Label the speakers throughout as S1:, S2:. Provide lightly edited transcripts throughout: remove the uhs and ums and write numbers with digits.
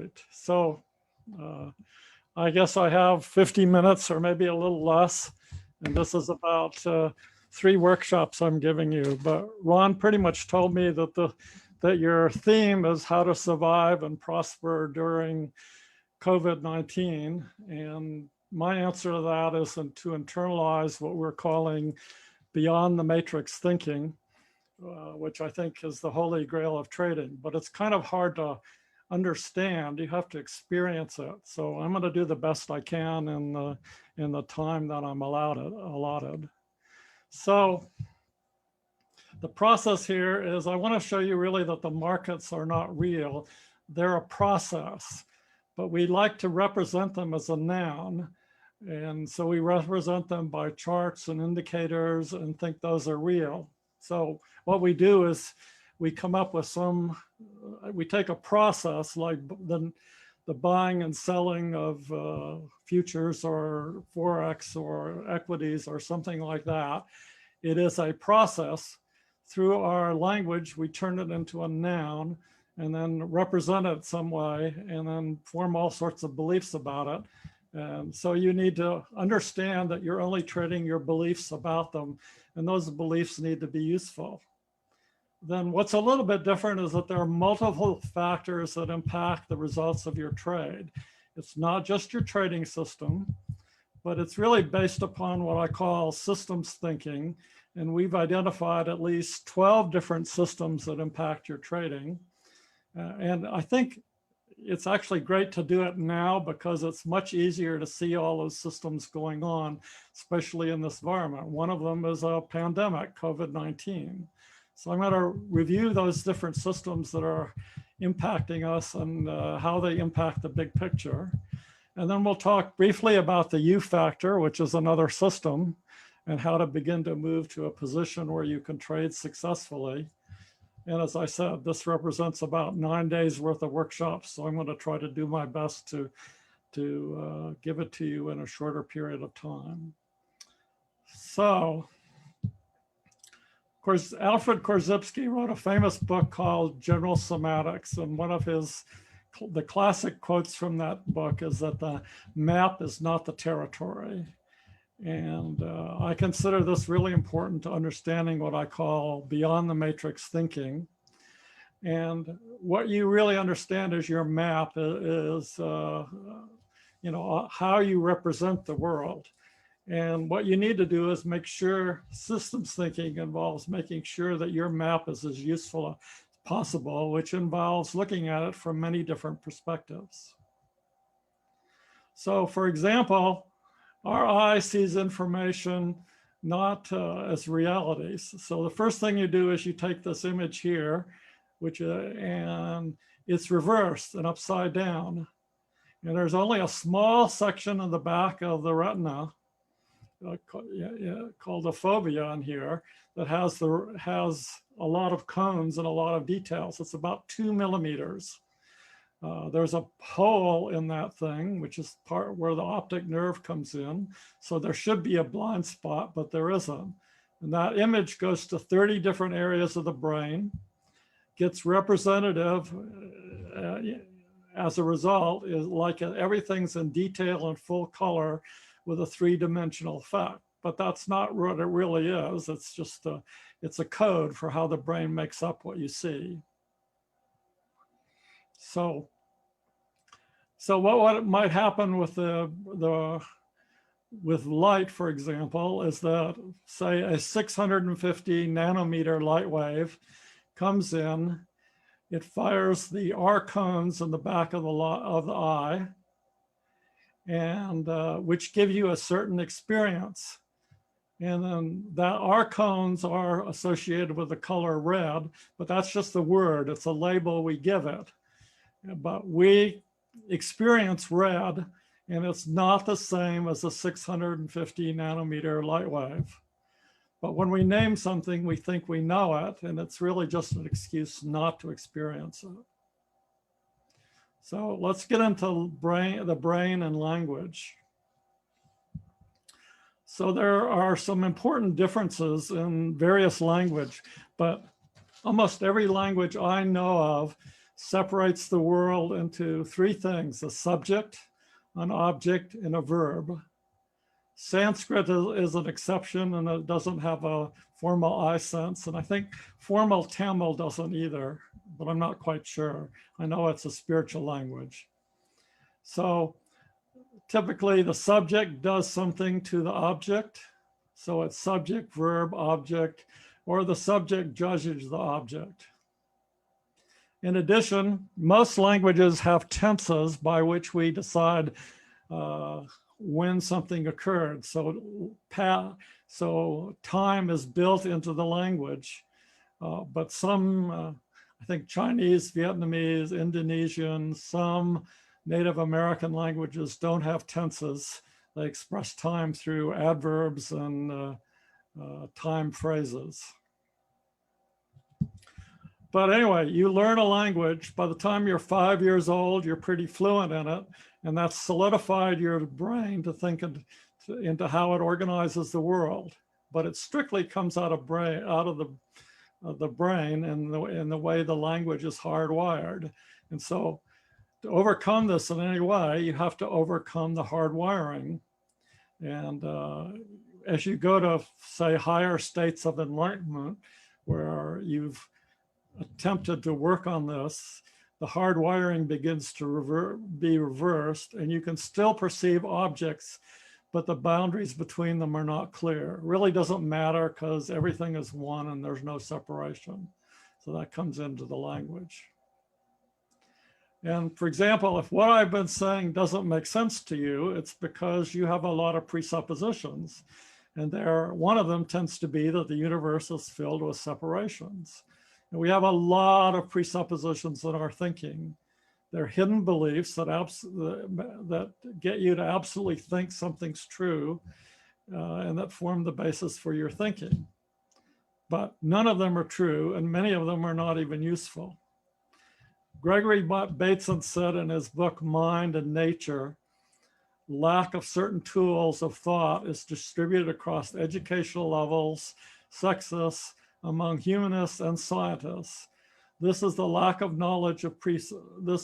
S1: right. So I guess I have 50 minutes or maybe a little less. And this is about 3 workshops I'm giving you. But Ron pretty much told me that that your theme is how to survive and prosper during COVID-19. And my answer to that is to internalize what we're calling beyond the matrix thinking, which I think is the holy grail of trading. But it's kind of hard to understand. You have to experience it. So I'm going to do the best I can in the time that I'm allotted. So the process here is I want to show you really that the markets are not real. They're a process, but we like to represent them as a noun. And so we represent them by charts and indicators and think those are real. So what we do is we come up with we take a process like the buying and selling of futures or Forex or equities or something like that. It is a process. Through our language, we turn it into a noun and then represent it some way and then form all sorts of beliefs about it. And so you need to understand that you're only trading your beliefs about them, and those beliefs need to be useful. Then what's a little bit different is that there are multiple factors that impact the results of your trade. It's not just your trading system, but it's really based upon what I call systems thinking. And we've identified at least 12 different systems that impact your trading. And I think it's actually great to do it now because it's much easier to see all those systems going on, especially in this environment. One of them is a pandemic, COVID-19. So I'm going to review those different systems that are impacting us and how they impact the big picture. And then we'll talk briefly about the U factor, which is another system, and how to begin to move to a position where you can trade successfully. And as I said, this represents about 9 days worth of workshops. So I'm going to try to do my best to give it to you in a shorter period of time. So, of course, Alfred Korzybski wrote a famous book called General Semantics. And one of the classic quotes from that book is that the map is not the territory. And I consider this really important to understanding what I call beyond the matrix thinking. And what you really understand is your map is, how you represent the world. And what you need to do is make sure systems thinking involves making sure that your map is as useful as possible, which involves looking at it from many different perspectives. So for example, our eye sees information not as realities. So the first thing you do is you take this image here, and it's reversed and upside down. And there's only a small section in the back of the retina called the fovea in here that has a lot of cones and a lot of details. It's about 2 millimeters. There's a hole in that thing, which is part where the optic nerve comes in. So there should be a blind spot, but there isn't. And that image goes to 30 different areas of the brain, gets representative as a result, is like everything's in detail and full color with a 3-dimensional effect. But that's not what it really is. It's just it's a code for how the brain makes up what you see. So what might happen with with light, for example, is that, say, a 650 nanometer light wave comes in, it fires the R cones in the back of the eye, and which give you a certain experience. And then that R cones are associated with the color red, but that's just the word. It's a label we give it. But we experience red, and it's not the same as a 650 nanometer light wave. But when we name something, we think we know it, and it's really just an excuse not to experience it. So let's get into the brain and language. So there are some important differences in various language, but almost every language I know of separates the world into three things: a subject, an object, and a verb. Sanskrit is an exception, and it doesn't have a formal I sense. And I think formal Tamil doesn't either, but I'm not quite sure. I know it's a spiritual language. So typically the subject does something to the object. So it's subject, verb, object, or the subject judges the object. In addition, most languages have tenses by which we decide when something occurred. So time is built into the language, but some, I think Chinese, Vietnamese, Indonesian, some Native American languages don't have tenses. They express time through adverbs and time phrases. But anyway, you learn a language. By the time you're 5 years old, you're pretty fluent in it. And that's solidified your brain to think into how it organizes the world. But it strictly comes out of the brain in the way the language is hardwired. And so to overcome this in any way, you have to overcome the hardwiring. And as you go to, say, higher states of enlightenment, where you've attempted to work on this, the hardwiring begins to be reversed, and you can still perceive objects, but the boundaries between them are not clear. It really doesn't matter because everything is one and there's no separation. So that comes into the language. And for example, if what I've been saying doesn't make sense to you, it's because you have a lot of presuppositions. And one of them tends to be that the universe is filled with separations. And we have a lot of presuppositions in our thinking. They're hidden beliefs that get you to absolutely think something's true and that form the basis for your thinking. But none of them are true, and many of them are not even useful. Gregory Bateson said in his book, Mind and Nature, lack of certain tools of thought is distributed across educational levels, sexes, among humanists and scientists. This is the lack of knowledge of the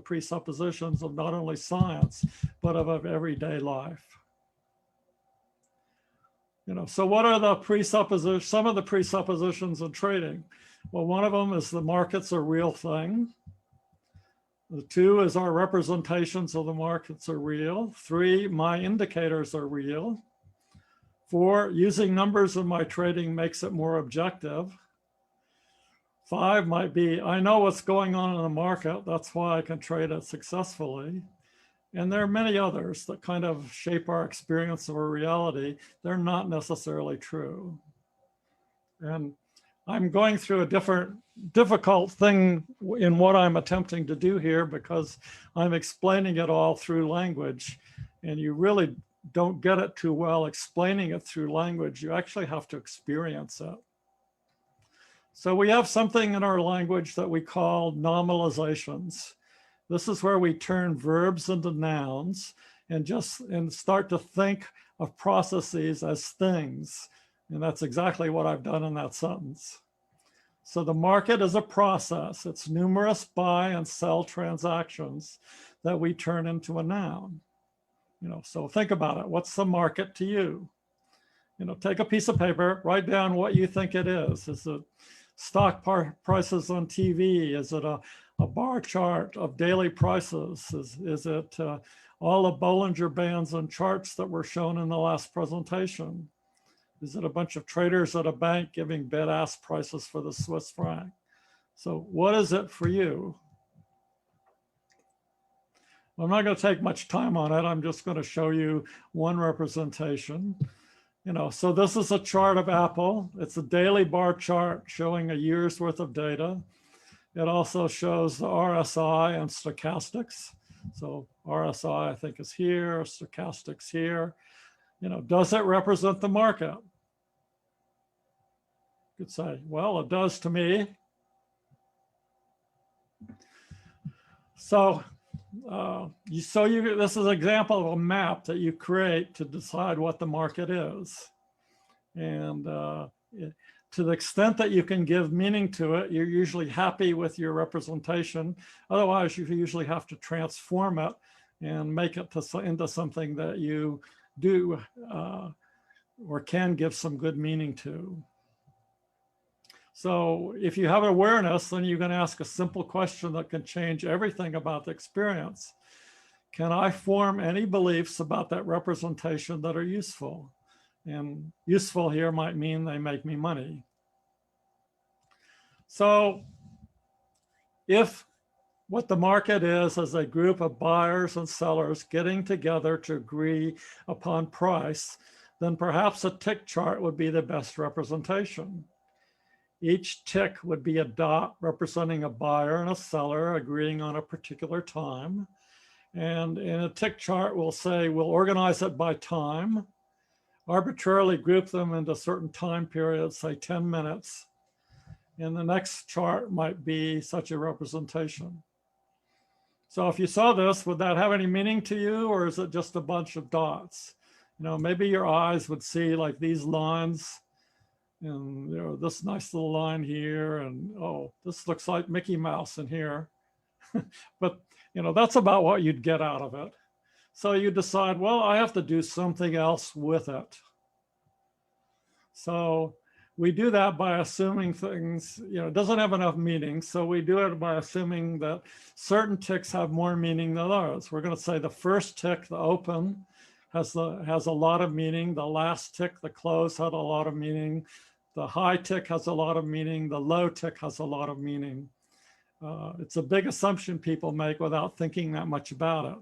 S1: presuppositions of not only science, but of everyday life. So what are the presuppositions, some of the presuppositions in trading? Well, one of them is the market's a real thing. The two is our representations of the markets are real. 3, my indicators are real. 4, using numbers in my trading makes it more objective. 5 might be, I know what's going on in the market. That's why I can trade it successfully. And there are many others that kind of shape our experience of a reality. They're not necessarily true. And I'm going through a difficult thing in what I'm attempting to do here because I'm explaining it all through language, and you really don't get it too well explaining it through language. You actually have to experience it. So we have something in our language that we call nominalizations. This is where we turn verbs into nouns and start to think of processes as things. And that's exactly what I've done in that sentence. So the market is a process. It's numerous buy and sell transactions that we turn into a noun. So think about it. What's the market to you? Take a piece of paper, write down what you think it is. Is it stock prices on TV? Is it a bar chart of daily prices? Is it all the Bollinger bands and charts that were shown in the last presentation? Is it a bunch of traders at a bank giving bid-ask prices for the Swiss franc? So what is it for you? I'm not going to take much time on it. I'm just going to show you one representation. So this is a chart of Apple. It's a daily bar chart showing a year's worth of data. It also shows the RSI and stochastics. So RSI, I think, is here, stochastics here. Does it represent the market? You could say, well, it does to me. So this is an example of a map that you create to decide what the market is. And to the extent that you can give meaning to it, you're usually happy with your representation. Otherwise, you usually have to transform it and make it into something that you do or can give some good meaning to. So if you have awareness, then you can ask a simple question that can change everything about the experience. Can I form any beliefs about that representation that are useful? And useful here might mean they make me money. So if what the market is a group of buyers and sellers getting together to agree upon price, then perhaps a tick chart would be the best representation. Each tick would be a dot representing a buyer and a seller agreeing on a particular time. And in a tick chart, we'll say we'll organize it by time, arbitrarily group them into certain time periods, say 10 minutes. And the next chart might be such a representation. So if you saw this, would that have any meaning to you, or is it just a bunch of dots? You know, maybe your eyes would see like these lines, and you know, this nice little line here, and oh, this looks like Mickey Mouse in here. But you know, that's about what you'd get out of it. So you decide, well, I have to do something else with it. So we do that by assuming things, you know, it doesn't have enough meaning. So we do it by assuming that certain ticks have more meaning than others. We're going to say the first tick, the open, has a lot of meaning. The last tick, the close, had a lot of meaning. The high tick has a lot of meaning. The low tick has a lot of meaning. It's a big assumption people make without thinking that much about it.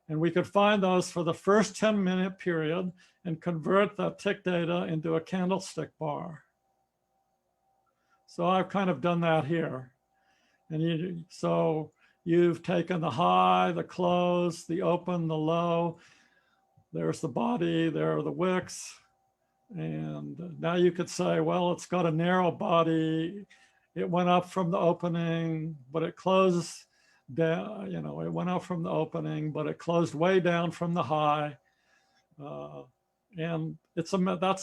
S1: And we could find those for the first 10-minute period and convert that tick data into a candlestick bar. So I've kind of done that here. And so you've taken the high, the close, the open, the low. There's the body, there are the wicks. And now you could say, well, it's got a narrow body. It went up from the opening, but it closed down, you know, it went up from the opening, but it closed way down from the high. And that's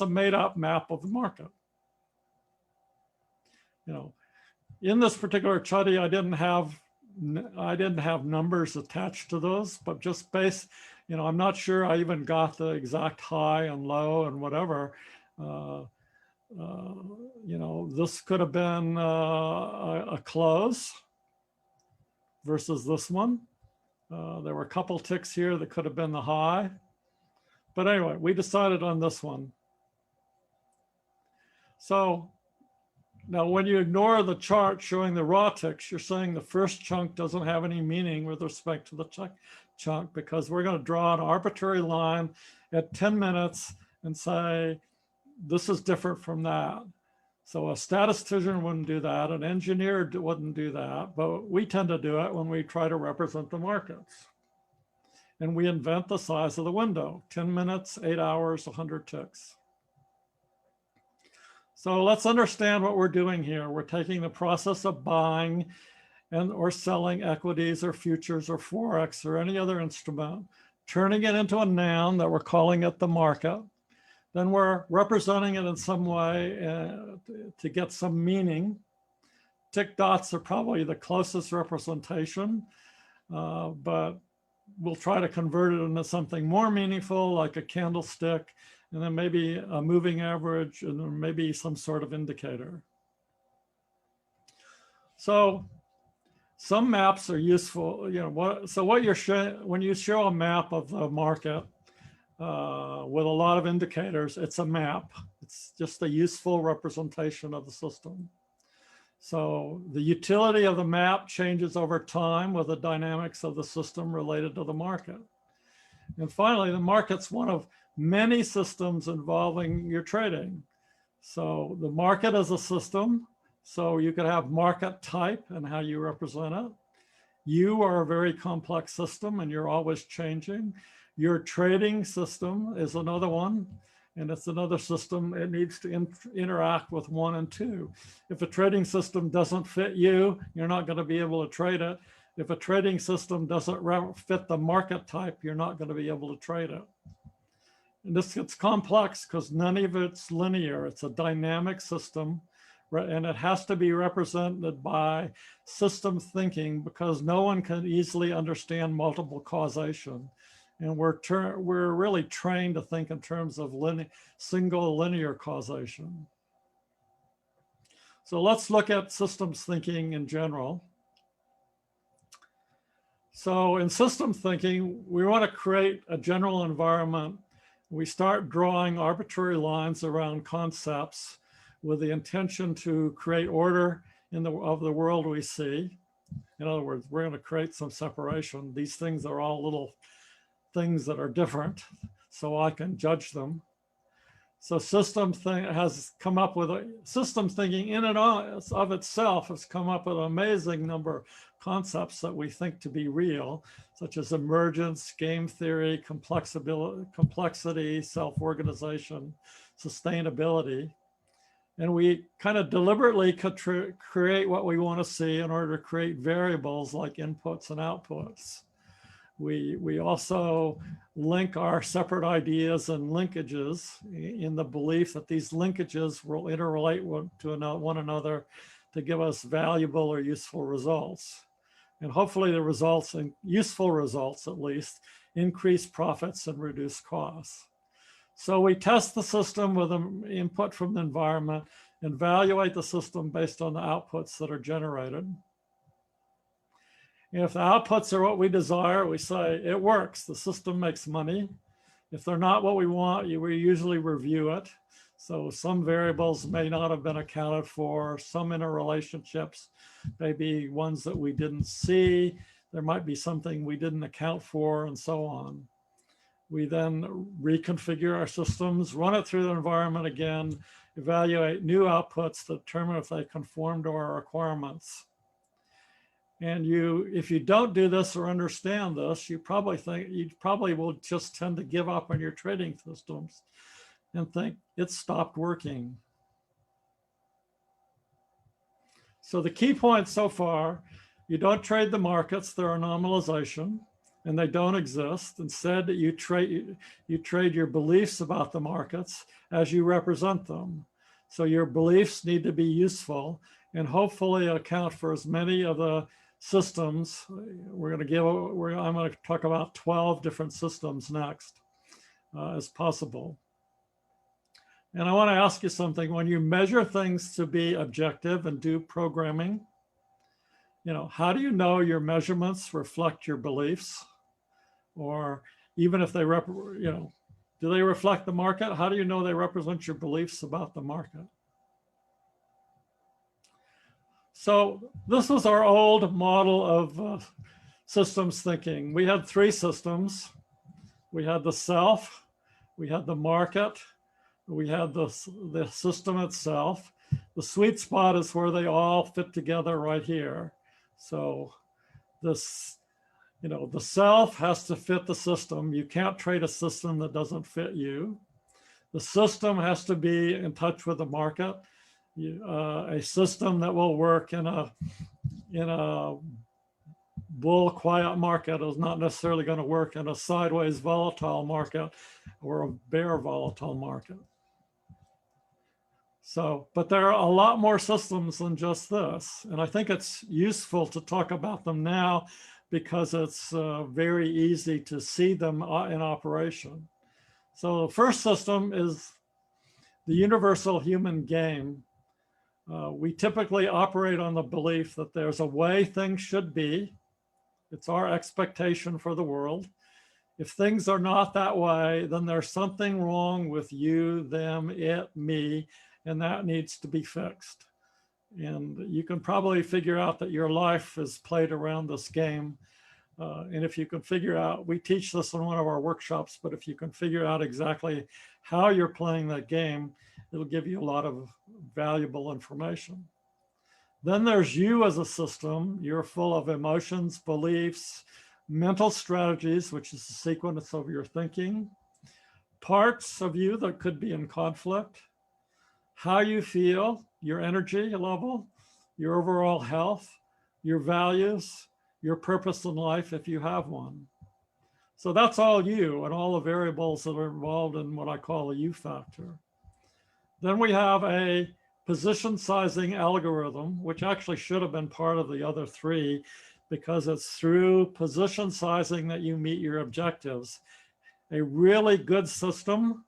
S1: a made up map of the market. You know, in this particular study, I didn't have numbers attached to those, but just based, you know, I'm not sure I even got the exact high and low and whatever. You know, this could have been a close versus this one. There were a couple ticks here that could have been the high. But anyway, we decided on this one. So now when you ignore the chart showing the raw ticks, you're saying the first chunk doesn't have any meaning with respect to the chunk, because we're going to draw an arbitrary line at 10 minutes and say, this is different from that. So a statistician wouldn't do that. An engineer wouldn't do that. But we tend to do it when we try to represent the markets. And we invent the size of the window, 10 minutes, 8 hours, 100 ticks. So let's understand what we're doing here. We're taking the process of buying and or selling equities or futures or Forex or any other instrument, turning it into a noun that we're calling it the market. Then we're representing it in some way to get some meaning. Tick dots are probably the closest representation, but we'll try to convert it into something more meaningful, like a candlestick, and then maybe a moving average, and then maybe some sort of indicator. So some maps are useful, you know. So what you're showing, when you show a map of the market with a lot of indicators, it's a map. It's just a useful representation of the system. So the utility of the map changes over time with the dynamics of the system related to the market. And finally, the market's one of many systems involving your trading. So the market is a system. So you could have market type and how you represent it. You are a very complex system and you're always changing. Your trading system is another one. And it's another system. It needs to interact with 1 and 2. If a trading system doesn't fit you, you're not going to be able to trade it. If a trading system doesn't fit the market type, you're not going to be able to trade it. And this gets complex because none of it's linear. It's a dynamic system, and it has to be represented by system thinking because no one can easily understand multiple causation. And we're really trained to think in terms of single linear causation. So let's look at systems thinking in general. So in system thinking, we want to create a general environment. We start drawing arbitrary lines around concepts with the intention to create order of the world we see. In other words, we're going to create some separation. These things are all little things that are different, so I can judge them. So systems thinking in and of itself has come up with an amazing number of concepts that we think to be real, such as emergence, game theory, complexity, self-organization, sustainability. And we kind of deliberately create what we want to see in order to create variables like inputs and outputs. We also link our separate ideas and linkages in the belief that these linkages will interrelate to one another to give us valuable or useful results. And hopefully the results, and useful results at least, increase profits and reduce costs. So we test the system with an input from the environment and evaluate the system based on the outputs that are generated. And if the outputs are what we desire, we say it works, the system makes money. If they're not what we want, we usually review it. So some variables may not have been accounted for, some interrelationships may be ones that we didn't see, there might be something we didn't account for, and so on. We then reconfigure our systems, run it through the environment again, evaluate new outputs to determine if they conform to our requirements. And if you don't do this or understand this, you probably will just tend to give up on your trading systems and think it stopped working. So the key points so far, you don't trade the markets, they're a normalization and they don't exist. Instead, you trade your beliefs about the markets as you represent them. So your beliefs need to be useful and hopefully account for as many of the systems. I'm going to talk about 12 different systems next as possible. And I want to ask you something. When you measure things to be objective and do programming, how do you know your measurements reflect your beliefs? Or even if they, do they reflect the market? How do you know they represent your beliefs about the market? So this was our old model of systems thinking. We had three systems. We had the self, we had the market, we had the system itself. The sweet spot is where they all fit together right here. So this, the self has to fit the system. You can't trade a system that doesn't fit you. The system has to be in touch with the market. A system that will work in a bull quiet market is not necessarily going to work in a sideways volatile market or a bear volatile market. So, but there are a lot more systems than just this. And I think it's useful to talk about them now because it's very easy to see them in operation. So the first system is the universal human game. We typically operate on the belief that there's a way things should be. It's our expectation for the world. If things are not that way, then there's something wrong with you, them, it, me, and that needs to be fixed. And you can probably figure out that your life is played around this game. And if you can figure out, we teach this in one of our workshops, but if you can figure out exactly how you're playing that game, it'll give you a lot of valuable information. Then there's you as a system. You're full of emotions, beliefs, mental strategies, which is the sequence of your thinking, parts of you that could be in conflict, how you feel, your energy level, your overall health, your values, your purpose in life if you have one. So that's all U and all the variables that are involved in what I call a U factor. Then we have a position sizing algorithm, which actually should have been part of the other three, because it's through position sizing that you meet your objectives. A really good system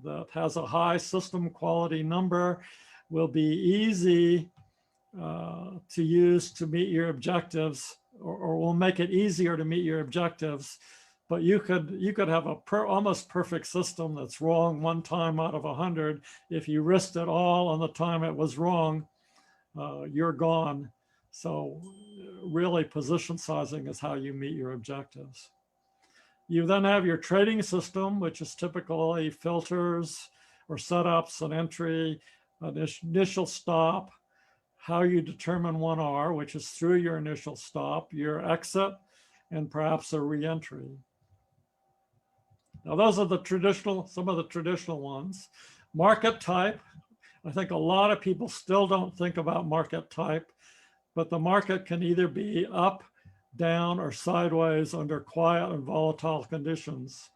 S1: that has a high system quality number will be easy to use to meet your objectives, or will make it easier to meet your objectives. But you could have a almost perfect system that's wrong one time out of 100. If you risked it all on the time it was wrong, you're gone. So really, position sizing is how you meet your objectives. You then have your trading system, which is typically filters or setups, an entry, an initial stop, how you determine 1R, which is through your initial stop, your exit, and perhaps a reentry. Now, those are the traditional, some of the traditional ones. Market type. I think a lot of people still don't think about market type, but the market can either be up, down, or sideways under quiet and volatile conditions.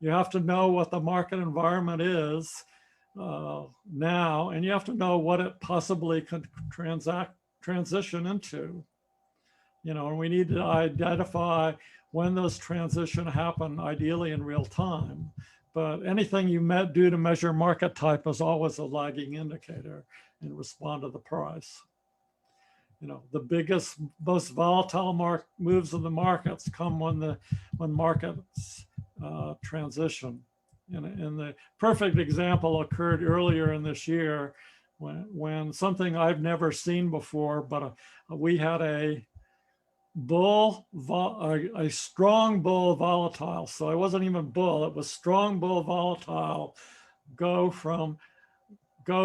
S1: You have to know what the market environment is now, and you have to know what it possibly could transition into. You know, and we need to identify when those transitions happen, ideally in real time. But anything you do to measure market type is always a lagging indicator and respond to the price. You know, the biggest, most volatile moves in the markets come when markets transition. And the perfect example occurred earlier in this year when something I've never seen before, but we had a strong bull volatile. So it wasn't even bull, it was strong bull volatile go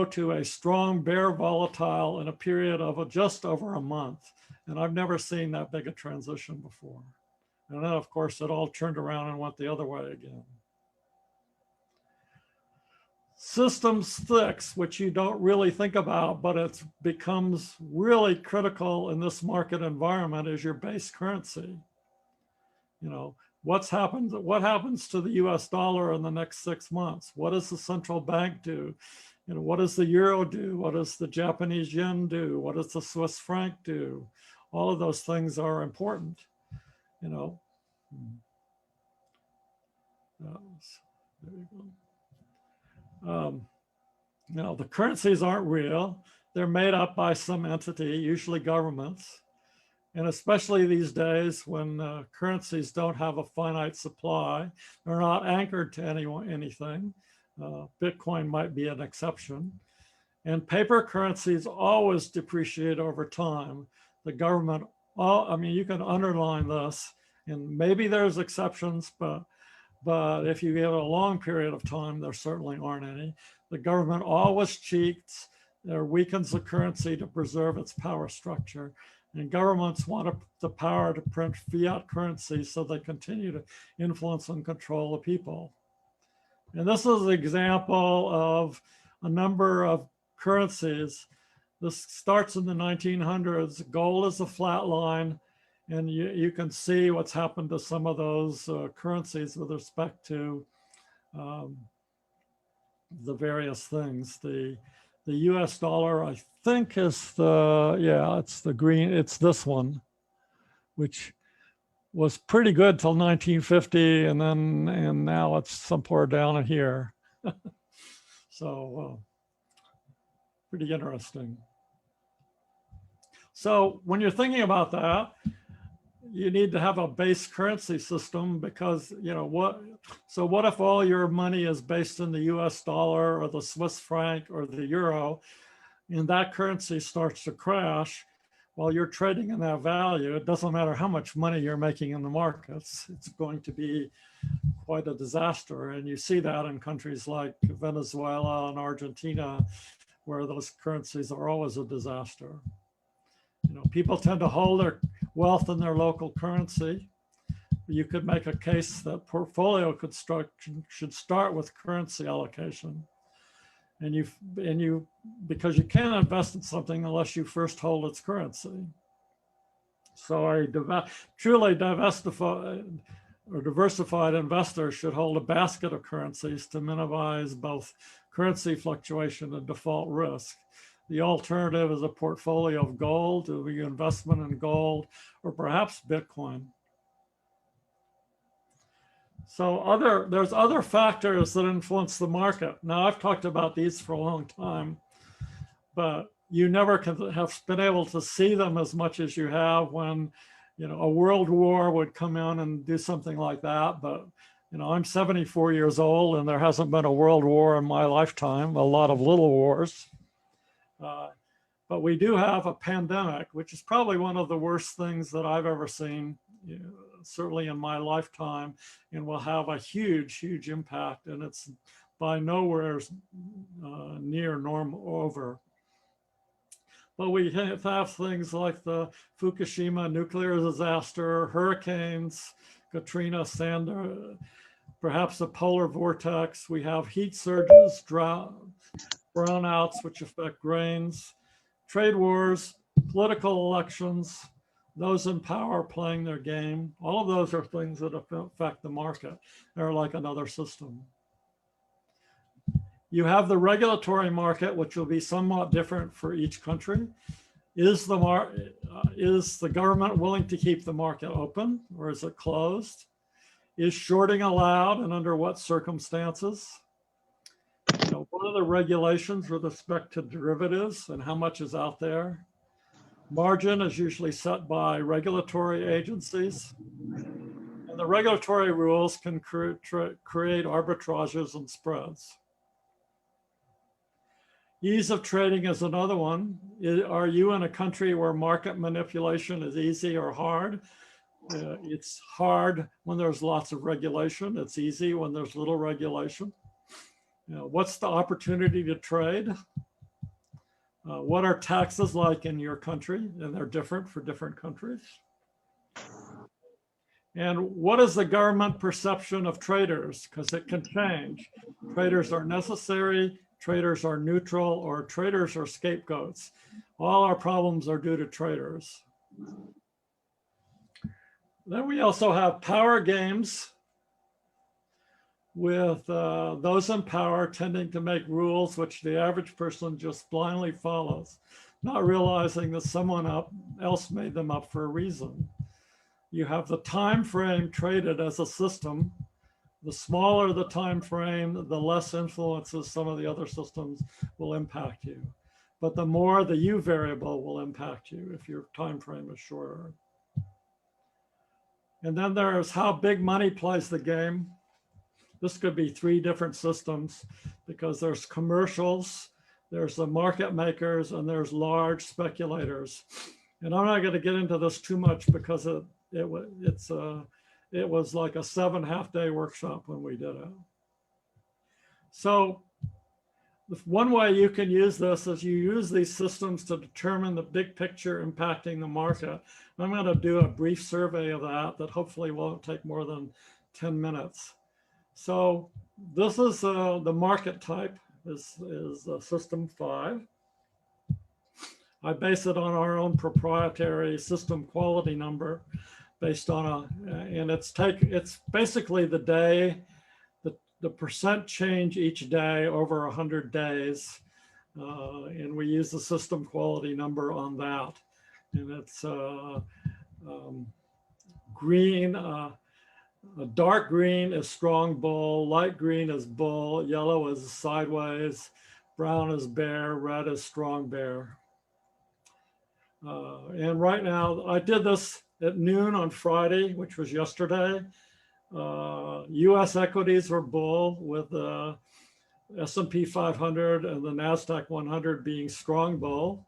S1: to a strong bear volatile in a period of just over a month. And I've never seen that big a transition before. And then of course it all turned around and went the other way again. Systems fix, which you don't really think about, but it becomes really critical in this market environment, is your base currency. You know, what happens to the US dollar in the next 6 months? What does the central bank do? You know, what does the euro do? What does the Japanese yen do? What does the Swiss franc do? All of those things are important, you know. There you go. You know, the currencies aren't real. They're made up by some entity, usually governments. And especially these days when currencies don't have a finite supply, they're not anchored to anything. Bitcoin might be an exception. And paper currencies always depreciate over time. The government, I mean, you can underline this, and maybe there's exceptions, but if you give it a long period of time, there certainly aren't any. The government always cheats or weakens the currency to preserve its power structure. And governments want the power to print fiat currency so they continue to influence and control the people. And this is an example of a number of currencies. This starts in the 1900s. Gold is a flat line. And you can see what's happened to some of those currencies with respect to the various things. The US dollar, I think, is it's the green, it's this one, which was pretty good till 1950, and now it's somewhere down in here. So pretty interesting. So when you're thinking about that, you need to have a base currency system, because, you know, what if all your money is based in the US dollar or the Swiss franc or the euro, and that currency starts to crash while you're trading in that value? It doesn't matter how much money you're making in the markets, it's going to be quite a disaster. And you see that in countries like Venezuela and Argentina, where those currencies are always a disaster. You know, people tend to hold their wealth in their local currency. You could make a case that portfolio should start with currency allocation. And because you can't invest in something unless you first hold its currency. So truly or diversified investors should hold a basket of currencies to minimize both currency fluctuation and default risk. The alternative is a portfolio of gold, to be investment in gold, or perhaps Bitcoin. So there's other factors that influence the market. Now, I've talked about these for a long time, but you never have been able to see them as much as you have when, you know, a world war would come in and do something like that. But, you know, I'm 74 years old and there hasn't been a world war in my lifetime, a lot of little wars. But we do have a pandemic, which is probably one of the worst things that I've ever seen, you know, certainly in my lifetime, and will have a huge, huge impact. And it's by nowhere near over. But we have things like the Fukushima nuclear disaster, hurricanes, Katrina, Sandy, perhaps a polar vortex. We have heat surges, brownouts, which affect grains, trade wars, political elections, those in power playing their game. All of those are things that affect the market. They're like another system. You have the regulatory market, which will be somewhat different for each country. Is the government willing to keep the market open, or is it closed? Is shorting allowed, and under what circumstances? You know, what are the regulations with respect to derivatives and how much is out there? Margin is usually set by regulatory agencies. And the regulatory rules can create arbitrages and spreads. Ease of trading is another one. Are you in a country where market manipulation is easy or hard? It's hard when there's lots of regulation. It's easy when there's little regulation. You know, what's the opportunity to trade? What are taxes like in your country? And they're different for different countries. And what is the government perception of traders? Because it can change. Traders are necessary, traders are neutral, or traders are scapegoats. All our problems are due to traders. Then we also have power games with those in power tending to make rules which the average person just blindly follows, not realizing that someone else made them up for a reason. You have the time frame traded as a system. The smaller the time frame, the less influences some of the other systems will impact you. But the more the U variable will impact you if your time frame is shorter. And then there's how big money plays the game. This could be 3 different systems because there's commercials, there's the market makers, and there's large speculators. And I'm not going to get into this too much because it was like a 7.5-day workshop when we did it. So one way you can use this is you use these systems to determine the big picture impacting the market. I'm going to do a brief survey of that hopefully won't take more than 10 minutes. So this is the market type is system 5. I base it on our own proprietary system quality number based on and it's basically the day, the percent change each day over 100 days. And we use the system quality number on that. And it's green, dark green is strong bull, light green is bull, yellow is sideways, brown is bear, red is strong bear. And right now, I did this at noon on Friday, which was yesterday. US equities were bull with the S&P 500 and the NASDAQ 100 being strong bull.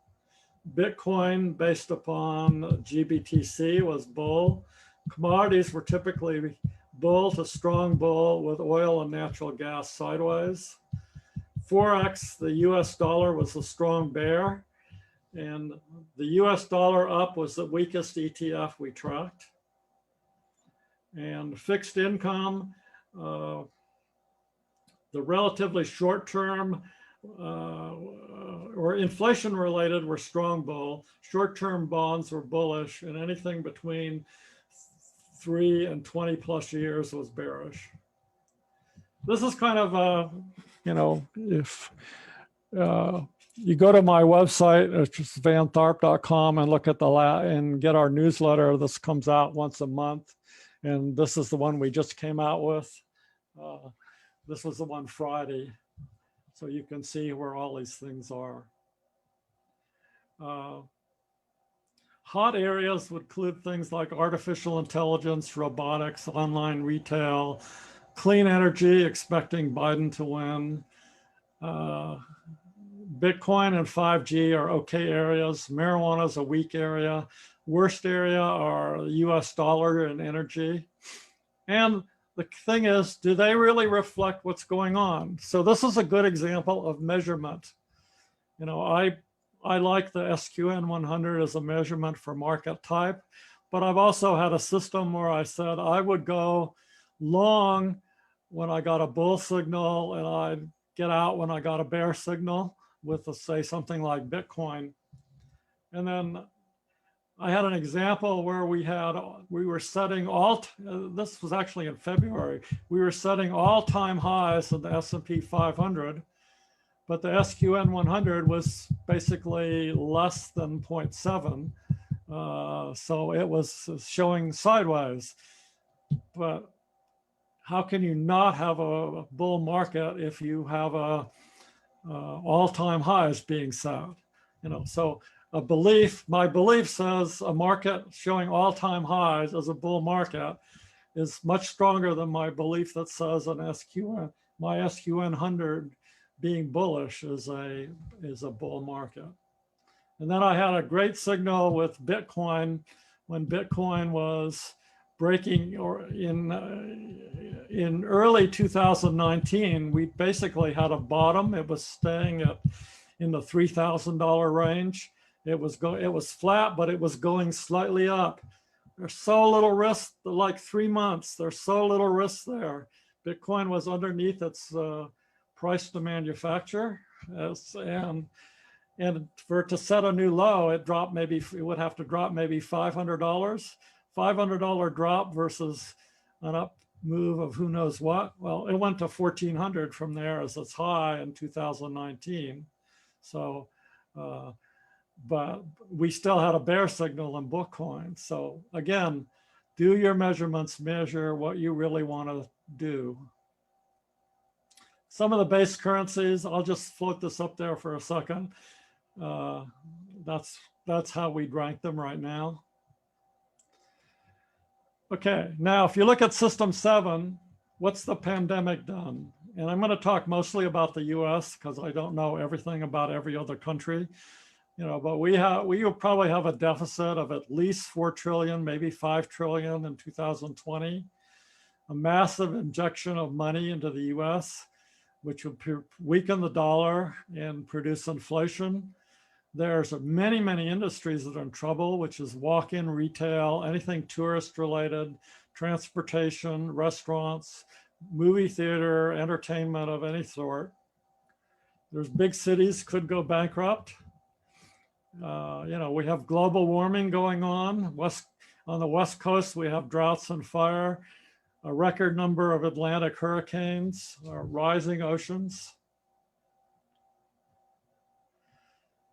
S1: Bitcoin based upon GBTC was bull. Commodities were typically bull to strong bull with oil and natural gas sideways. Forex, the US dollar was a strong bear, and the US dollar up was the weakest ETF we tracked. And fixed income, the relatively short term or inflation related were strong bull. Short term bonds were bullish, and anything between 3 and 20 plus years was bearish. This is kind of a, if you go to my website, it's just vantharp.com, and look at and get our newsletter. This comes out once a month. And this is the one we just came out with. This was the one Friday. So you can see where all these things are. Hot areas would include things like artificial intelligence, robotics, online retail, clean energy, expecting Biden to win. Bitcoin and 5G are okay areas. Marijuana is a weak area. Worst area are US dollar and energy. And the thing is, do they really reflect what's going on? So this is a good example of measurement. I like the SQN 100 as a measurement for market type, but I've also had a system where I said I would go long when I got a bull signal, and I'd get out when I got a bear signal with, say, something like Bitcoin. And then I had an example where we were setting this was actually in February, we were setting all-time highs in the S&P 500, but the SQN 100 was basically less than 0.7. So it was showing sideways. But how can you not have a bull market if you have all-time highs being set? So my belief says a market showing all-time highs as a bull market is much stronger than my belief that says my SQN 100 being bullish is a bull market. And then I had a great signal with Bitcoin when Bitcoin was breaking, or in early 2019, we basically had a bottom. It was staying in the $3,000 range. It was flat, but it was going slightly up. There's so little risk, like 3 months. There's so little risk there. Bitcoin was underneath its price to manufacture, and for it to set a new low, it would have to drop maybe $500. $500 drop versus an up move of who knows what. Well, it went to 1,400 from there as its high in 2019. So, but we still had a bear signal in Bitcoin. So again, do your measurements, measure what you really want to do. Some of the base currencies, I'll just float this up there for a second. That's how we'd rank them right now. Okay, now if you look at System 7, what's the pandemic done? And I'm going to talk mostly about the US because I don't know everything about every other country. But we will probably have a deficit of at least 4 trillion, maybe 5 trillion in 2020. A massive injection of money into the US, which would weaken the dollar and produce inflation. There's many, many industries that are in trouble, which is walk-in retail, anything tourist related, transportation, restaurants, movie theater, entertainment of any sort. There's big cities could go bankrupt. We have global warming going on. On the West Coast, we have droughts and fire, a record number of Atlantic hurricanes, rising oceans.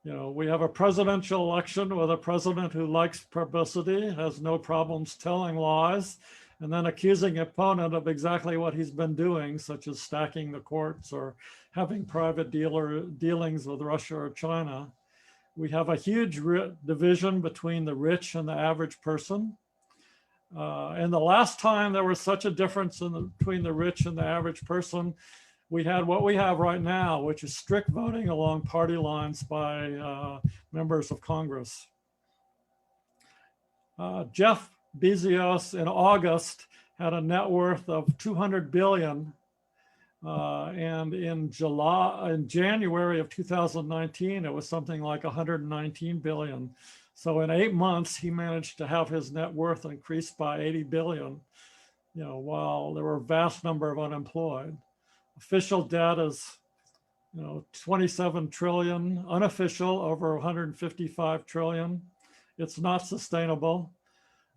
S1: We have a presidential election with a president who likes publicity, has no problems telling lies, and then accusing opponent of exactly what he's been doing, such as stacking the courts or having private dealings with Russia or China. We have a huge division between the rich and the average person. And the last time there was such a difference between the rich and the average person, we had what we have right now, which is strict voting along party lines by members of Congress. Jeff Bezos in August had a net worth of 200 billion. And in January of 2019, it was something like 119 billion. So in 8 months, he managed to have his net worth increased by 80 billion, while there were a vast number of unemployed. Official debt is, 27 trillion, unofficial over 155 trillion. It's not sustainable.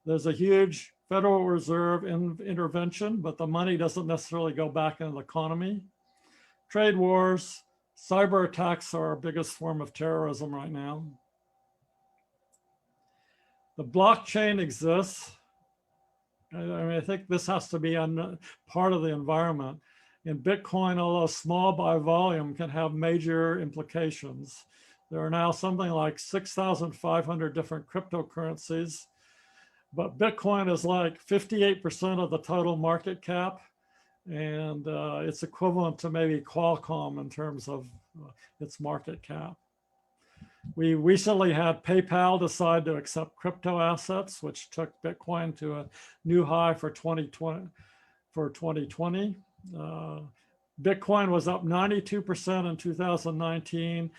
S1: There's a huge Federal Reserve intervention, but the money doesn't necessarily go back into the economy. Trade wars, cyber attacks are our biggest form of terrorism right now. The blockchain exists. I mean, I think this has to be part of the environment. And Bitcoin, although small by volume, can have major implications. There are now something like 6,500 different cryptocurrencies, but Bitcoin is like 58% of the total market cap, and it's equivalent to maybe Qualcomm in terms of its market cap. We recently had PayPal decide to accept crypto assets, which took Bitcoin to a new high for 2020. Bitcoin was up 92% in 2019,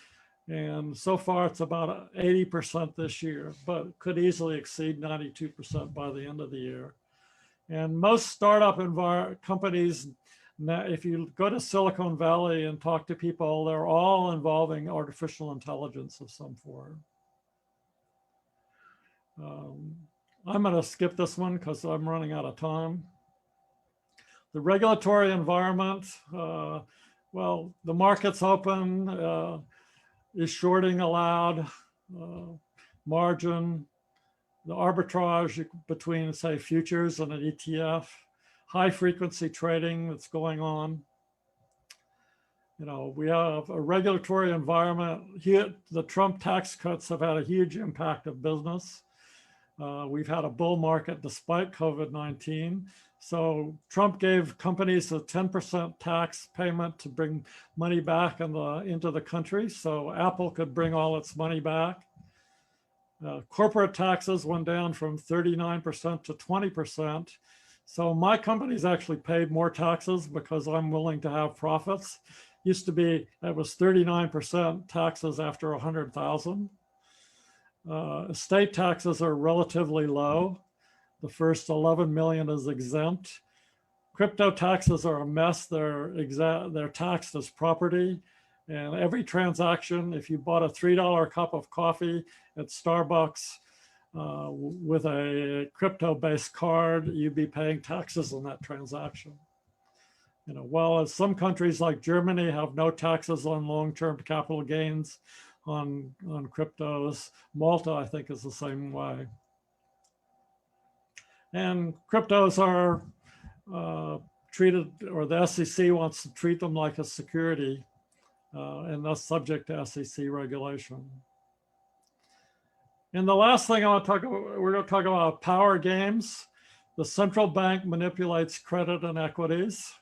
S1: and so far it's about 80% this year, but could easily exceed 92% by the end of the year. And most startup companies, now, if you go to Silicon Valley and talk to people, they're all involving artificial intelligence of some form. I'm going to skip this one because I'm running out of time. The regulatory environment, well, the market's open. Is shorting allowed? Margin, the arbitrage between, say, futures and an ETF, high frequency trading that's going on. You know, we have a regulatory environment. Here, the Trump tax cuts have had a huge impact of business. We've had a bull market despite COVID-19. So Trump gave companies a 10% tax payment to bring money back into the country. So Apple could bring all its money back. Corporate taxes went down from 39% to 20%. So my company's actually paid more taxes because I'm willing to have profits. Used to be, it was 39% taxes after 100,000. Estate taxes are relatively low. The first 11 million is exempt. Crypto taxes are a mess. They're taxed as property. And every transaction, if you bought a $3 cup of coffee at Starbucks with a crypto-based card, you'd be paying taxes on that transaction. You know, while some countries like Germany have no taxes on long-term capital gains on cryptos, Malta, I think, is the same way. And cryptos are treated, or the SEC wants to treat them like a security, and thus subject to SEC regulation. And the last thing I want to talk about, we're going to talk about power games. The central bank manipulates credit and equities.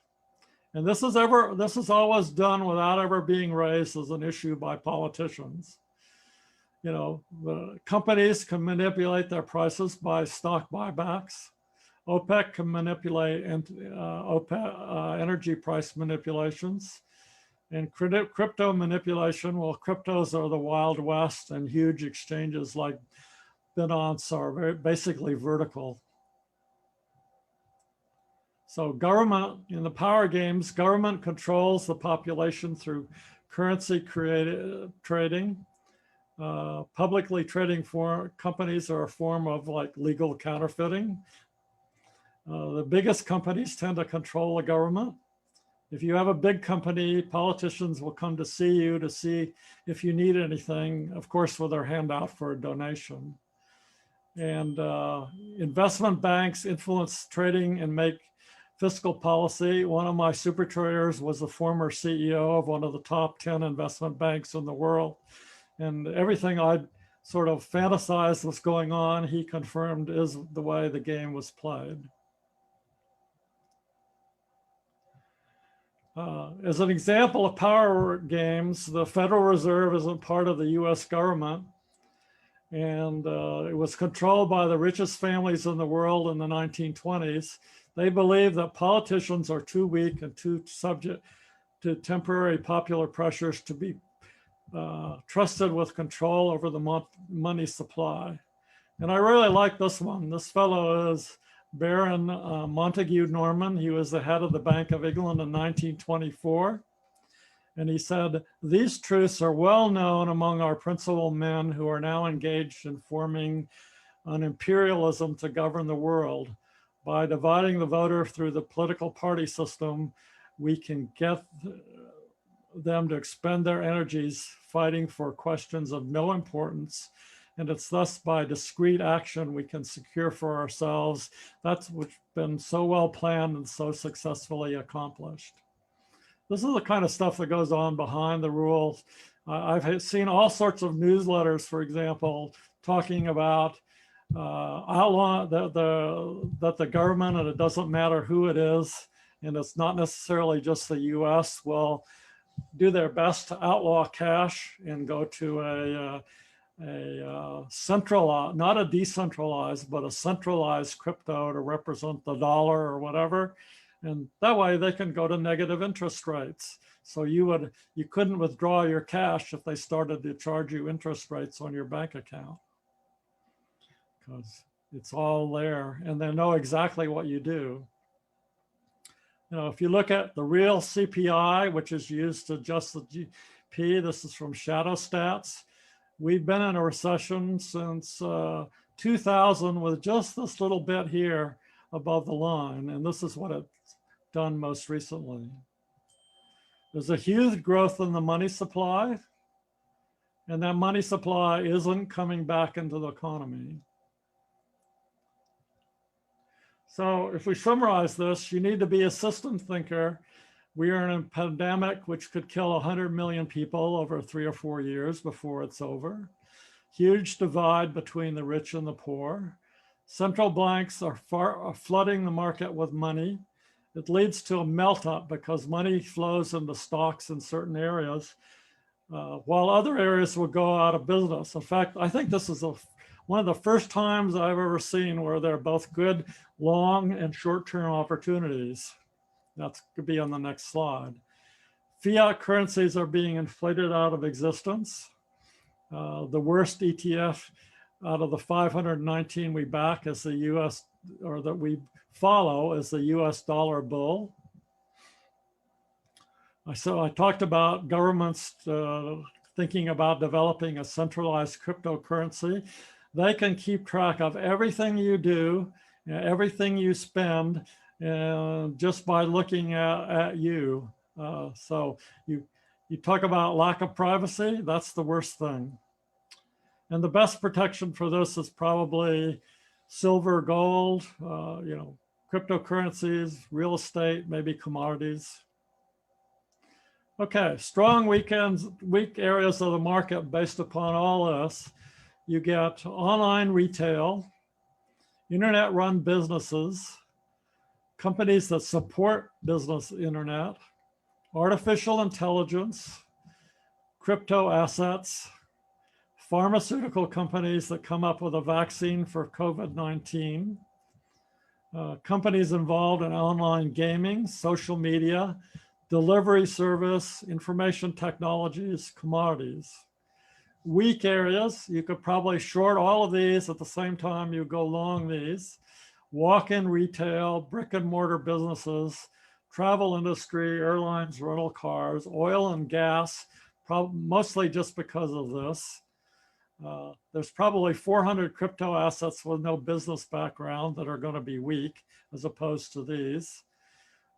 S1: And this is always done without ever being raised as an issue by politicians. You know, the companies can manipulate their prices by stock buybacks. OPEC can manipulate energy price manipulations. And crypto manipulation, well, cryptos are the Wild West, and huge exchanges like Binance are basically vertical. So government, in the power games, government controls the population through currency trading. Publicly trading companies are a form of like legal counterfeiting. The biggest companies tend to control the government. If you have a big company, politicians will come to see if you need anything, of course, with their hand out for a donation. And investment banks influence trading and make fiscal policy. One of my super traders was the former CEO of one of the top 10 investment banks in the world. And everything I sort of fantasized was going on, he confirmed is the way the game was played. As an example of power games, the Federal Reserve isn't part of the US government. And it was controlled by the richest families in the world in the 1920s. They believe that politicians are too weak and too subject to temporary popular pressures to be trusted with control over the money supply. And I really like this one. This fellow is Baron Montague Norman. He was the head of the Bank of England in 1924. And he said, "These truths are well known among our principal men who are now engaged in forming an imperialism to govern the world. by dividing the voter through the political party system, we can get them to expend their energies fighting for questions of no importance. And it's thus by discrete action we can secure for ourselves. That's what's been so well planned and so successfully accomplished. This is the kind of stuff that goes on behind the rules. I've seen all sorts of newsletters, for example, talking about outlaw that the government, and it doesn't matter who it is, and it's not necessarily just the US, will do their best to outlaw cash and go to a centralized, not a decentralized, but a centralized crypto to represent the dollar or whatever. And that way they can go to negative interest rates. So you couldn't withdraw your cash if they started to charge you interest rates on your bank account, because it's all there and they know exactly what you do. You know, if you look at the real CPI, which is used to adjust the GDP, this is from Shadow Stats. We've been in a recession since 2000 with just this little bit here above the line. And this is what it's done most recently. There's a huge growth in the money supply, and that money supply isn't coming back into the economy. So if we summarize this, you need to be a system thinker. We are in a pandemic which could kill 100 million people over 3 or 4 years before it's over. Huge divide between the rich and the poor. Central banks are flooding the market with money. It leads to a melt up because money flows into stocks in certain areas, while other areas will go out of business. In fact, I think this is one of the first times I've ever seen where there are both good long and short-term opportunities. That's could be on the next slide. Fiat currencies are being inflated out of existence. The worst ETF out of the 519 we back is the US, or that we follow, is the US dollar bull. So I talked about governments thinking about developing a centralized cryptocurrency. They can keep track of everything you do, everything you spend, just by looking at you. So you talk about lack of privacy, that's the worst thing. And the best protection for this is probably silver, gold, you know, cryptocurrencies, real estate, maybe commodities. Okay, strong weak areas of the market based upon all this. You get online retail, internet-run businesses, companies that support business internet, artificial intelligence, crypto assets, pharmaceutical companies that come up with a vaccine for COVID-19, companies involved in online gaming, social media, delivery service, information technologies, commodities. Weak areas, you could probably short all of these at the same time you go long these. Walk-in retail, brick and mortar businesses, travel industry, airlines, rental cars, oil and gas, mostly just because of this. There's probably 400 crypto assets with no business background that are going to be weak as opposed to these.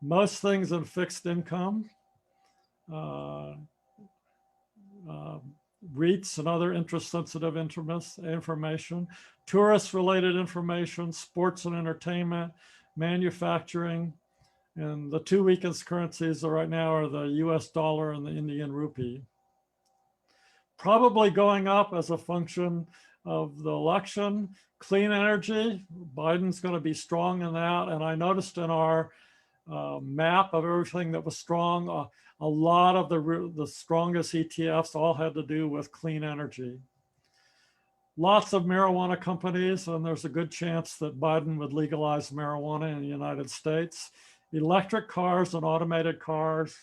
S1: Most things in fixed income, REITs and other interest-sensitive information, tourist-related information, sports and entertainment, manufacturing, and the two weakest currencies right now are the US dollar and the Indian rupee. Probably going up as a function of the election. Clean energy, Biden's going to be strong in that. And I noticed in our map of everything that was strong, a lot of the strongest ETFs all had to do with clean energy. Lots of marijuana companies, and there's a good chance that Biden would legalize marijuana in the United States. Electric cars and automated cars,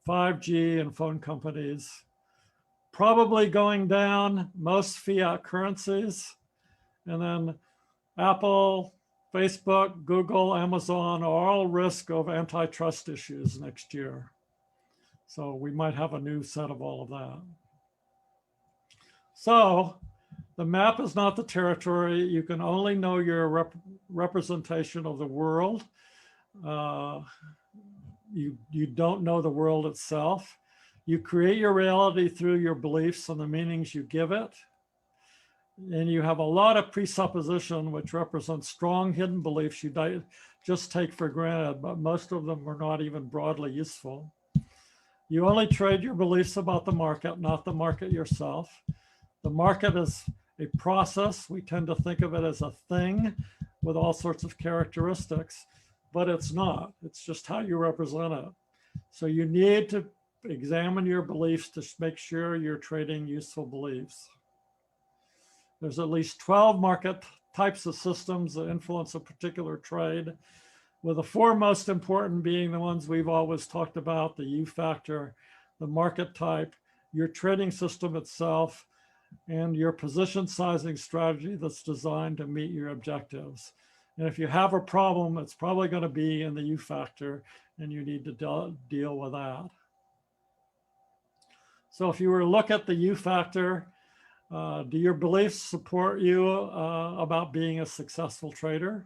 S1: 5G and phone companies. Probably going down, most fiat currencies, and then Apple, Facebook, Google, Amazon are all risk of antitrust issues next year. So we might have a new set of all of that. So The map is not the territory. You can only know your representation of the world. You don't know the world itself. You create your reality through your beliefs and the meanings you give it. And you have a lot of presupposition, which represents strong hidden beliefs you just take for granted, but most of them are not even broadly useful. You only trade your beliefs about the market, not the market yourself. The market is a process. We tend to think of it as a thing with all sorts of characteristics, but it's not. It's just how you represent it. So you need to examine your beliefs to make sure you're trading useful beliefs. There's at least 12 market types of systems that influence a particular trade, with the four most important being the ones we've always talked about: the U factor, the market type, your trading system itself, and your position sizing strategy that's designed to meet your objectives. And if you have a problem, it's probably going to be in the U factor, and you need to deal with that. So if you were to look at the U factor, do your beliefs support you about being a successful trader?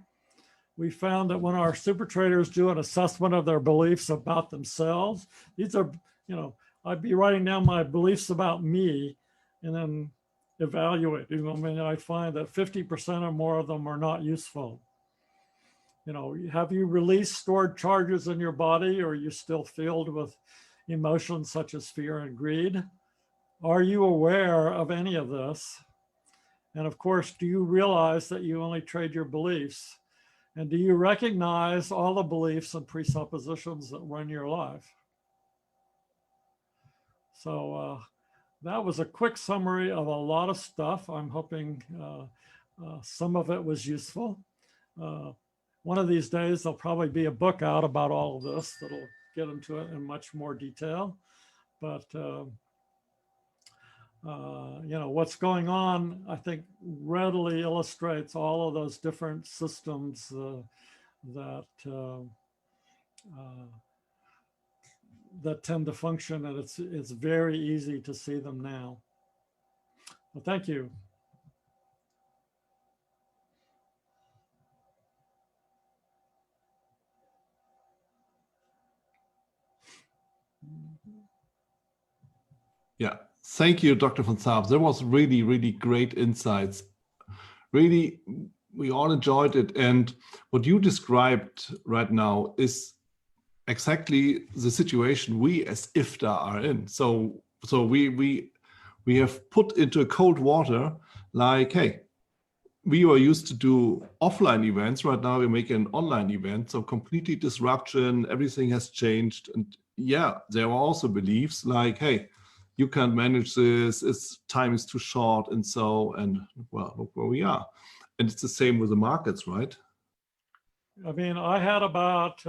S1: We found that when our super traders do an assessment of their beliefs about themselves, these are, I'd be writing down my beliefs about me and then evaluate. I mean, I find that 50% or more of them are not useful. Have you released stored charges in your body, or are you still filled with emotions such as fear and greed? Are you aware of any of this? And of course, do you realize that you only trade your beliefs? And do you recognize all the beliefs and presuppositions that run your life? So that was a quick summary of a lot of stuff. I'm hoping some of it was useful. One of these days, there'll probably be a book out about all of this that'll get into it in much more detail. But what's going on, I think, readily illustrates all of those different systems that tend to function, and it's very easy to see them now. Well, thank you.
S2: Yeah, thank you, Dr. von Tharp. There was really, really great insights. Really, we all enjoyed it. And what you described right now is exactly the situation we as IFTA are in. So we have put into cold water, like, hey, we were used to do offline events. Right now we make an online event. So completely disruption, everything has changed. And yeah, there are also beliefs like, hey, you can't manage this, time is too short, and well, look where we are. And it's the same with the markets, right?
S1: I mean, I had about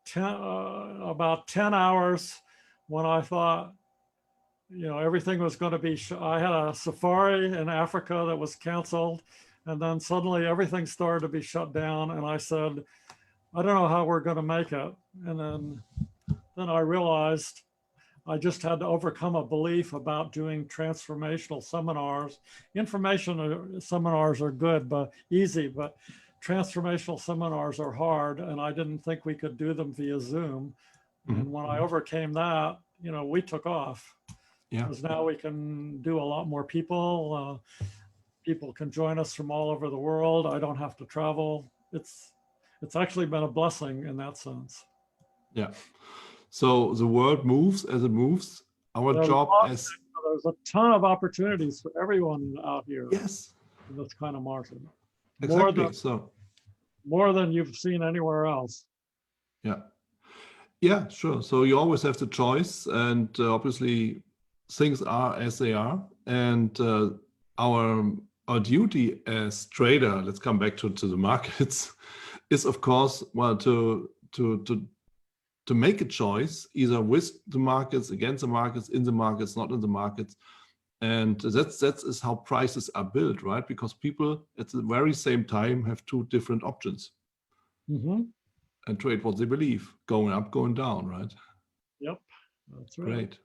S1: 10 hours when I thought, everything was going to be, I had a safari in Africa that was canceled, and then suddenly everything started to be shut down. And I said, I don't know how we're going to make it. And then I realized I just had to overcome a belief about doing transformational seminars. Information seminars are good, but easy, but transformational seminars are hard. And I didn't think we could do them via Zoom. And when I overcame that, we took off. Yeah. Because now we can do a lot more people. People can join us from all over the world. I don't have to travel. It's actually been a blessing in that sense.
S2: Yeah. So the world moves as it moves. Our job as
S1: there's a ton of opportunities for everyone out here.
S2: Yes.
S1: In this kind of market.
S2: Exactly.
S1: More than you've seen anywhere else.
S2: Yeah. Yeah, sure. So you always have the choice, and obviously things are as they are. And our duty as trader, let's come back to the markets, is of course, well, to make a choice, either with the markets, against the markets, in the markets, not in the markets. And that is how prices are built, right? Because people at the very same time have two different options. And trade what they believe, going up, going down, right?
S1: Yep, that's right.
S2: Great.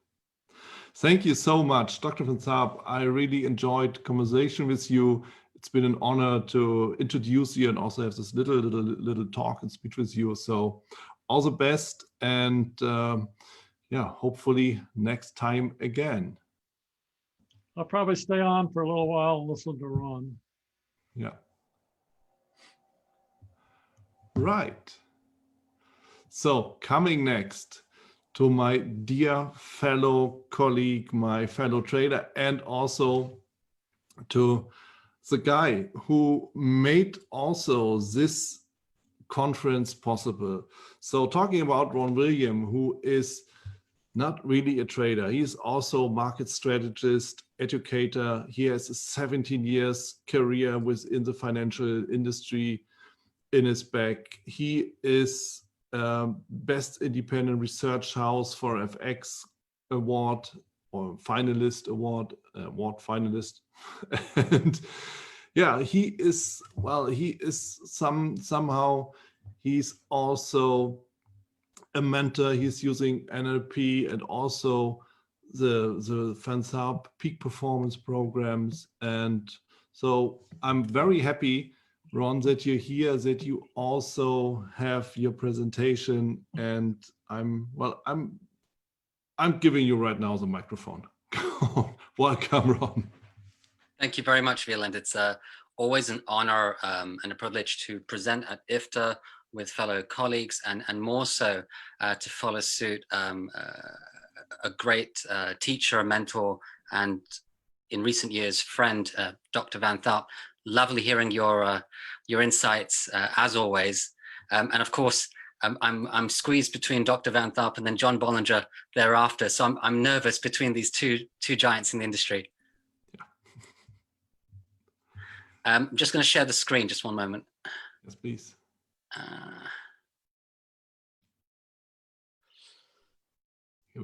S2: Thank you so much, Dr. Van Tharp. I really enjoyed conversation with you. It's been an honor to introduce you and also have this little talk and speech with you. So all the best, and yeah, hopefully next time again.
S1: I'll probably stay on for a little while and listen to Ron.
S2: Yeah. Right. So coming next to my dear fellow colleague, my fellow trader, and also to the guy who made also this conference possible. So talking about Ron William, who is not really a trader. He's also market strategist, educator. He has a 17 years career within the financial industry in his back. He is Best Independent Research House for FX Award or finalist award finalist. And yeah, he is somehow he's also a mentor. He's using NLP and also the Van Tharp peak performance programs. And so I'm very happy, Ron, that you're here, that you also have your presentation, and I'm giving you right now the microphone. Welcome, Ron.
S3: Thank you very much, Willian. It's always an honor and a privilege to present at IFTA with fellow colleagues, and more so to follow suit a great teacher, mentor, and in recent years, friend, Dr. Van Tharp. Lovely hearing your insights as always, and of course, I'm squeezed between Dr. Van Tharp and then John Bollinger thereafter. So I'm nervous between these two giants in the industry. I'm just going to share the screen. Just one moment.
S2: Yes, please.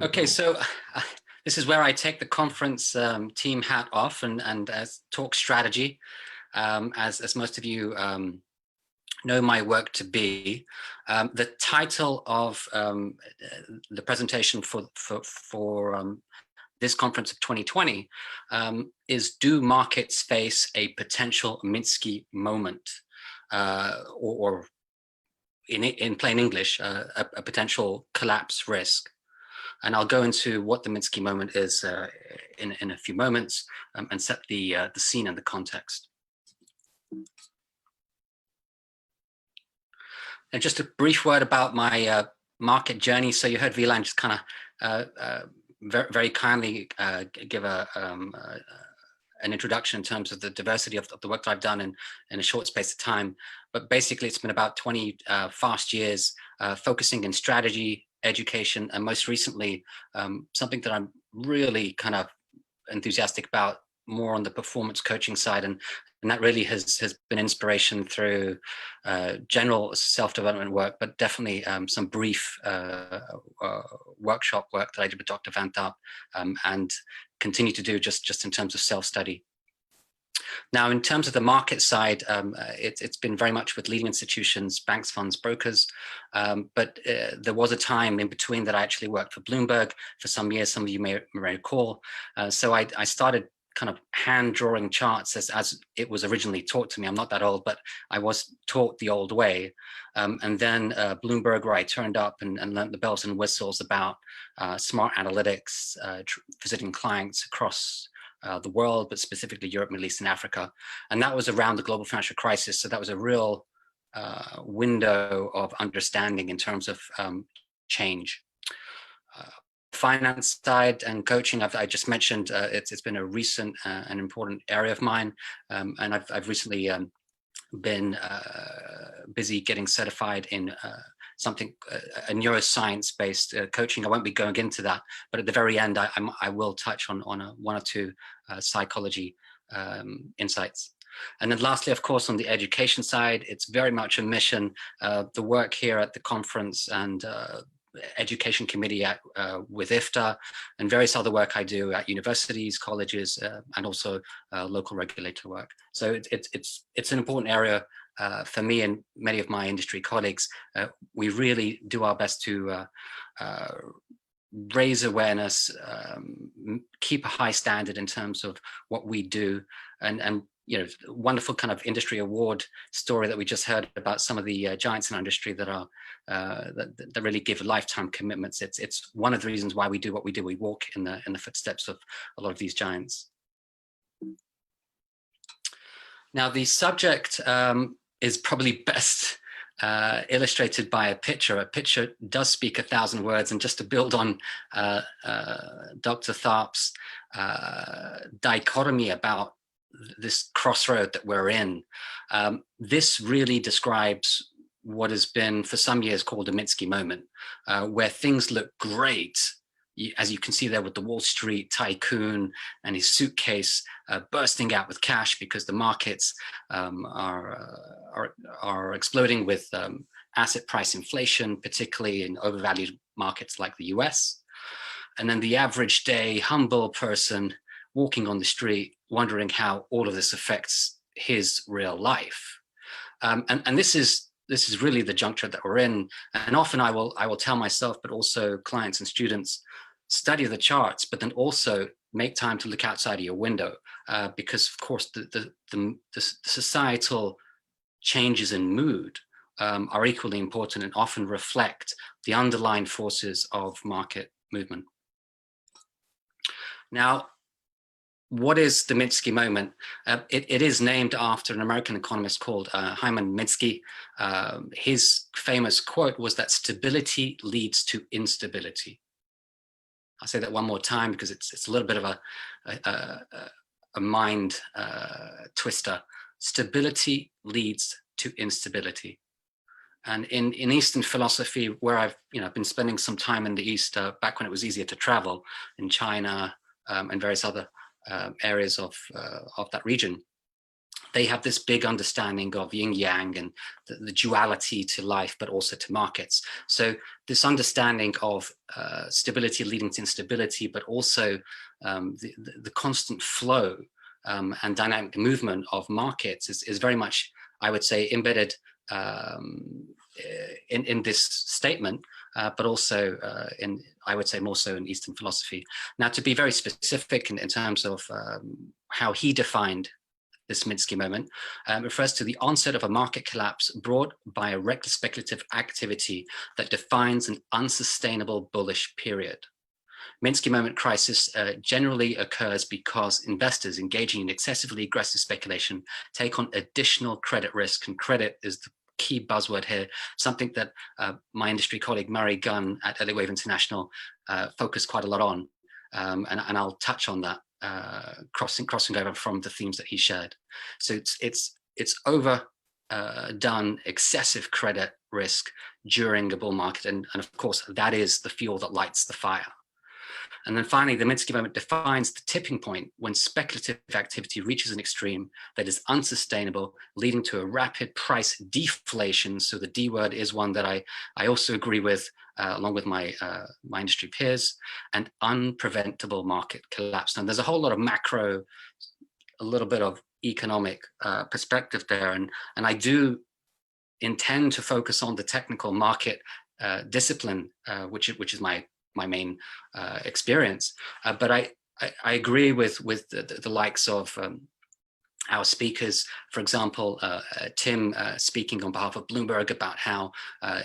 S3: Okay, so this is where I take the conference team hat off and talk strategy, as most of you know my work to be. The title of the presentation for this conference of 2020 is "Do Markets Face a Potential Minsky Moment?" Or in plain English, a potential collapse risk. And I'll go into what the Minsky moment is in a few moments and set the scene and the context. And just a brief word about my market journey. So you heard Willian just kind of very kindly give an introduction in terms of the diversity of the work that I've done in a short space of time. But basically, it's been about 20 fast years focusing in strategy, education, and most recently, something that I'm really kind of enthusiastic about, more on the performance coaching side. And that really has been inspiration through general self-development work, but definitely some brief workshop work that I did with Dr. Van Tharp and continue to do just in terms of self-study. Now, in terms of the market side, it's been very much with leading institutions, banks, funds, brokers. But there was a time in between that I actually worked for Bloomberg for some years. Some of you may recall. So I started kind of hand drawing charts as it was originally taught to me. I'm not that old, but I was taught the old way. And then Bloomberg, where I turned up and learned the bells and whistles about smart analytics, visiting clients across the world, but specifically Europe, Middle East, and Africa. And that was around the global financial crisis. So that was a real window of understanding in terms of change. Finance side and coaching, I just mentioned, it's been a recent and important area of mine. And I've recently been busy getting certified in a neuroscience-based coaching. I won't be going into that, but at the very end, I will touch on one or two psychology insights. And then lastly, of course, on the education side, it's very much a mission. The work here at the conference and education committee with IFTA and various other work I do at universities, colleges, and also local regulator work. So it's an important area for me and many of my industry colleagues. We really do our best to raise awareness, keep a high standard in terms of what we do, and you know, wonderful kind of industry award story that we just heard about some of the giants in our industry that are that really give lifetime commitments. It's one of the reasons why we do what we do. We walk in the footsteps of a lot of these giants. Now, the subject is probably best illustrated by a picture. A picture does speak 1,000 words, and just to build on Dr. Tharp's dichotomy about this crossroad that we're in, this really describes what has been for some years called a Minsky moment, where things look great, as you can see there with the Wall Street tycoon and his suitcase bursting out with cash because the markets are exploding with asset price inflation, particularly in overvalued markets like the US. And then the average day humble person walking on the street, wondering how all of this affects his real life. And this is really the juncture that we're in. And often I will tell myself, but also clients and students, study the charts, but then also make time to look outside of your window, because of course the societal changes in mood are equally important and often reflect the underlying forces of market movement. Now, what is the Minsky moment? It is named after an American economist called Hyman Minsky. His famous quote was that stability leads to instability. I'll say that one more time because it's a little bit of a mind twister. Stability leads to instability. And in Eastern philosophy, where I've been spending some time in the East, back when it was easier to travel, in China and various other areas of that region, they have this big understanding of yin yang and the duality to life, but also to markets. So this understanding of stability leading to instability, but also the constant flow and dynamic movement of markets is very much, I would say, embedded in this statement, but also I would say more so in Eastern philosophy. Now, to be very specific in terms of how he defined this Minsky moment, refers to the onset of a market collapse brought by a reckless speculative activity that defines an unsustainable bullish period. Minsky moment crisis generally occurs because investors engaging in excessively aggressive speculation take on additional credit risk, and credit is the key buzzword here, something that my industry colleague Murray Gunn at Early Wave International focused quite a lot on, and I'll touch on that, crossing over from the themes that he shared. So it's overdone excessive credit risk during a bull market, and of course that is the fuel that lights the fire. And then finally, the Minsky moment defines the tipping point when speculative activity reaches an extreme that is unsustainable, leading to a rapid price deflation. So the D word is one that I also agree with, along with my industry peers, and unpreventable market collapse. And there's a whole lot of macro, a little bit of economic perspective there. And I do intend to focus on the technical market discipline, which is my main experience, but I agree with the likes of our speakers. For example, Tim speaking on behalf of Bloomberg about how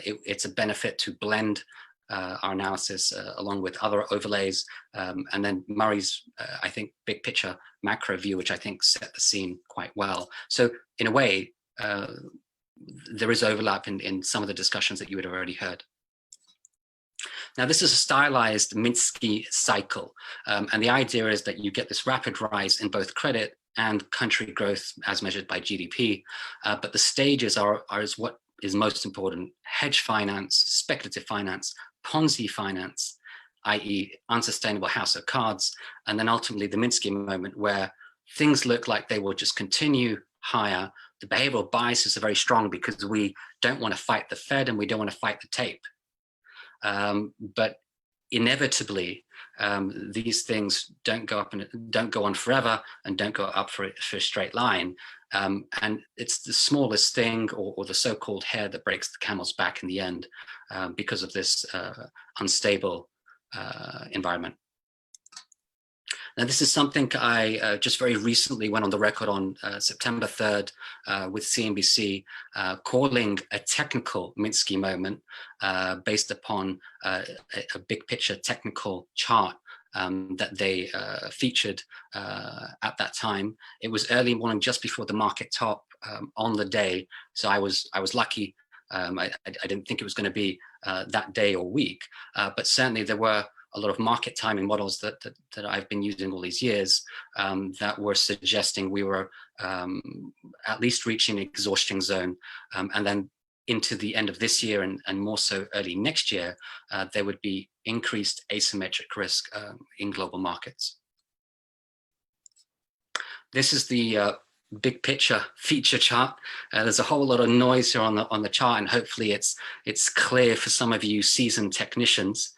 S3: it's a benefit to blend our analysis along with other overlays, and then Murray's I think big picture macro view, which I think set the scene quite well. So in a way, there is overlap in some of the discussions that you had already heard. Now, this is a stylized Minsky cycle, and the idea is that you get this rapid rise in both credit and country growth as measured by GDP, but the stages are what is most important: hedge finance, speculative finance, Ponzi finance, i.e. unsustainable house of cards, and then ultimately the Minsky moment, where things look like they will just continue higher. The behavioral biases are very strong because we don't want to fight the Fed and we don't want to fight the tape. But inevitably, these things don't go up and don't go on forever and don't go up for a straight line. And it's the smallest thing, or the so-called hair, that breaks the camel's back in the end, because of this unstable environment. Now, this is something I just very recently went on the record on September 3rd with CNBC, calling a technical Minsky moment based upon a big picture technical chart that they featured at that time. It was early morning, just before the market top on the day. So I was lucky. I didn't think it was going to be that day or week, but certainly there were a lot of market timing models that I've been using all these years that were suggesting we were at least reaching the exhaustion zone, and then into the end of this year and more so early next year, there would be increased asymmetric risk in global markets. This is the big picture feature chart. There's a whole lot of noise here on the chart, and hopefully it's clear for some of you seasoned technicians.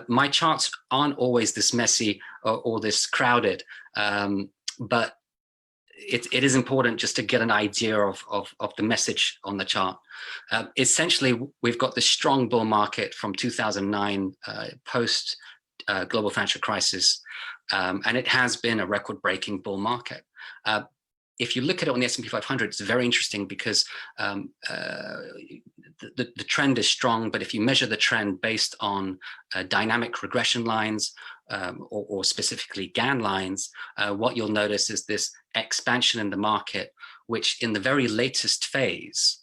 S3: My charts aren't always this messy or this crowded, but it is important just to get an idea of the message on the chart. Essentially, we've got this strong bull market from 2009 post global financial crisis, and it has been a record-breaking bull market. If you look at it on the S&P 500, it's very interesting because the trend is strong, but if you measure the trend based on dynamic regression lines or specifically GAN lines, what you'll notice is this expansion in the market, which in the very latest phase,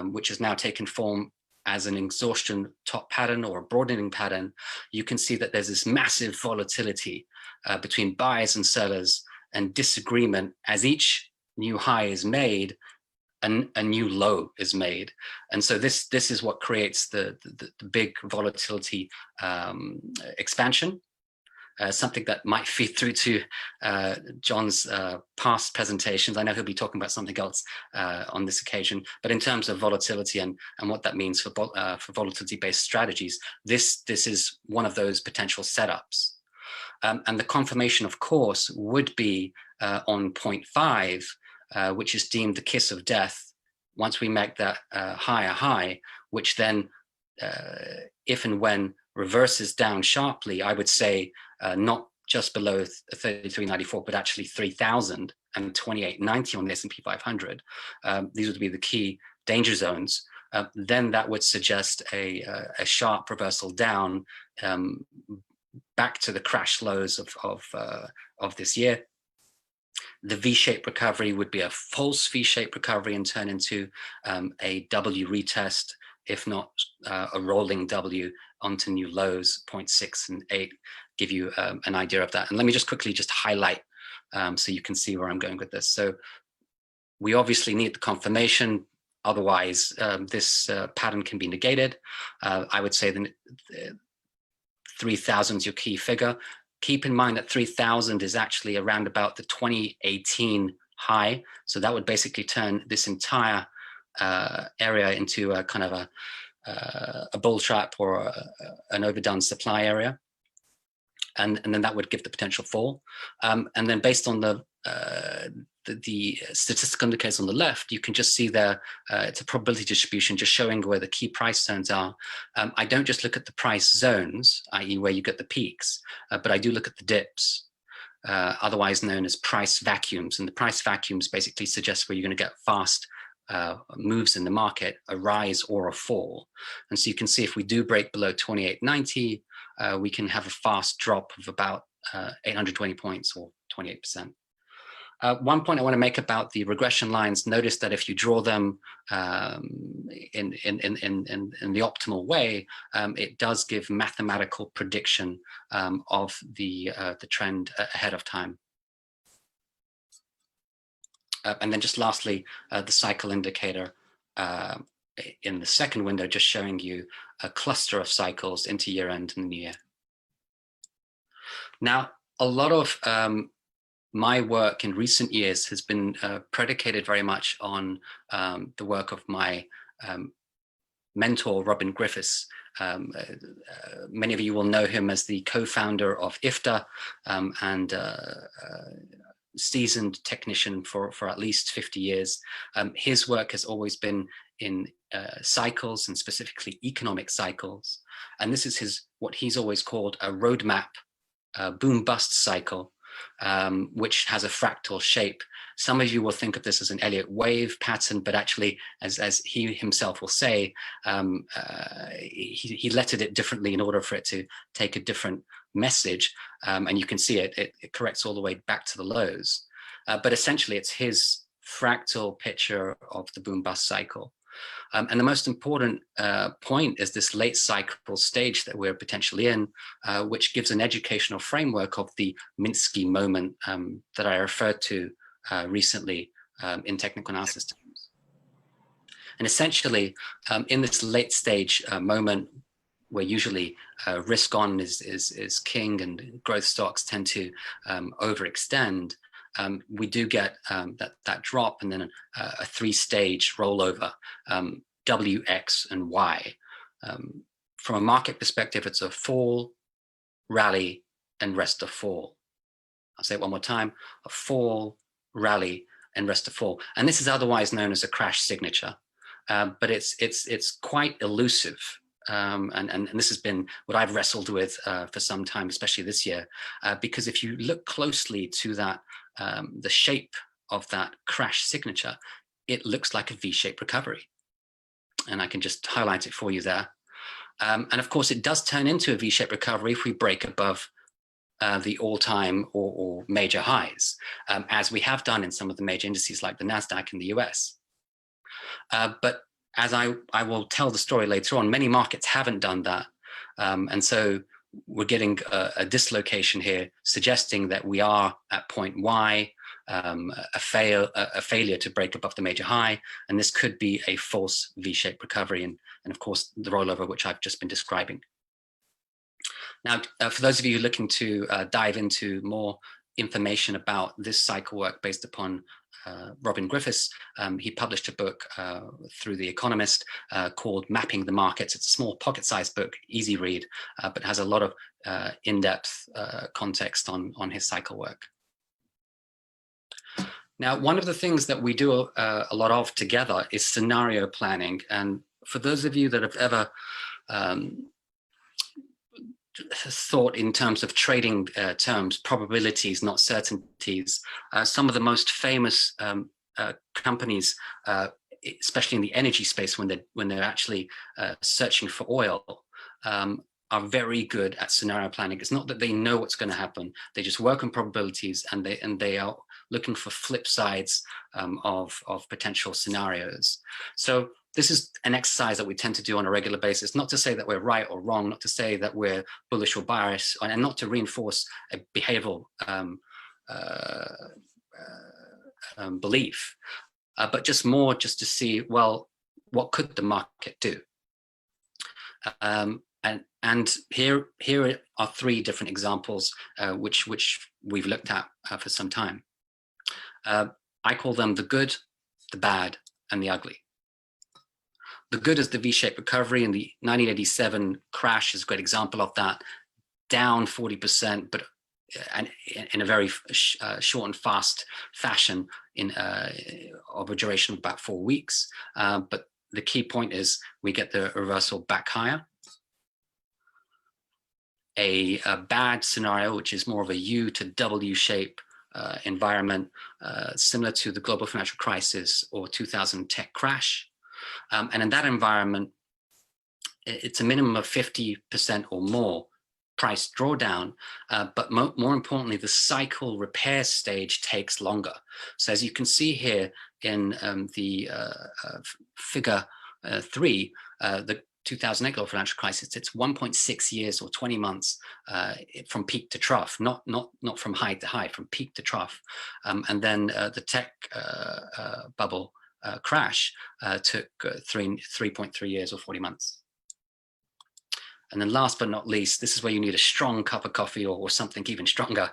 S3: which has now taken form as an exhaustion top pattern or a broadening pattern, you can see that there's this massive volatility between buyers and sellers and disagreement as each new high is made and a new low is made. And so this is what creates the big volatility expansion, something that might feed through to John's past presentations. I know he'll be talking about something else on this occasion, but in terms of volatility and what that means for volatility-based strategies, this is one of those potential setups. And the confirmation, of course, would be on 0.5, which is deemed the kiss of death. Once we make that higher high, which then, if and when reverses down sharply, I would say not just below 3394, but actually 3000 and 2890 on the S&P 500. These would be the key danger zones. Then that would suggest a sharp reversal down back to the crash lows of this year. The V-shaped recovery would be a false V-shaped recovery and turn into a W retest, if not a rolling W onto new lows. 0.6 and 8 give you an idea of that. And let me just quickly highlight so you can see where I'm going with this. So we obviously need the confirmation. Otherwise, this pattern can be negated. I would say that 3,000 is your key figure. Keep in mind that 3,000 is actually around about the 2018 high. So that would basically turn this entire area into a kind of a bull trap or an overdone supply area. And then that would give the potential fall. And then based on the statistical indicators on the left, you can just see there, it's a probability distribution just showing where the key price zones are. I don't just look at the price zones, i.e. where you get the peaks, but I do look at the dips, otherwise known as price vacuums. And the price vacuums basically suggest where you're going to get fast moves in the market, a rise or a fall. And so you can see if we do break below 2890, we can have a fast drop of about 820 points or 28%. One point I want to make about the regression lines, notice that if you draw them in the optimal way, it does give mathematical prediction of the trend ahead of time. And then just lastly, the cycle indicator in the second window, just showing you a cluster of cycles into year end and the new year. Now, a lot of my work in recent years has been predicated very much on the work of my mentor, Robin Griffiths. Many of you will know him as the co-founder of IFTA and seasoned technician for at least 50 years. His work has always been in cycles, and specifically economic cycles. And this is what he's always called a roadmap boom-bust cycle, which has a fractal shape. Some of you will think of this as an Elliott wave pattern, but actually, as he himself will say, he lettered it differently in order for it to take a different message. And you can see it corrects all the way back to the lows. But essentially, it's his fractal picture of the boom-bust cycle. And the most important point is this late cycle stage that we're potentially in, which gives an educational framework of the Minsky moment that I referred to recently in technical analysis terms. And essentially, in this late stage moment, where usually risk on is king and growth stocks tend to overextend, we do get that drop, and then a three-stage rollover, W, X, and Y. From a market perspective, it's a fall, rally, and rest of fall. I'll say it one more time: a fall, rally, and rest of fall. And this is otherwise known as a crash signature, but it's quite elusive. And this has been what I've wrestled with for some time, especially this year, because if you look closely to that, the shape of that crash signature, it looks like a V-shaped recovery. And I can just highlight it for you there. And of course, it does turn into a V-shaped recovery if we break above the all-time or major highs, as we have done in some of the major indices like the NASDAQ in the US. But as I will tell the story later on, many markets haven't done that. And so we're getting a dislocation here, suggesting that we are at point Y, a failure to break above the major high, and this could be a false V-shaped recovery, and of course the rollover, which I've just been describing. Now, for those of you looking to dive into more information about this cycle work based upon Robin Griffiths, he published a book through The Economist called Mapping the Markets. It's a small pocket-sized book, easy read, but has a lot of in-depth context on his cycle work. Now, one of the things that we do a lot of together is scenario planning. And for those of you that have ever thought in terms of trading terms, probabilities, not certainties, some of the most famous companies, especially in the energy space, when they're actually searching for oil, are very good at scenario planning. It's not that they know what's going to happen; they just work on probabilities, and they are looking for flip sides of potential scenarios. So this is an exercise that we tend to do on a regular basis, not to say that we're right or wrong, not to say that we're bullish or bearish, and not to reinforce a behavioral belief, but just to see, well, what could the market do? And here are three different examples which we've looked at for some time. I call them the good, the bad, and the ugly. The good is the V-shaped recovery, and the 1987 crash is a great example of that, down 40%, but and in a very short and fast fashion of a duration of about 4 weeks. But the key point is we get the reversal back higher. A bad scenario, which is more of a U to W shape environment, similar to the global financial crisis or 2000 tech crash. And in that environment, it's a minimum of 50% or more price drawdown, but more importantly, the cycle repair stage takes longer. So as you can see here in the figure 3, the 2008 global financial crisis, it's 1.6 years or 20 months from peak to trough, not from high to high, from peak to trough. And then the tech bubble crash took 3.3 years or 40 months. And then last but not least, this is where you need a strong cup of coffee or something even stronger,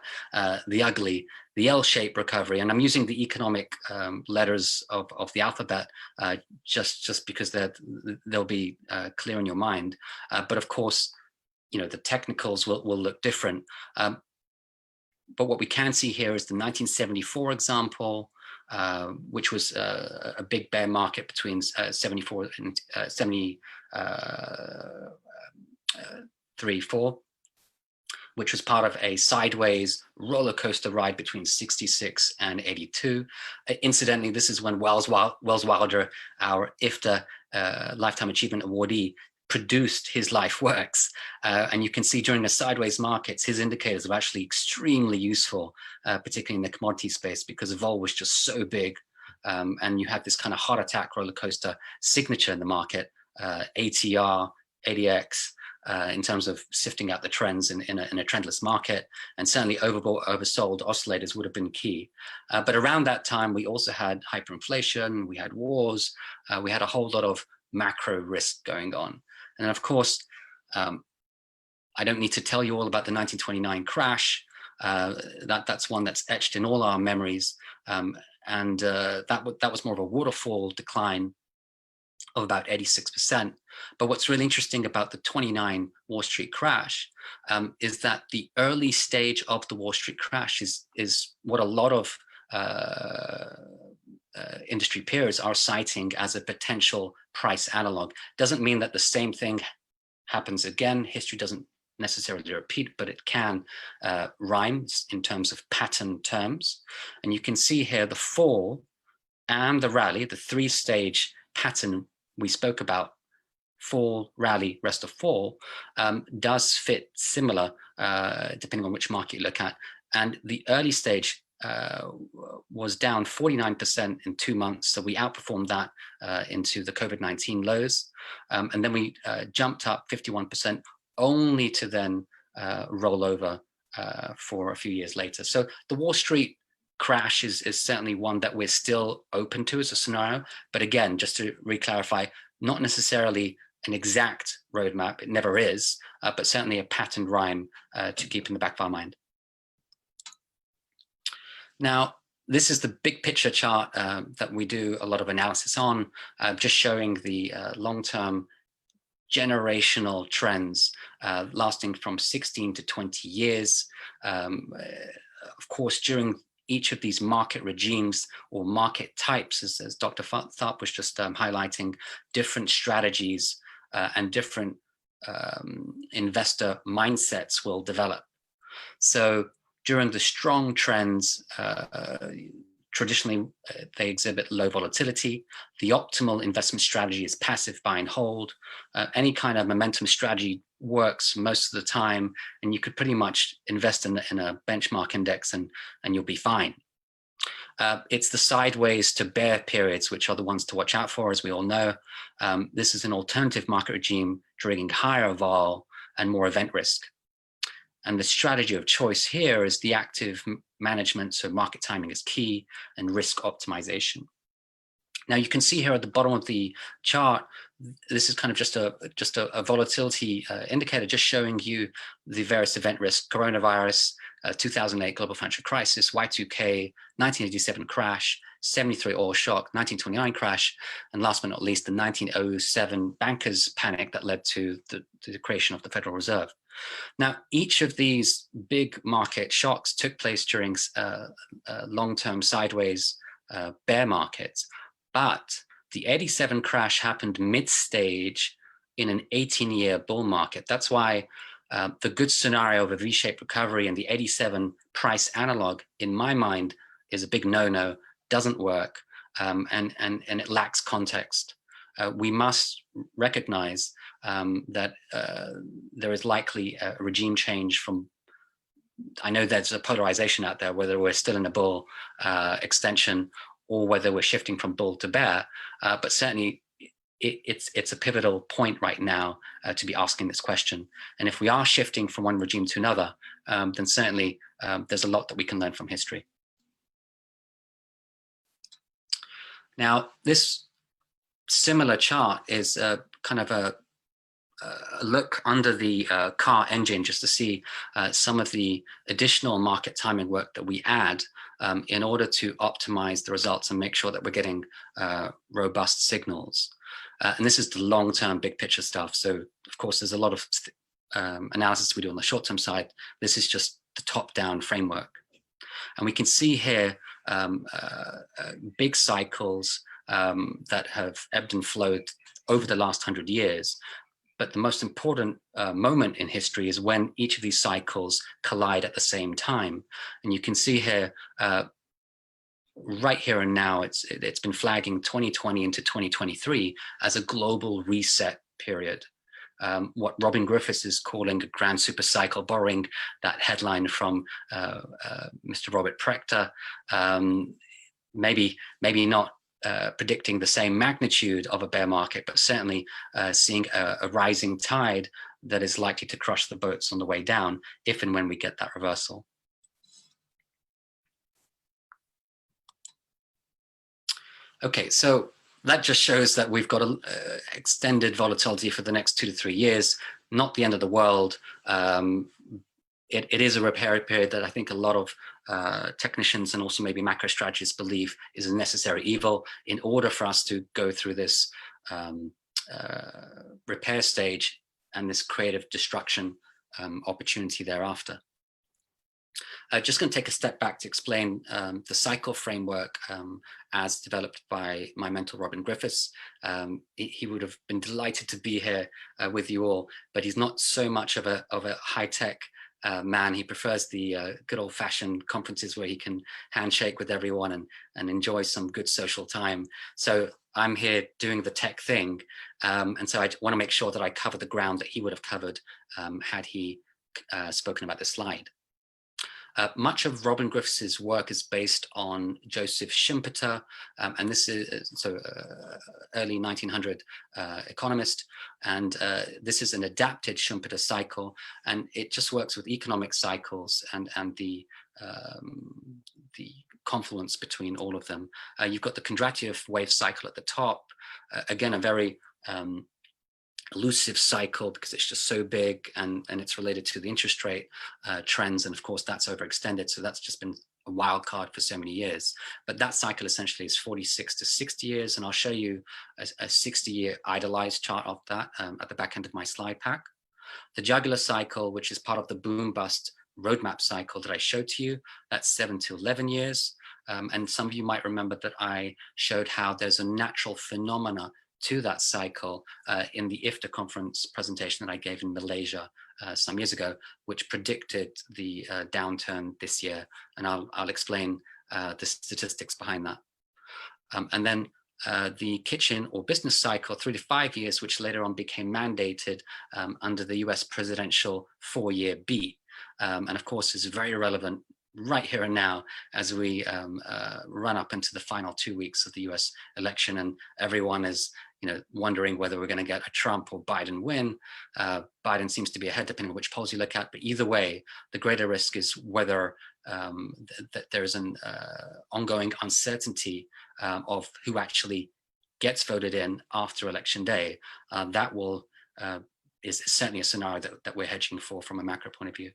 S3: the ugly, the L-shaped recovery. And I'm using the economic letters of the alphabet just because they'll be clear in your mind. But of course, you know, the technicals will look different. but what we can see here is the 1974 example, which was a big bear market between 74 and 73-4, which was part of a sideways roller coaster ride between 66 and 82. Incidentally, this is when Wells Wilder, our IFTA Lifetime Achievement Awardee, produced his life works. And you can see during the sideways markets, his indicators were actually extremely useful, particularly in the commodity space, because vol was just so big. And you had this kind of heart attack roller coaster signature in the market, ATR, ADX, in terms of sifting out the trends in a trendless market. And certainly overbought, oversold oscillators would have been key. But around that time, we also had hyperinflation, we had wars, we had a whole lot of macro risk going on. And of course, I don't need to tell you all about the 1929 crash. That's one that's etched in all our memories. That was more of a waterfall decline of about 86%. But what's really interesting about the 29 Wall Street crash is that the early stage of the Wall Street crash is what a lot of industry peers are citing as a potential price analog. Doesn't mean that the same thing happens again. History doesn't necessarily repeat, but it can rhyme in terms of pattern terms. And you can see here the fall and the rally, the three-stage pattern we spoke about, fall, rally, rest of fall, does fit similar depending on which market you look at. And the early stage was down 49% in 2 months. So we outperformed that into the COVID-19 lows. And then we jumped up 51%, only to then roll over for a few years later. So the Wall Street crash is certainly one that we're still open to as a scenario. But again, just to re-clarify, not necessarily an exact roadmap, it never is, but certainly a patterned rhyme to keep in the back of our mind. Now, this is the big picture chart that we do a lot of analysis on, just showing the long-term generational trends lasting from 16 to 20 years. Of course, during each of these market regimes or market types, as Dr. Tharp was just highlighting, different strategies and different investor mindsets will develop. So during the strong trends, traditionally they exhibit low volatility. The optimal investment strategy is passive buy and hold. Any kind of momentum strategy works most of the time, and you could pretty much invest in a benchmark index and you'll be fine. It's the sideways to bear periods which are the ones to watch out for, as we all know. This is an alternative market regime triggering higher vol and more event risk. And the strategy of choice here is the active management, so market timing is key, and risk optimization. Now you can see here at the bottom of the chart, this is kind of just a volatility indicator, just showing you the various event risks: coronavirus, 2008 global financial crisis, Y2K, 1987 crash, 73 oil shock, 1929 crash, and last but not least, the 1907 bankers panic that led to the creation of the Federal Reserve. Now, each of these big market shocks took place during long-term sideways bear markets, but the 87 crash happened mid-stage in an 18-year bull market. That's why the good scenario of a V-shaped recovery and the 87 price analog, in my mind, is a big no-no, doesn't work, and it lacks context. We must recognize that there is likely a regime change from, I know there's a polarization out there, whether we're still in a bull extension or whether we're shifting from bull to bear, but certainly it's a pivotal point right now to be asking this question. And if we are shifting from one regime to another, then certainly there's a lot that we can learn from history. Now, this similar chart is kind of a look under the car engine, just to see some of the additional market timing work that we add in order to optimize the results and make sure that we're getting robust signals. And this is the long-term big picture stuff. So of course, there's a lot of analysis we do on the short-term side. This is just top-down framework. And we can see here big cycles that have ebbed and flowed over the last 100 years. But the most important moment in history is when each of these cycles collide at the same time. And you can see here, right here and now, it's been flagging 2020 into 2023 as a global reset period. What Robin Griffiths is calling a grand super cycle, borrowing that headline from Mr. Robert Prechter, maybe not predicting the same magnitude of a bear market, but certainly seeing a rising tide that is likely to crush the boats on the way down if and when we get that reversal. Okay, so that just shows that we've got extended volatility for the next 2 to 3 years, not the end of the world. It is a repair period that I think a lot of technicians and also maybe macro strategists believe is a necessary evil in order for us to go through this repair stage and this creative destruction opportunity thereafter. Just going to take a step back to explain the cycle framework as developed by my mentor, Robin Griffiths. He would have been delighted to be here with you all, but he's not so much of a high-tech man. He prefers the good old-fashioned conferences where he can handshake with everyone and enjoy some good social time. So I'm here doing the tech thing. And so I want to make sure that I cover the ground that he would have covered had he spoken about this slide. Much of Robin Griffiths' work is based on Joseph Schumpeter, and this is early 1900 economist, and this is an adapted Schumpeter cycle, and it just works with economic cycles and the confluence between all of them. You've got the Kondratiev wave cycle at the top, again a very elusive cycle because it's just so big and it's related to the interest rate trends, and of course that's overextended, so that's just been a wild card for so many years. But that cycle essentially is 46 to 60 years, and I'll show you a 60-year idealized chart of that at the back end of my slide pack. The jugular cycle, which is part of the boom bust roadmap cycle that I showed to you, that's 7 to 11 years. And some of you might remember that I showed how there's a natural phenomena to that cycle in the IFTA conference presentation that I gave in Malaysia some years ago, which predicted the downturn this year. And I'll explain the statistics behind that. And then the kitchen or business cycle, 3 to 5 years, which later on became mandated under the US presidential 4-year beat. And of course is very relevant right here and now as we run up into the final 2 weeks of the US election, and everyone is wondering whether we're going to get a Trump or Biden win. Biden seems to be ahead depending on which polls you look at, but either way, the greater risk is whether that there's an ongoing uncertainty of who actually gets voted in after election day. That is certainly a scenario that we're hedging for from a macro point of view.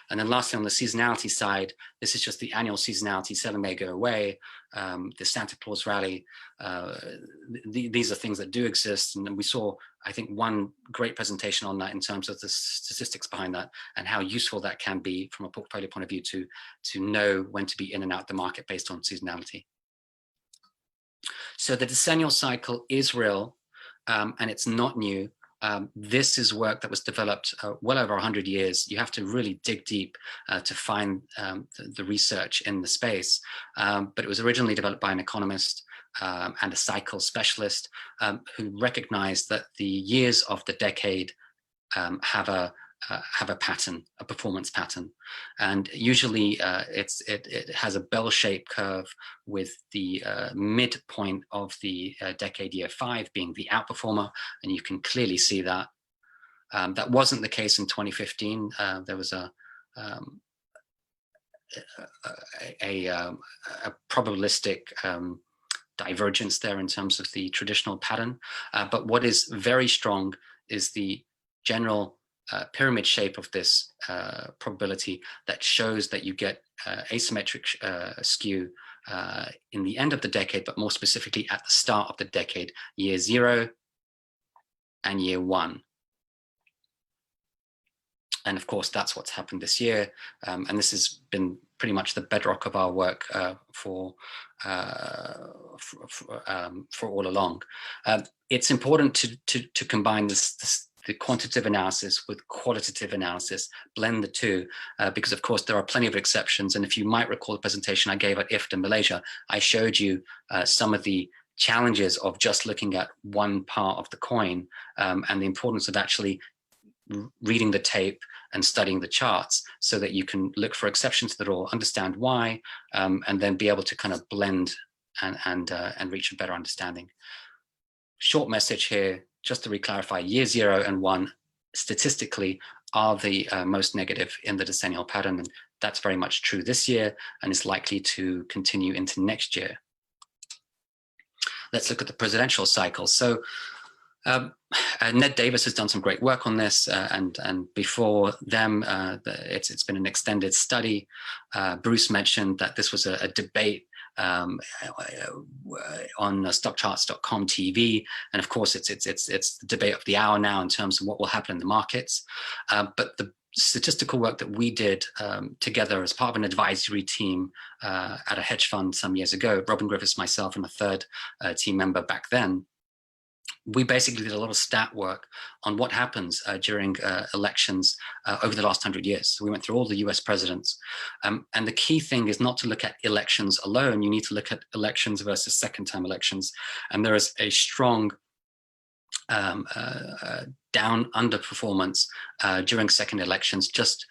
S3: And then lastly, on the seasonality side, this is just the annual seasonality, sell may go away, the Santa Claus rally. These are things that do exist. And we saw, I think, one great presentation on that in terms of the statistics behind that and how useful that can be from a portfolio point of view to know when to be in and out the market based on seasonality. So the decennial cycle is real, and it's not new. This is work that was developed well over 100 years. You have to really dig deep to find the research in the space. But it was originally developed by an economist and a cycle specialist who recognized that the years of the decade have a pattern, a performance pattern. And usually it has a bell-shaped curve with the midpoint of the decade year 5 being the outperformer, and you can clearly see that. That wasn't the case in 2015. There was a probabilistic divergence there in terms of the traditional pattern. But what is very strong is the general pyramid shape of this probability that shows that you get asymmetric skew in the end of the decade, but more specifically at the start of the decade, year 0 and year 1. And of course, that's what's happened this year. And this has been pretty much the bedrock of our work for all along. It's important to combine the quantitative analysis with qualitative analysis, blend the two, because of course there are plenty of exceptions. And if you might recall the presentation I gave at IFTA Malaysia, I showed you some of the challenges of just looking at one part of the coin, and the importance of actually reading the tape and studying the charts so that you can look for exceptions to the rule, understand why, and then be able to kind of blend and reach a better understanding. Short message here, just to reclarify, year 0 and 1 statistically are the most negative in the decennial pattern, and that's very much true this year and is likely to continue into next year. Let's look at the presidential cycle. So Ned Davis has done some great work on this, and before them, it's been an extended study. Bruce mentioned that this was a debate on stockcharts.com TV, and of course it's the debate of the hour now in terms of what will happen in the markets. But the statistical work that we did together as part of an advisory team at a hedge fund some years ago, Robin Griffiths, myself, and a third team member back then, we basically did a lot of stat work on what happens during elections over the last 100 years. So we went through all the US presidents. And the key thing is not to look at elections alone. You need to look at elections versus second-term elections. And there is a strong down underperformance during second elections, just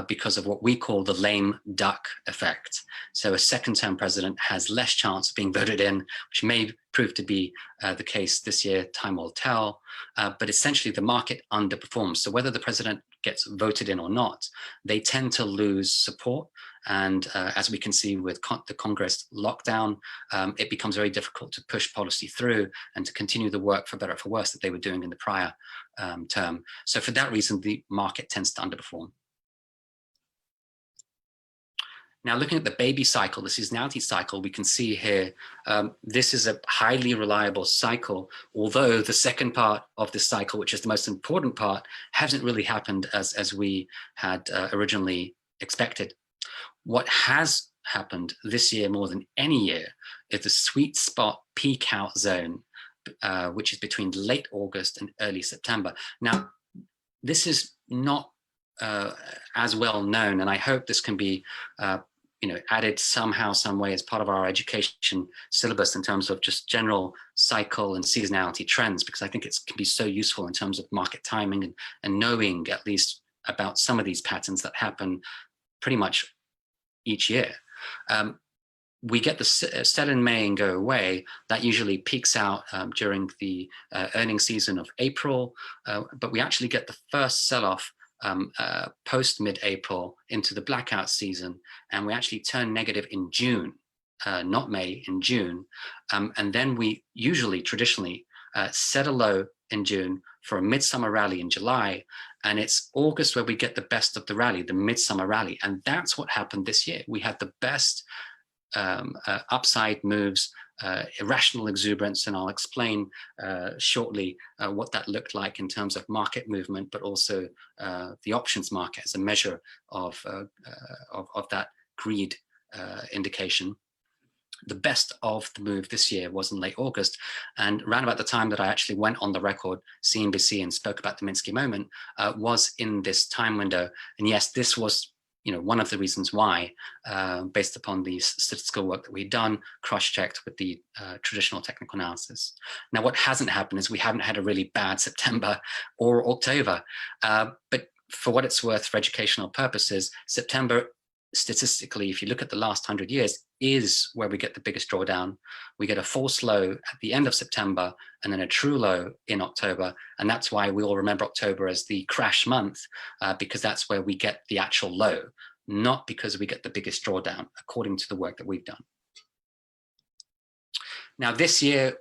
S3: because of what we call the lame duck effect. So a second-term president has less chance of being voted in, which may prove to be the case this year, time will tell. But essentially the market underperforms. So whether the president gets voted in or not, they tend to lose support. And as we can see with the Congress lockdown, it becomes very difficult to push policy through and to continue the work, for better or for worse, that they were doing in the prior term. So for that reason, the market tends to underperform. Now, looking at the baby cycle, the seasonality cycle, we can see here, this is a highly reliable cycle, although the second part of this cycle, which is the most important part, hasn't really happened as we had originally expected. What has happened this year more than any year is the sweet spot peak out zone, which is between late August and early September. Now, this is not as well known, and I hope this can be added somehow, some way as part of our education syllabus in terms of just general cycle and seasonality trends, because I think it can be so useful in terms of market timing and knowing at least about some of these patterns that happen pretty much each year. We get the sell in May and go away. That usually peaks out during the earnings season of April, but we actually get the first sell-off post mid-April into the blackout season, and we actually turn negative in June, not May, in June. And then we usually, traditionally, set a low in June for a midsummer rally in July, and it's August where we get the best of the rally, the midsummer rally. And that's what happened this year. We had the best upside moves, irrational exuberance, and I'll explain shortly what that looked like in terms of market movement, but also the options market as a measure of that greed indication. The best of the move this year was in late August, and around about the time that I actually went on the record, CNBC, and spoke about the Minsky moment was in this time window. And yes, this was one of the reasons why, based upon the statistical work that we've done, cross-checked with the traditional technical analysis. Now, what hasn't happened is we haven't had a really bad September or October, but for what it's worth, for educational purposes, September, statistically, if you look at the last 100 years, is where we get the biggest drawdown. We get a false low at the end of September and then a true low in October. And that's why we all remember October as the crash month, because that's where we get the actual low, not because we get the biggest drawdown, according to the work that we've done. Now, this year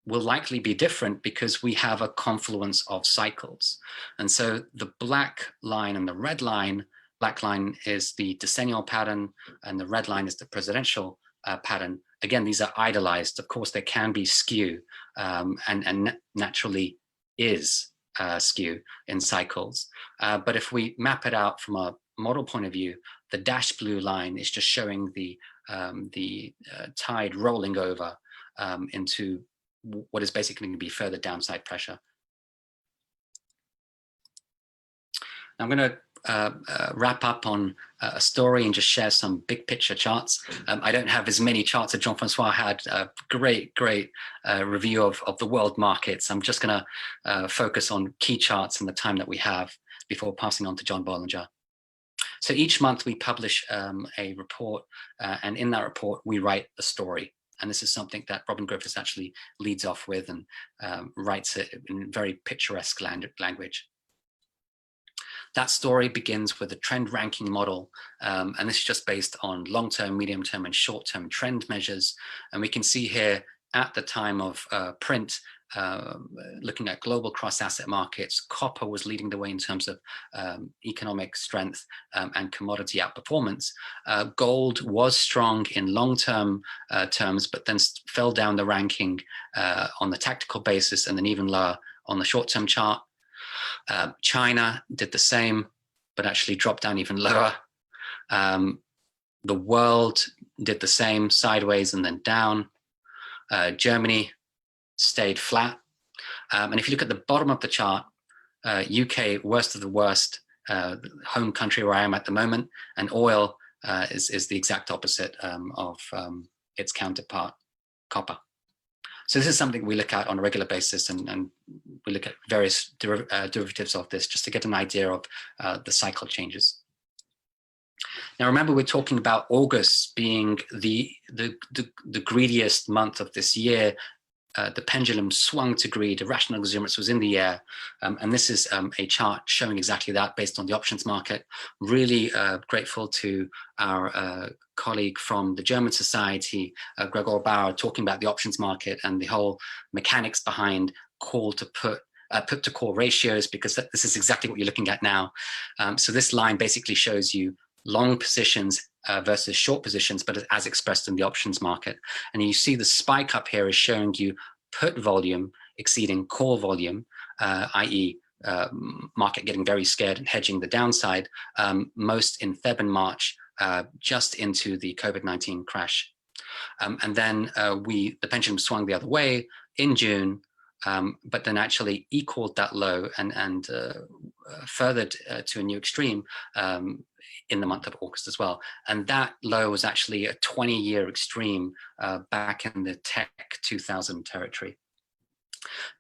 S3: will likely be different because we have a confluence of cycles. And so the black line and the red line, black line is the decennial pattern and the red line is the presidential pattern. Again, these are idolized. Of course, there can be skew and naturally is skew in cycles. But if we map it out from a model point of view, the dashed blue line is just showing the tide rolling over into what is basically going to be further downside pressure. Now I'm going to wrap up on a story and just share some big picture charts. I don't have as many charts as Jean-Francois had. A great review of the world markets. I'm just going to focus on key charts in the time that we have before passing on to John Bollinger. So each month we publish a report, and in that report we write a story. And this is something that Robin Griffiths actually leads off with and writes it in very picturesque language. That story begins with a trend ranking model, and this is just based on long-term, medium-term, and short-term trend measures. And we can see here at the time of print, looking at global cross-asset markets, copper was leading the way in terms of economic strength and commodity outperformance. Gold was strong in long-term terms, but then fell down the ranking on the tactical basis and then even lower on the short-term chart. China did the same, but actually dropped down even lower. The world did the same, sideways and then down. Germany stayed flat. And if you look at the bottom of the chart, UK, worst of the worst, home country where I am at the moment, and oil is the exact opposite of its counterpart, copper. So this is something we look at on a regular basis, and we look at various derivatives of this just to get an idea of the cycle changes. Now, remember, we're talking about August being the greediest month of this year. The pendulum swung to greed, irrational exuberance was in the air. And this is a chart showing exactly that based on the options market. Really grateful to our colleague from the German Society, Gregor Bauer, talking about the options market and the whole mechanics behind call to put to call ratios, because this is exactly what you're looking at now. So this line basically shows you long positions versus short positions, but as expressed in the options market. And you see the spike up here is showing you put volume exceeding call volume, i.e. Market getting very scared and hedging the downside, most in Feb and March, just into the COVID-19 crash. And then the pendulum swung the other way in June, but then actually equaled that low and furthered to a new extreme in the month of August as well. And that low was actually a 20-year extreme back in the Tech 2000 territory.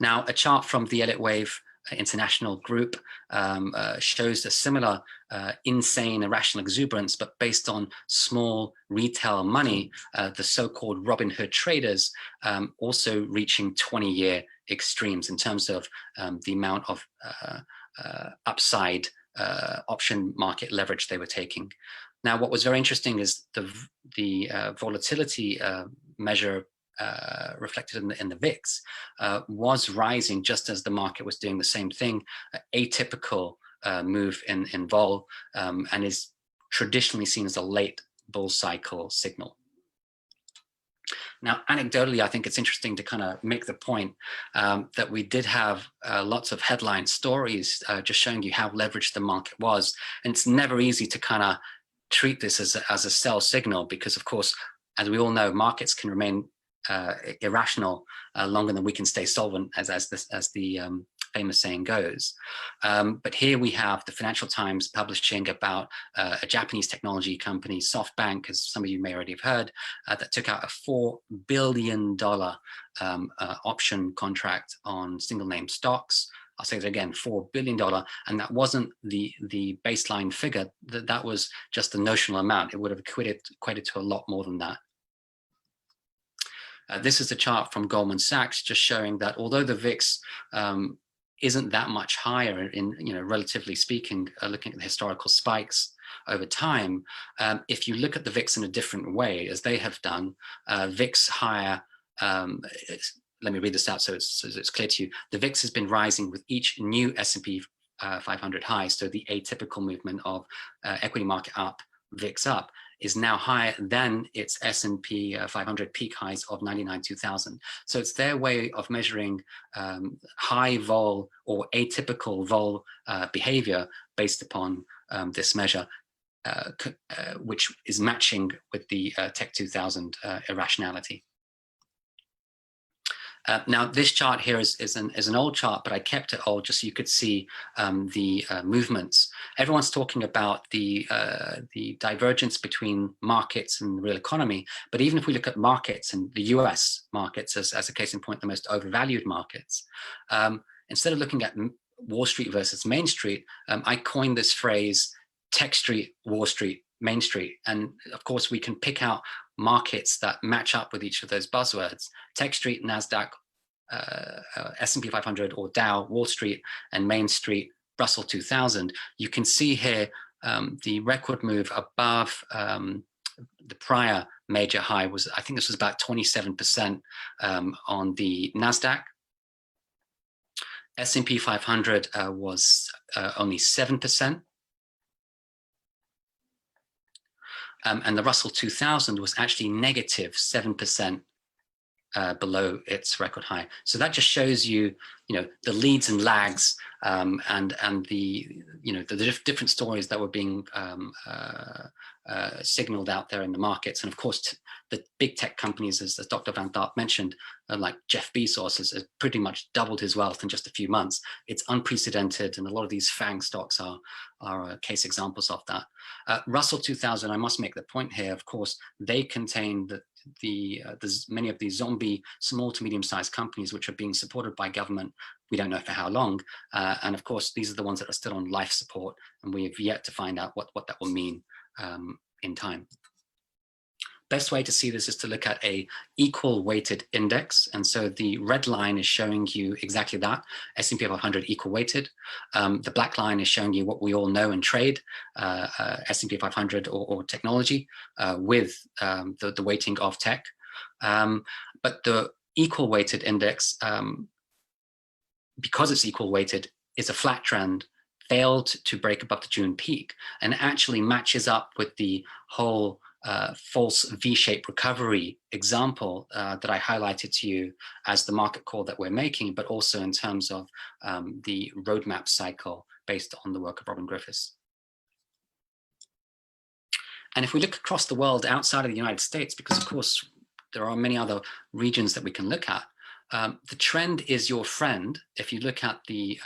S3: Now, a chart from the Elliott Wave International Group shows a similar insane irrational exuberance, but based on small retail money, the so-called Robin Hood traders also reaching 20-year extremes in terms of the amount of upside option market leverage they were taking. Now, what was very interesting is the volatility measure reflected in the VIX was rising just as the market was doing the same thing, atypical move in vol, and is traditionally seen as a late bull cycle signal. Now, anecdotally, I think it's interesting to kind of make the point that we did have lots of headline stories just showing you how leveraged the market was. And it's never easy to kind of treat this as a sell signal because, of course, as we all know, markets can remain irrational longer than we can stay solvent, as the famous saying goes. But here we have the Financial Times publishing about a Japanese technology company, SoftBank, as some of you may already have heard, that took out a $4 billion option contract on single name stocks. I'll say that again, $4 billion. And that wasn't the baseline figure, that was just the notional amount. It would have equated to a lot more than that. This is a chart from Goldman Sachs just showing that although the VIX isn't that much higher in, relatively speaking, looking at the historical spikes over time, if you look at the VIX in a different way, as they have done, VIX higher, let me read this out so it's clear to you. The VIX has been rising with each new S&P 500 high, so the atypical movement of equity market up VIX up is now higher than its S&P 500 peak highs of 99 2000. So it's their way of measuring high vol or atypical vol behavior based upon this measure, which is matching with the Tech 2000 irrationality. Now, this chart here is an old chart, but I kept it old just so you could see the movements. Everyone's talking about the divergence between markets and the real economy, but even if we look at markets and the US markets as a case in point, the most overvalued markets, instead of looking at Wall Street versus Main Street, I coined this phrase, Tech Street, Wall Street, Main Street. And of course, we can pick out markets that match up with each of those buzzwords: Tech Street, NASDAQ, S&P 500 or Dow, Wall Street, and Main Street, Russell 2000. You can see here the record move above the prior major high was, I think this was about 27% on the NASDAQ. S&P 500 was only 7%. And the Russell 2000 was actually negative 7% below its record high. So that just shows you, the leads and lags and the, the different stories that were being signaled out there in the markets. And of course, the big tech companies, as Dr. Van Tharp mentioned, like Jeff Bezos has pretty much doubled his wealth in just a few months. It's unprecedented, and a lot of these FANG stocks are case examples of that. Russell 2000, I must make the point here, of course, they contain there's many of these zombie small to medium-sized companies which are being supported by government. We don't know for how long. And of course, these are the ones that are still on life support, and we have yet to find out what that will mean in time. Best way to see this is to look at a equal weighted index. And so the red line is showing you exactly that, S&P 500 equal weighted. The black line is showing you what we all know and trade, S&P 500 or technology with the weighting of tech. But the equal weighted index, because it's equal weighted, is a flat trend, failed to break above the June peak, and actually matches up with the whole false V-shaped recovery example that I highlighted to you as the market call that we're making, but also in terms of the roadmap cycle based on the work of Robin Griffiths. And if we look across the world outside of the United States, because of course there are many other regions that we can look at, the trend is your friend. If you look at the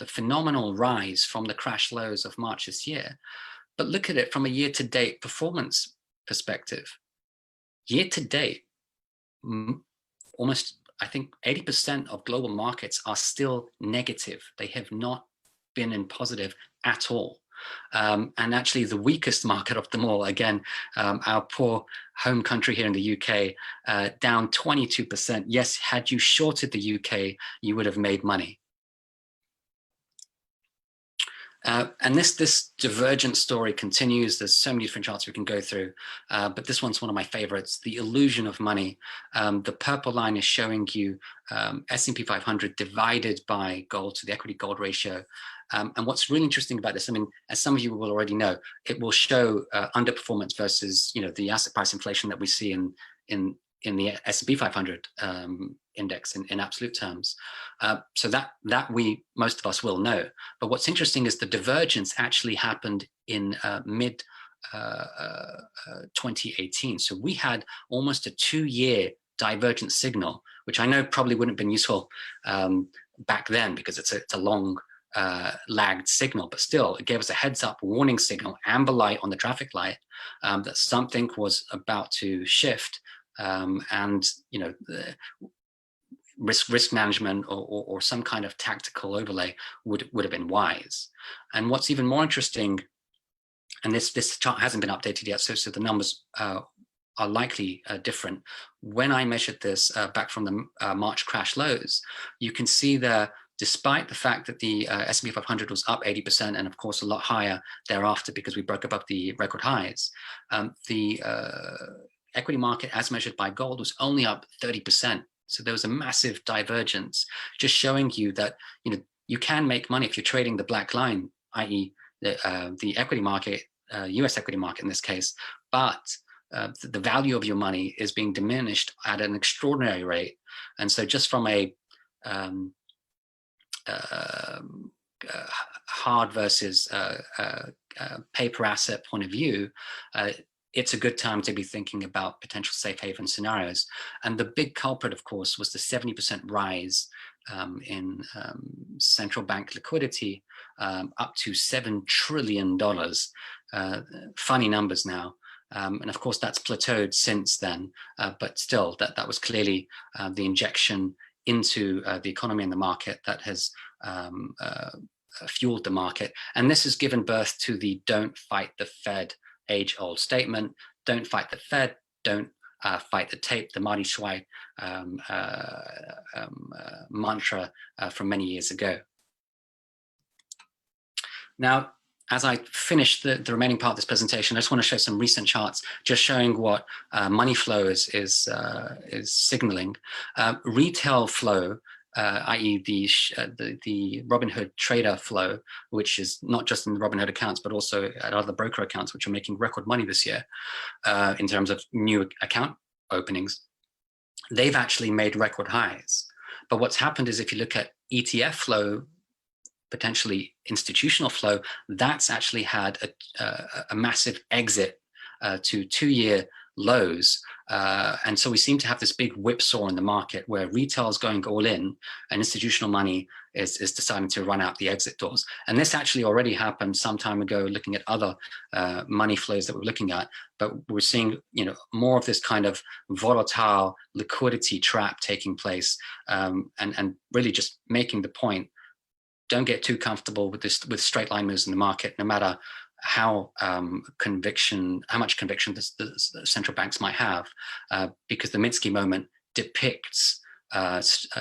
S3: phenomenal rise from the crash lows of March this year, but look at it from a year-to-date performance perspective. Year-to-date, almost, I think, 80% of global markets are still negative. They have not been in positive at all. And actually the weakest market of them all, again, our poor home country here in the UK, down 22%. Yes, had you shorted the UK, you would have made money. And this divergent story continues. There's so many different charts we can go through, but this one's one of my favorites, the illusion of money. The purple line is showing you S&P 500 divided by gold, so the equity gold ratio. And what's really interesting about this, I mean, as some of you will already know, it will show underperformance versus, the asset price inflation that we see in the S&P 500 index in absolute terms. So that most of us will know. But what's interesting is the divergence actually happened in mid 2018. So we had almost a 2-year divergent signal, which I know probably wouldn't have been useful back then because it's a long lagged signal, but still it gave us a heads up warning signal, amber light on the traffic light, that something was about to shift. And risk management or some kind of tactical overlay would have been wise. And what's even more interesting, and this chart hasn't been updated yet, so the numbers are likely different. When I measured this back from the March crash lows, you can see that despite the fact that the S&P 500 was up 80% and of course a lot higher thereafter because we broke above the record highs, the equity market as measured by gold was only up 30%. So there was a massive divergence, just showing you that you can make money if you're trading the black line, i.e. the equity market US equity market in this case, but the value of your money is being diminished at an extraordinary rate. And so just from a hard versus paper asset point of view, it's a good time to be thinking about potential safe haven scenarios. And the big culprit, of course, was the 70% rise in central bank liquidity, up to $7 trillion. Funny numbers now. And of course, that's plateaued since then. But still, that was clearly the injection into the economy and the market that has fueled the market. And this has given birth to the "don't fight the Fed" age-old statement. Don't fight the Fed, don't fight the tape, the Marty Schweik mantra from many years ago. Now, as I finish the remaining part of this presentation, I just want to show some recent charts, just showing what money flow is signaling. Retail flow, i.e. the Robinhood trader flow, which is not just in the Robinhood accounts, but also at other broker accounts, which are making record money this year in terms of new account openings, they've actually made record highs. But what's happened is if you look at ETF flow, potentially institutional flow, that's actually had a massive exit to 2-year lows. And so we seem to have this big whipsaw in the market where retail is going all in and institutional money is deciding to run out the exit doors. And this actually already happened some time ago, looking at other money flows that we're looking at, but we're seeing, you know, more of this kind of volatile liquidity trap taking place, and really just making the point, don't get too comfortable with straight line moves in the market, no matter how much conviction the central banks might have, because the Minsky moment depicts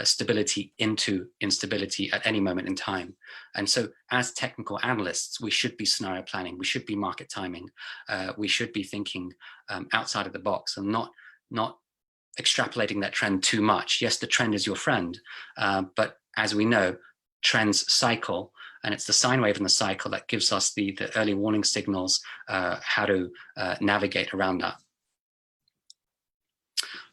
S3: stability into instability at any moment in time. And so as technical analysts, we should be scenario planning, we should be market timing, we should be thinking outside of the box and not extrapolating that trend too much. Yes, the trend is your friend, but as we know, trends cycle, and it's the sine wave in the cycle that gives us the early warning signals how to navigate around that.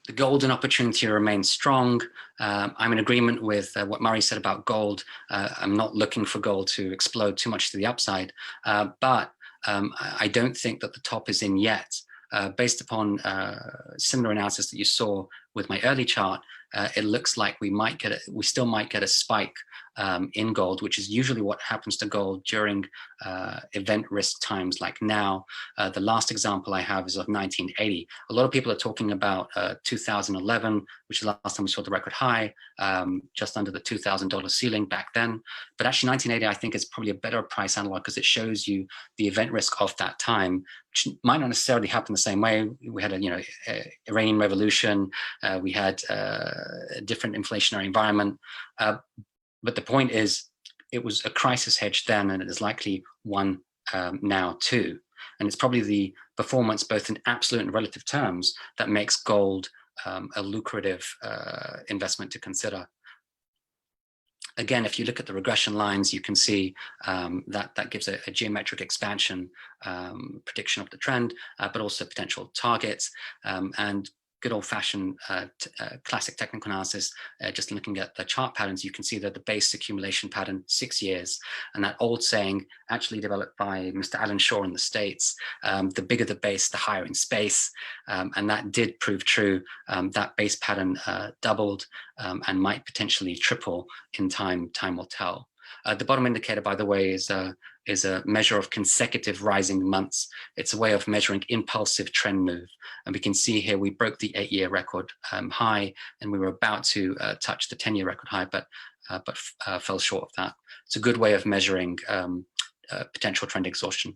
S3: The golden opportunity remains strong. I'm in agreement with what Murray said about gold. I'm not looking for gold to explode too much to the upside, but I don't think that the top is in yet. Based upon similar analysis that you saw with my early chart, it looks like we still might get a spike in gold, which is usually what happens to gold during event risk times like now. The last example I have is of 1980. A lot of people are talking about 2011, which is the last time we saw the record high, just under the $2,000 ceiling back then. But actually 1980, I think, is probably a better price analog because it shows you the event risk of that time, which might not necessarily happen the same way. We had a Iranian revolution, we had a different inflationary environment. But the point is, it was a crisis hedge then, and it is likely one now too. And it's probably the performance, both in absolute and relative terms, that makes gold a lucrative investment to consider. Again, if you look at the regression lines, you can see that gives a geometric expansion prediction of the trend, but also potential targets. And good old-fashioned classic technical analysis, just looking at the chart patterns, you can see that the base accumulation pattern, 6 years, and that old saying actually developed by Mr. Alan Shaw in the States, the bigger the base, the higher in space, and that did prove true. That base pattern doubled and might potentially triple in time. Time will tell. The bottom indicator, by the way, is a measure of consecutive rising months. It's a way of measuring impulsive trend move. And we can see here we broke the 8-year record high, and we were about to touch the 10-year record high, but fell short of that. It's a good way of measuring potential trend exhaustion.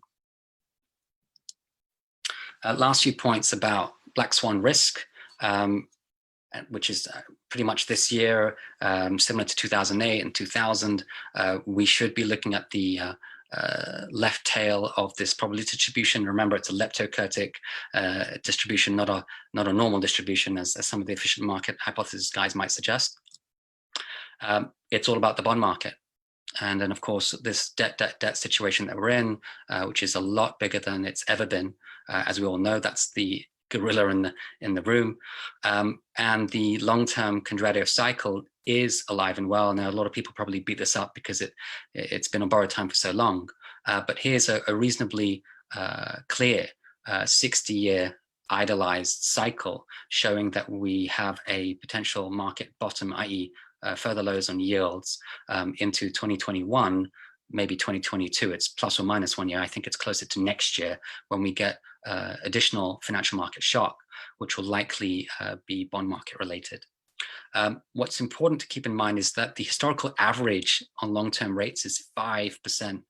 S3: Last few points about black swan risk, which is pretty much this year, similar to 2008 and 2000. We should be looking at the left tail of this probability distribution. Remember, it's a leptokurtic distribution, not a normal distribution, as some of the efficient market hypothesis guys might suggest. It's all about the bond market. And then, of course, this debt situation that we're in, which is a lot bigger than it's ever been. As we all know, that's the gorilla in the room. And the long-term Condrado cycle is alive and well. Now, a lot of people probably beat this up because it's been on borrowed time for so long. But here's a reasonably clear 60-year idealized cycle showing that we have a potential market bottom, i.e. Further lows on yields into 2021, maybe 2022. It's plus or minus 1 year. I think it's closer to next year when we get additional financial market shock, which will likely be bond market related. What's important to keep in mind is that the historical average on long-term rates is 5%.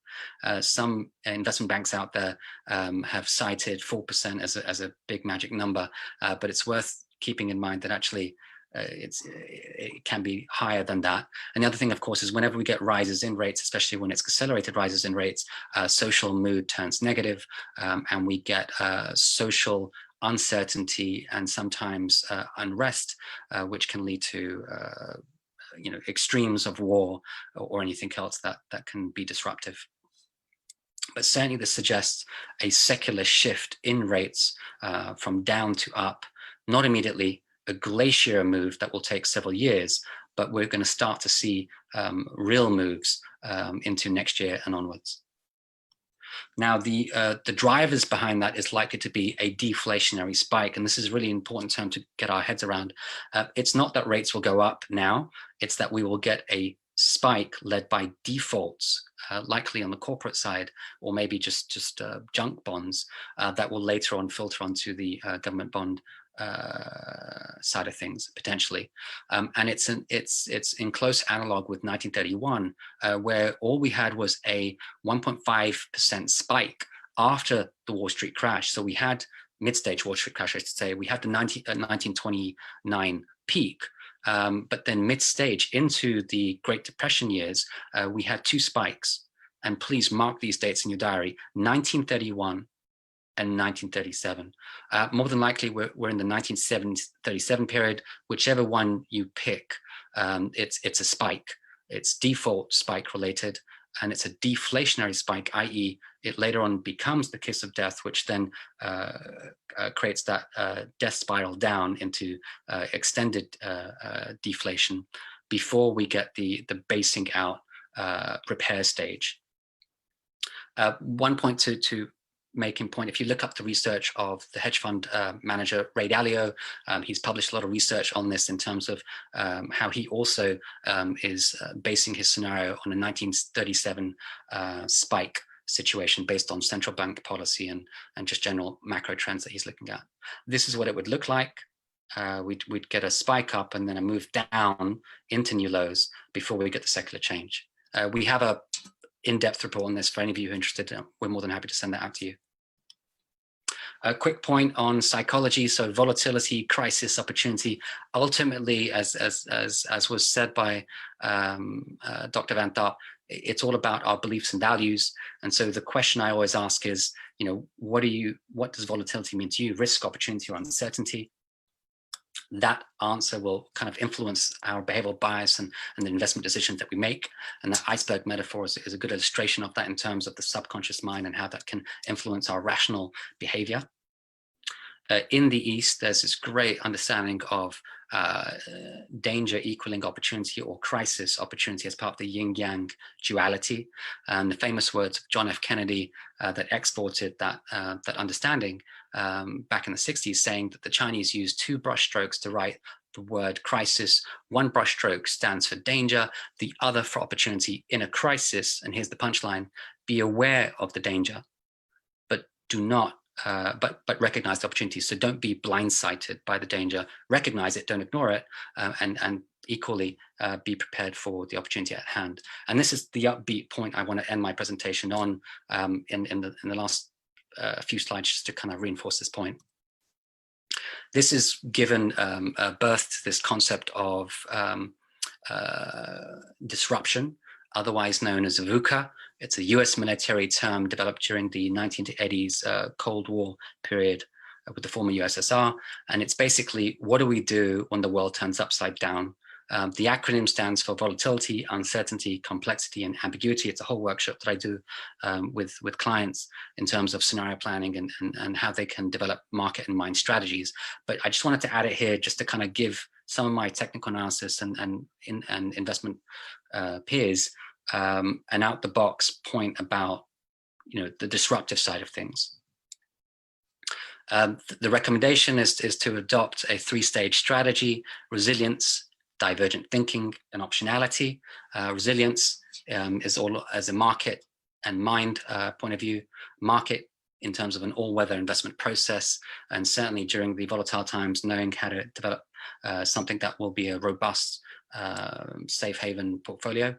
S3: Some investment banks out there have cited 4% as a big magic number, but it's worth keeping in mind that actually it can be higher than that. And the other thing, of course, is whenever we get rises in rates, especially when it's accelerated rises in rates, social mood turns negative, and we get social uncertainty and sometimes unrest, which can lead to extremes of war or anything else that can be disruptive. But certainly this suggests a secular shift in rates from down to up, not immediately a glacier move that will take several years, but we're going to start to see real moves into next year and onwards. Now, the drivers behind that is likely to be a deflationary spike, and this is a really important term to get our heads around. It's not that rates will go up now, it's that we will get a spike led by defaults, likely on the corporate side, or maybe just junk bonds that will later on filter onto the government bond side of things potentially, and it's in close analog with 1931, where all we had was a 1.5% spike after the Wall Street crash. So we had mid-stage Wall Street crash, I should say. We had the 1929 peak, but then mid-stage into the Great Depression years, we had two spikes. And please mark these dates in your diary: 1931. And 1937. More than likely, we're in the 1937 period. Whichever one you pick, it's a spike. It's default spike related, and it's a deflationary spike, i.e. it later on becomes the kiss of death, which then creates that death spiral down into extended deflation before we get the basing out repair stage. One point to making point, if you look up the research of the hedge fund manager Ray Dalio, he's published a lot of research on this in terms of how he also is basing his scenario on a 1937 spike situation based on central bank policy and just general macro trends that he's looking at. This is what it would look like. We'd get a spike up and then a move down into new lows before we get the secular change. We have a in-depth report on this for any of you who are interested. We're more than happy to send that out to you. A quick point on psychology. So volatility, crisis, opportunity. Ultimately, as was said by Dr. Van Tharp, it's all about our beliefs and values. And so the question I always ask is, what does volatility mean to you? Risk, opportunity, or uncertainty? That answer will kind of influence our behavioral bias and the investment decisions that we make. And that iceberg metaphor is a good illustration of that in terms of the subconscious mind and how that can influence our rational behavior. In the East, there's this great understanding of danger equaling opportunity or crisis opportunity as part of the yin-yang duality. And the famous words of John F. Kennedy that exported that understanding back in the 60s, saying that the Chinese used two brushstrokes to write the word crisis. One brushstroke stands for danger, the other for opportunity. In a crisis, and here's the punchline: be aware of the danger, but do not but recognize the opportunity. So don't be blindsided by the danger. Recognize it, don't ignore it, and equally be prepared for the opportunity at hand. And this is the upbeat point I want to end my presentation on in the last few slides, just to kind of reinforce this point. This is given birth to this concept of disruption, otherwise known as VUCA. It's a US military term developed during the 1980s Cold War period with the former USSR. And it's basically, what do we do when the world turns upside down? The acronym stands for volatility, uncertainty, complexity, and ambiguity. It's a whole workshop that I do with clients in terms of scenario planning and how they can develop market and mind strategies. But I just wanted to add it here just to kind of give some of my technical analysis and investment peers an out-the-box point about the disruptive side of things. The recommendation is to adopt a 3-stage strategy: resilience, divergent thinking, and optionality. Resilience is all as a market and mind point of view. Market in terms of an all-weather investment process, and certainly during the volatile times, knowing how to develop something that will be a robust, safe haven portfolio.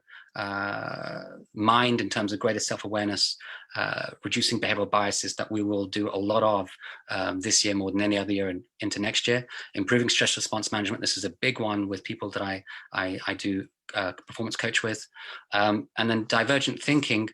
S3: Mind in terms of greater self-awareness, reducing behavioral biases that we will do a lot of this year more than any other year and into next year. Improving stress response management. This is a big one with people that I do performance coach with. And then divergent thinking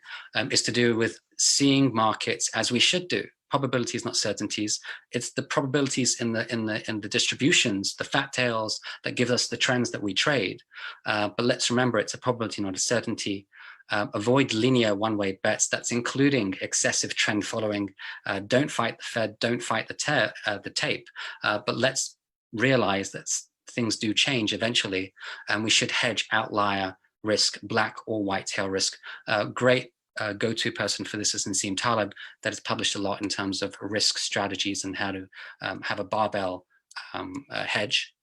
S3: is to do with seeing markets as we should do. Probabilities, not certainties. It's the probabilities in the distributions, the fat tails that give us the trends that we trade. But let's remember, it's a probability, not a certainty. Avoid linear one-way bets. That's including excessive trend following. Don't fight the Fed. Don't fight the tape. But let's realize that things do change eventually, and we should hedge outlier risk, black or white tail risk. Great go-to person for this is Nassim Taleb, that has published a lot in terms of risk strategies and how to have a barbell hedge.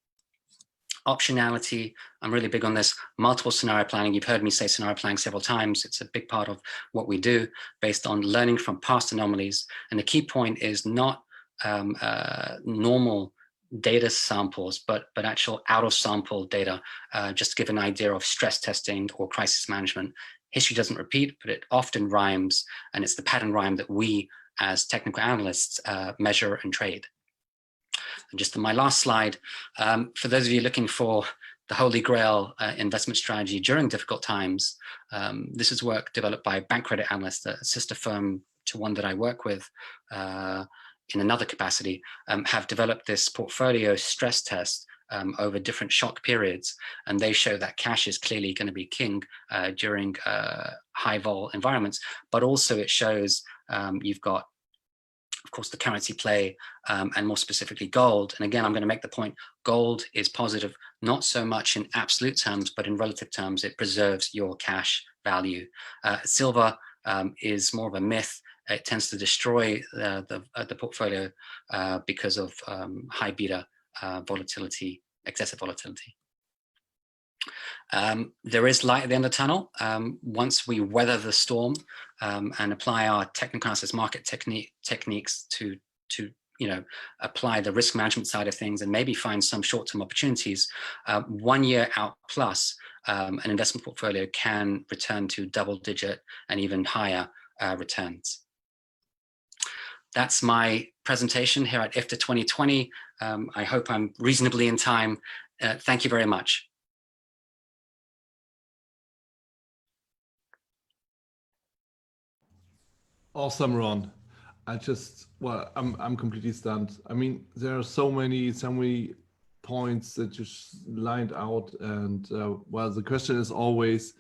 S3: Optionality, I'm really big on this. Multiple scenario planning. You've heard me say scenario planning several times. It's a big part of what we do based on learning from past anomalies. And the key point is not normal data samples, but actual out of sample data, just to give an idea of stress testing or crisis management. History doesn't repeat, but it often rhymes, and it's the pattern rhyme that we as technical analysts measure and trade. And just on my last slide, for those of you looking for the Holy Grail investment strategy during difficult times, this is work developed by bank credit analysts, a sister firm to one that I work with in another capacity, have developed this portfolio stress test over different shock periods, and they show that cash is clearly going to be king during high vol environments, but also it shows you've got, of course, the currency play and more specifically gold. And again, I'm going to make the point, gold is positive, not so much in absolute terms, but in relative terms, it preserves your cash value. Silver is more of a myth. It tends to destroy the portfolio because of high beta volatility, excessive volatility. There is light at the end of the tunnel. Once we weather the storm and apply our technical analysis market techniques to apply the risk management side of things and maybe find some short-term opportunities, 1 year out plus, an investment portfolio can return to double-digit and even higher returns. That's my presentation here at IFTA 2020. I hope I'm reasonably in time. Thank you very much.
S2: Awesome, Ron. I'm completely stunned. I mean, there are so many points that you lined out, and the question is always,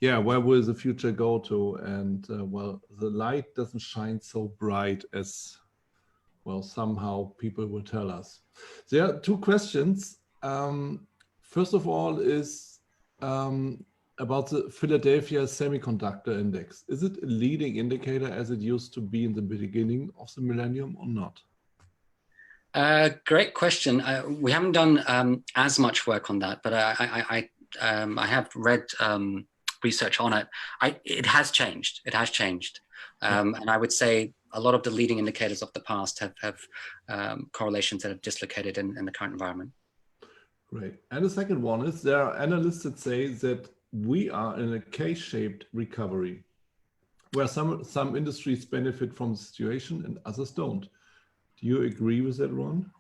S2: where will the future go to? And the light doesn't shine so bright as somehow people will tell us. There are two questions. First of all is about the Philadelphia Semiconductor Index. Is it a leading indicator as it used to be in the beginning of the millennium or not?
S3: Great question. We haven't done as much work on that, but I have read research on it. It has changed. It has changed. And I would say a lot of the leading indicators of the past have correlations that have dislocated in the current environment.
S2: Great. And the second one is, there are analysts that say that we are in a K-shaped recovery, where some industries benefit from the situation and others don't. Do you agree with that, Ron?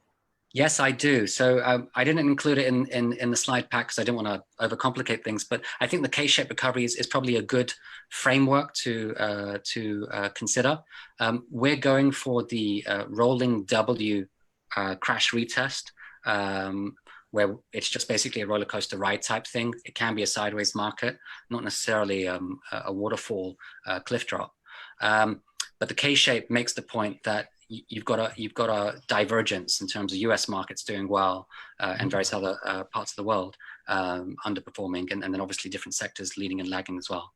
S3: Yes, I do. So I didn't include it in the slide pack because I didn't want to overcomplicate things, but I think the K-shaped recovery is probably a good framework to consider. We're going for the rolling W crash retest. where it's just basically a roller coaster ride type thing. It can be a sideways market, not necessarily a waterfall cliff drop. But the K-shape makes the point that you've got a divergence in terms of US markets doing well and various other parts of the world underperforming, and then obviously different sectors leading and lagging as well.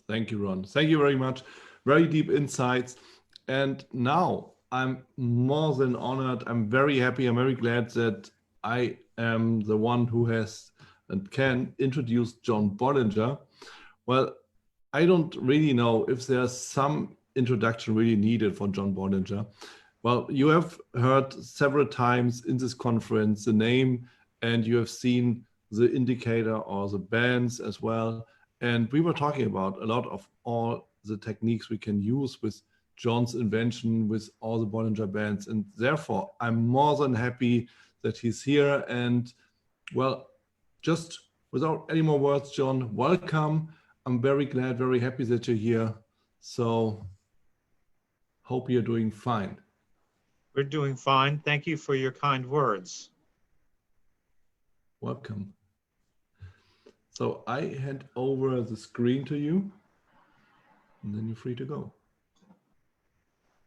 S2: Thank you, Ron. Thank you very much. Very deep insights. And now I'm more than honored. I'm very happy. I'm very glad that I am the one who has and can introduce John Bollinger. Well, I don't really know if there's some introduction really needed for John Bollinger. Well, you have heard several times in this conference the name, and you have seen the indicator or the bands as well. And we were talking about a lot of all the techniques we can use with John's invention, with all the Bollinger bands. And therefore, I'm more than happy that he's here. And well, just without any more words, John, welcome. I'm very glad, very happy that you're here. So hope you're doing fine.
S4: We're doing fine. Thank you for your kind words.
S2: Welcome. So I hand over the screen to you, and then you're free to go.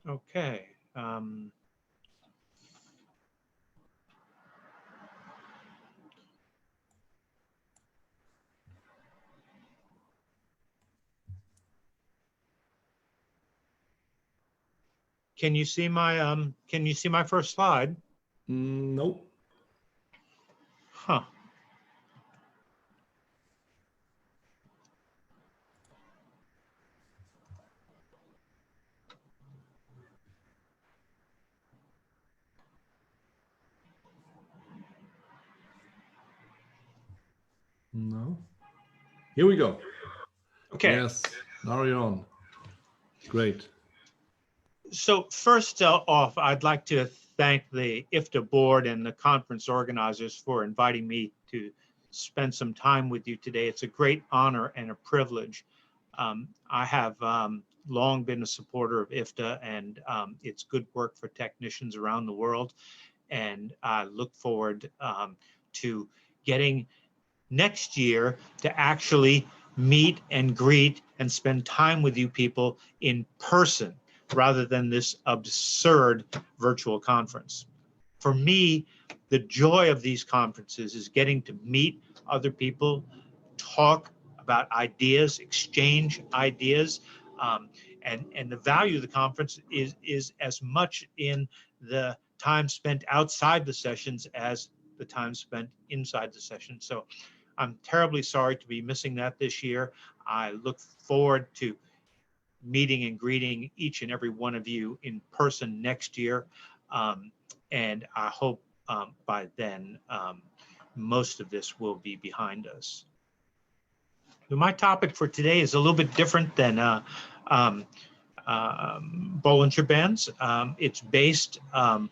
S4: Okay. Can you see my first slide?
S2: Nope.
S4: Huh.
S2: No. Here we go.
S4: Okay.
S2: Yes, now you're on. Great.
S4: So first off, I'd like to thank the IFTA board and the conference organizers for inviting me to spend some time with you today. It's a great honor and a privilege. I have long been a supporter of IFTA and its good work for technicians around the world. And I look forward to getting next year to actually meet and greet and spend time with you people in person, rather than this absurd virtual conference. For me, the joy of these conferences is getting to meet other people, talk about ideas, exchange ideas, and the value of the conference is as much in the time spent outside the sessions as the time spent inside the session. So I'm terribly sorry to be missing that this year. I look forward to meeting and greeting each and every one of you in person next year. And I hope by then, most of this will be behind us. My topic for today is a little bit different than Bollinger Bands. It's based on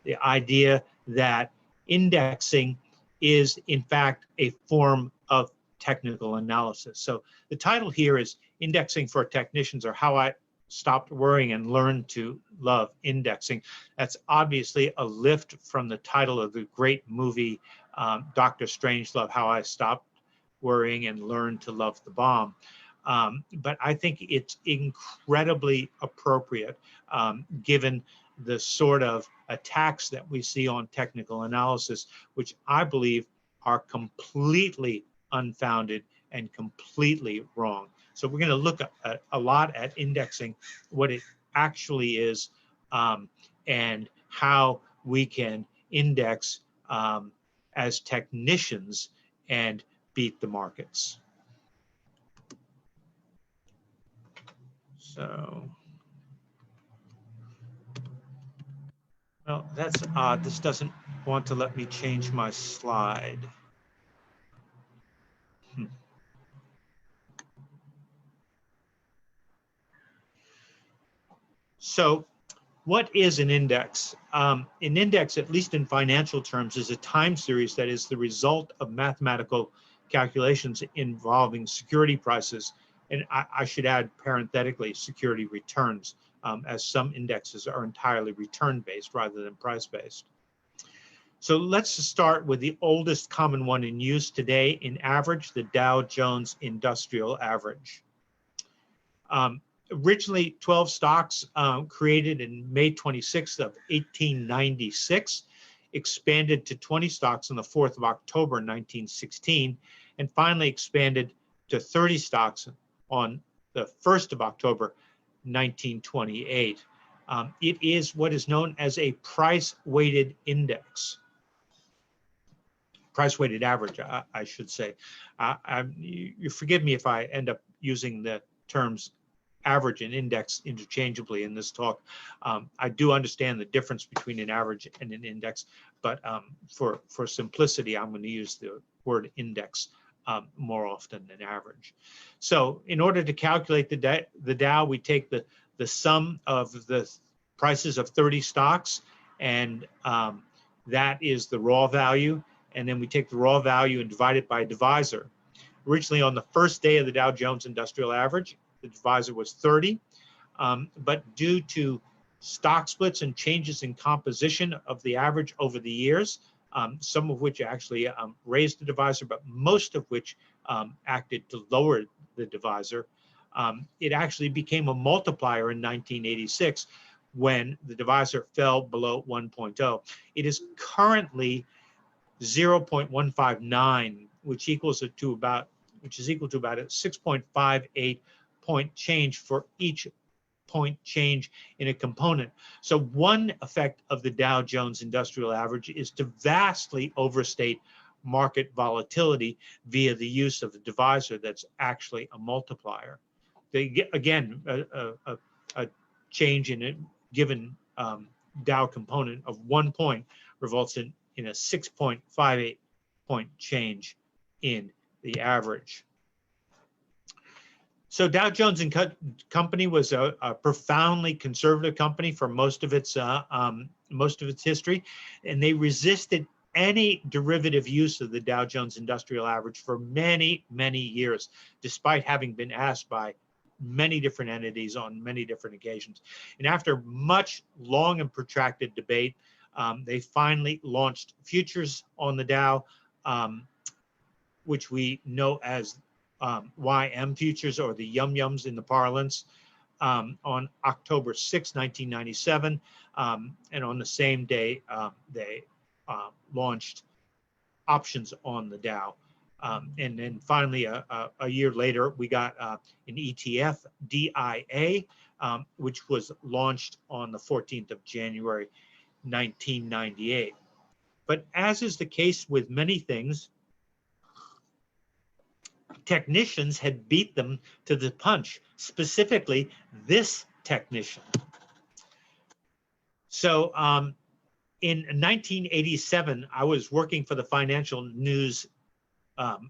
S4: the idea that indexing is in fact a form of technical analysis. So the title here is Indexing for Technicians, or How I Stopped Worrying and Learned to Love Indexing. That's obviously a lift from the title of the great movie, Dr. Strangelove, How I Stopped Worrying and Learned to Love the Bomb. But I think it's incredibly appropriate given the sort of attacks that we see on technical analysis, which I believe are completely unfounded and completely wrong. So we're going to look at a lot at indexing, what it actually is, and how we can index as technicians and beat the markets. So, well, that's odd. This doesn't want to let me change my slide. So what is an index? An index, at least in financial terms, is a time series that is the result of mathematical calculations involving security prices. And I should add parenthetically security returns, as some indexes are entirely return-based rather than price-based. So let's start with the oldest common one in use today in average, the Dow Jones Industrial Average. Originally 12 stocks created in May 26th of 1896, expanded to 20 stocks on the 4th of October 1916, and finally expanded to 30 stocks on the 1st of October 1928. It is what is known as a price-weighted index. Price-weighted average, I should say. You forgive me if I end up using the terms average and index interchangeably in this talk. I do understand the difference between an average and an index, but for simplicity, I'm going to use the word index more often than average. So in order to calculate the Dow, we take the sum of the prices of 30 stocks, and that is the raw value. And then we take the raw value and divide it by a divisor. Originally on the first day of the Dow Jones Industrial Average, the divisor was 30, but due to stock splits and changes in composition of the average over the years, some of which actually raised the divisor, but most of which acted to lower the divisor, it actually became a multiplier in 1986 when the divisor fell below 1.0. It is currently 0.159, which is equal to about a 6.58 point change for each point change in a component. So one effect of the Dow Jones Industrial Average is to vastly overstate market volatility via the use of the divisor that's actually a multiplier. Again, a change in a given Dow component of 1 point results in a 6.58 point change in the average. So Dow Jones and Company was a profoundly conservative company for most of its history, and they resisted any derivative use of the Dow Jones Industrial Average for many, many years, despite having been asked by many different entities on many different occasions. And after much long and protracted debate, they finally launched futures on the Dow, which we know as YM futures, or the yum-yums in the parlance, on October 6, 1997. And on the same day, they launched options on the Dow. And then finally, a year later, we got an ETF, DIA, which was launched on the 14th of January, 1998. But as is the case with many things, technicians had beat them to the punch, specifically this technician. So in 1987, I was working for the financial news, FNN,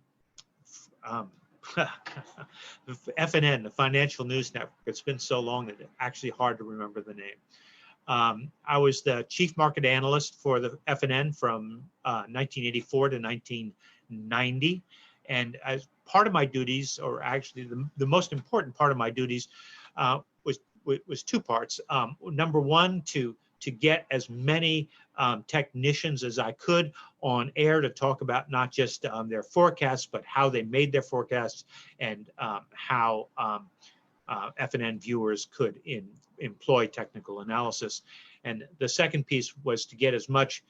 S4: the Financial News Network. It's been so long that it's actually hard to remember the name. I was the chief market analyst for the FNN from 1984 to 1990. And as part of my duties, or actually the most important part of my duties, was two parts. Number one, to get as many technicians as I could on air to talk about not just their forecasts, but how they made their forecasts, and how FNN viewers could employ technical analysis. And the second piece was to get as much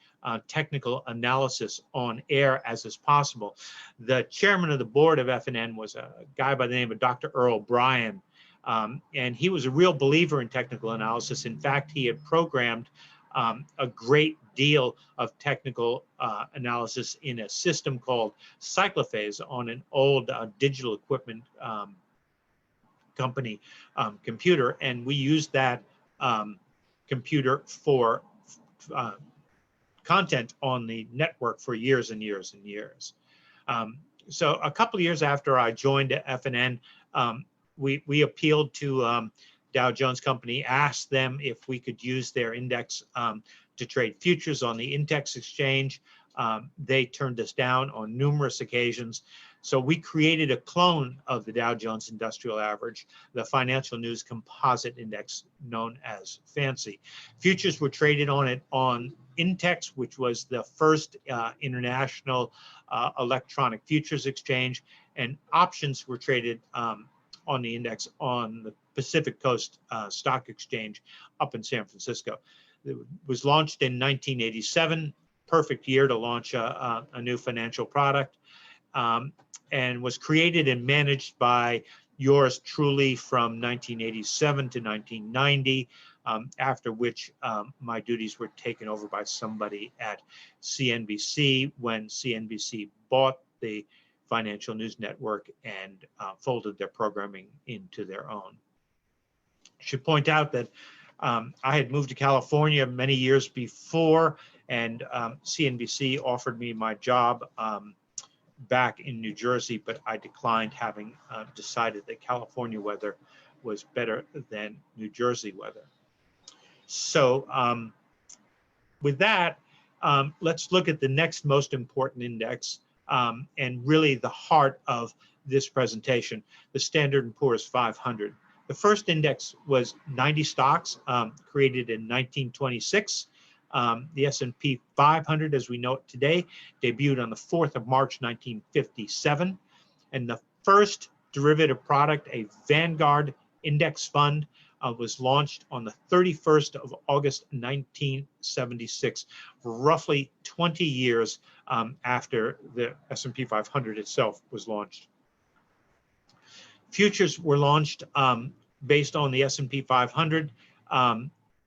S4: technical analysis on air as is possible. The chairman of the board of FNN was a guy by the name of Dr. Earl Bryan, and he was a real believer in technical analysis. In fact, he had programmed a great deal of technical analysis in a system called Cyclophase on an old digital equipment company computer, and we used that computer for content on the network for years and years and years. So a couple of years after I joined FNN, we appealed to Dow Jones Company, asked them if we could use their index to trade futures on the Intex exchange. They turned us down on numerous occasions. So we created a clone of the Dow Jones Industrial Average, the Financial News Composite Index, known as FANCY. Futures were traded on it on Intex, which was the first international electronic futures exchange, and options were traded on the index on the Pacific Coast Stock Exchange up in San Francisco. It was launched in 1987, perfect year to launch a new financial product, and was created and managed by yours truly from 1987 to 1990, after which my duties were taken over by somebody at CNBC when CNBC bought the Financial News Network and folded their programming into their own. I should point out that I had moved to California many years before, and CNBC offered me my job back in New Jersey, but I declined, having decided that California weather was better than New Jersey weather. So with that, let's look at the next most important index, and really the heart of this presentation, the Standard & Poor's 500. The first index was 90 stocks, created in 1926. The S&P 500, as we know it today, debuted on the 4th of March, 1957. And the first derivative product, a Vanguard index fund, was launched on the 31st of August, 1976, roughly 20 years after the S&P 500 itself was launched. Futures were launched based on the S&P 500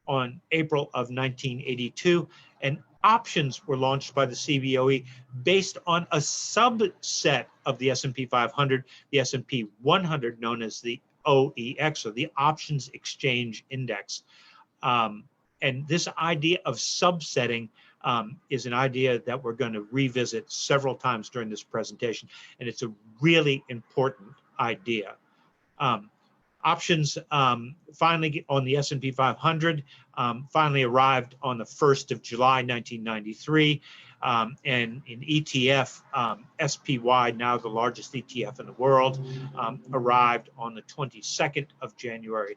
S4: on April of 1982, and options were launched by the CBOE based on a subset of the S&P 500, the S&P 100, known as the OEX, or the Options Exchange Index. And this idea of subsetting is an idea that we're going to revisit several times during this presentation, and it's a really important idea. Options finally on the S&P 500 finally arrived on the 1st of July, 1993. And in ETF, SPY, now the largest ETF in the world, arrived on the 22nd of January,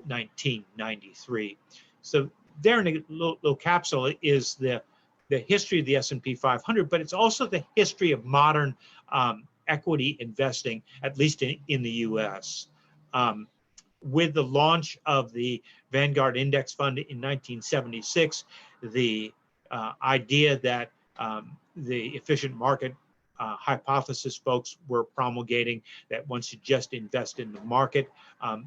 S4: 1993. So there in a little capsule is the history of the S&P 500, but it's also the history of modern equity investing, at least in the US. With the launch of the Vanguard Index Fund in 1976, the idea that the efficient market hypothesis folks were promulgating, that once you just invest in the market,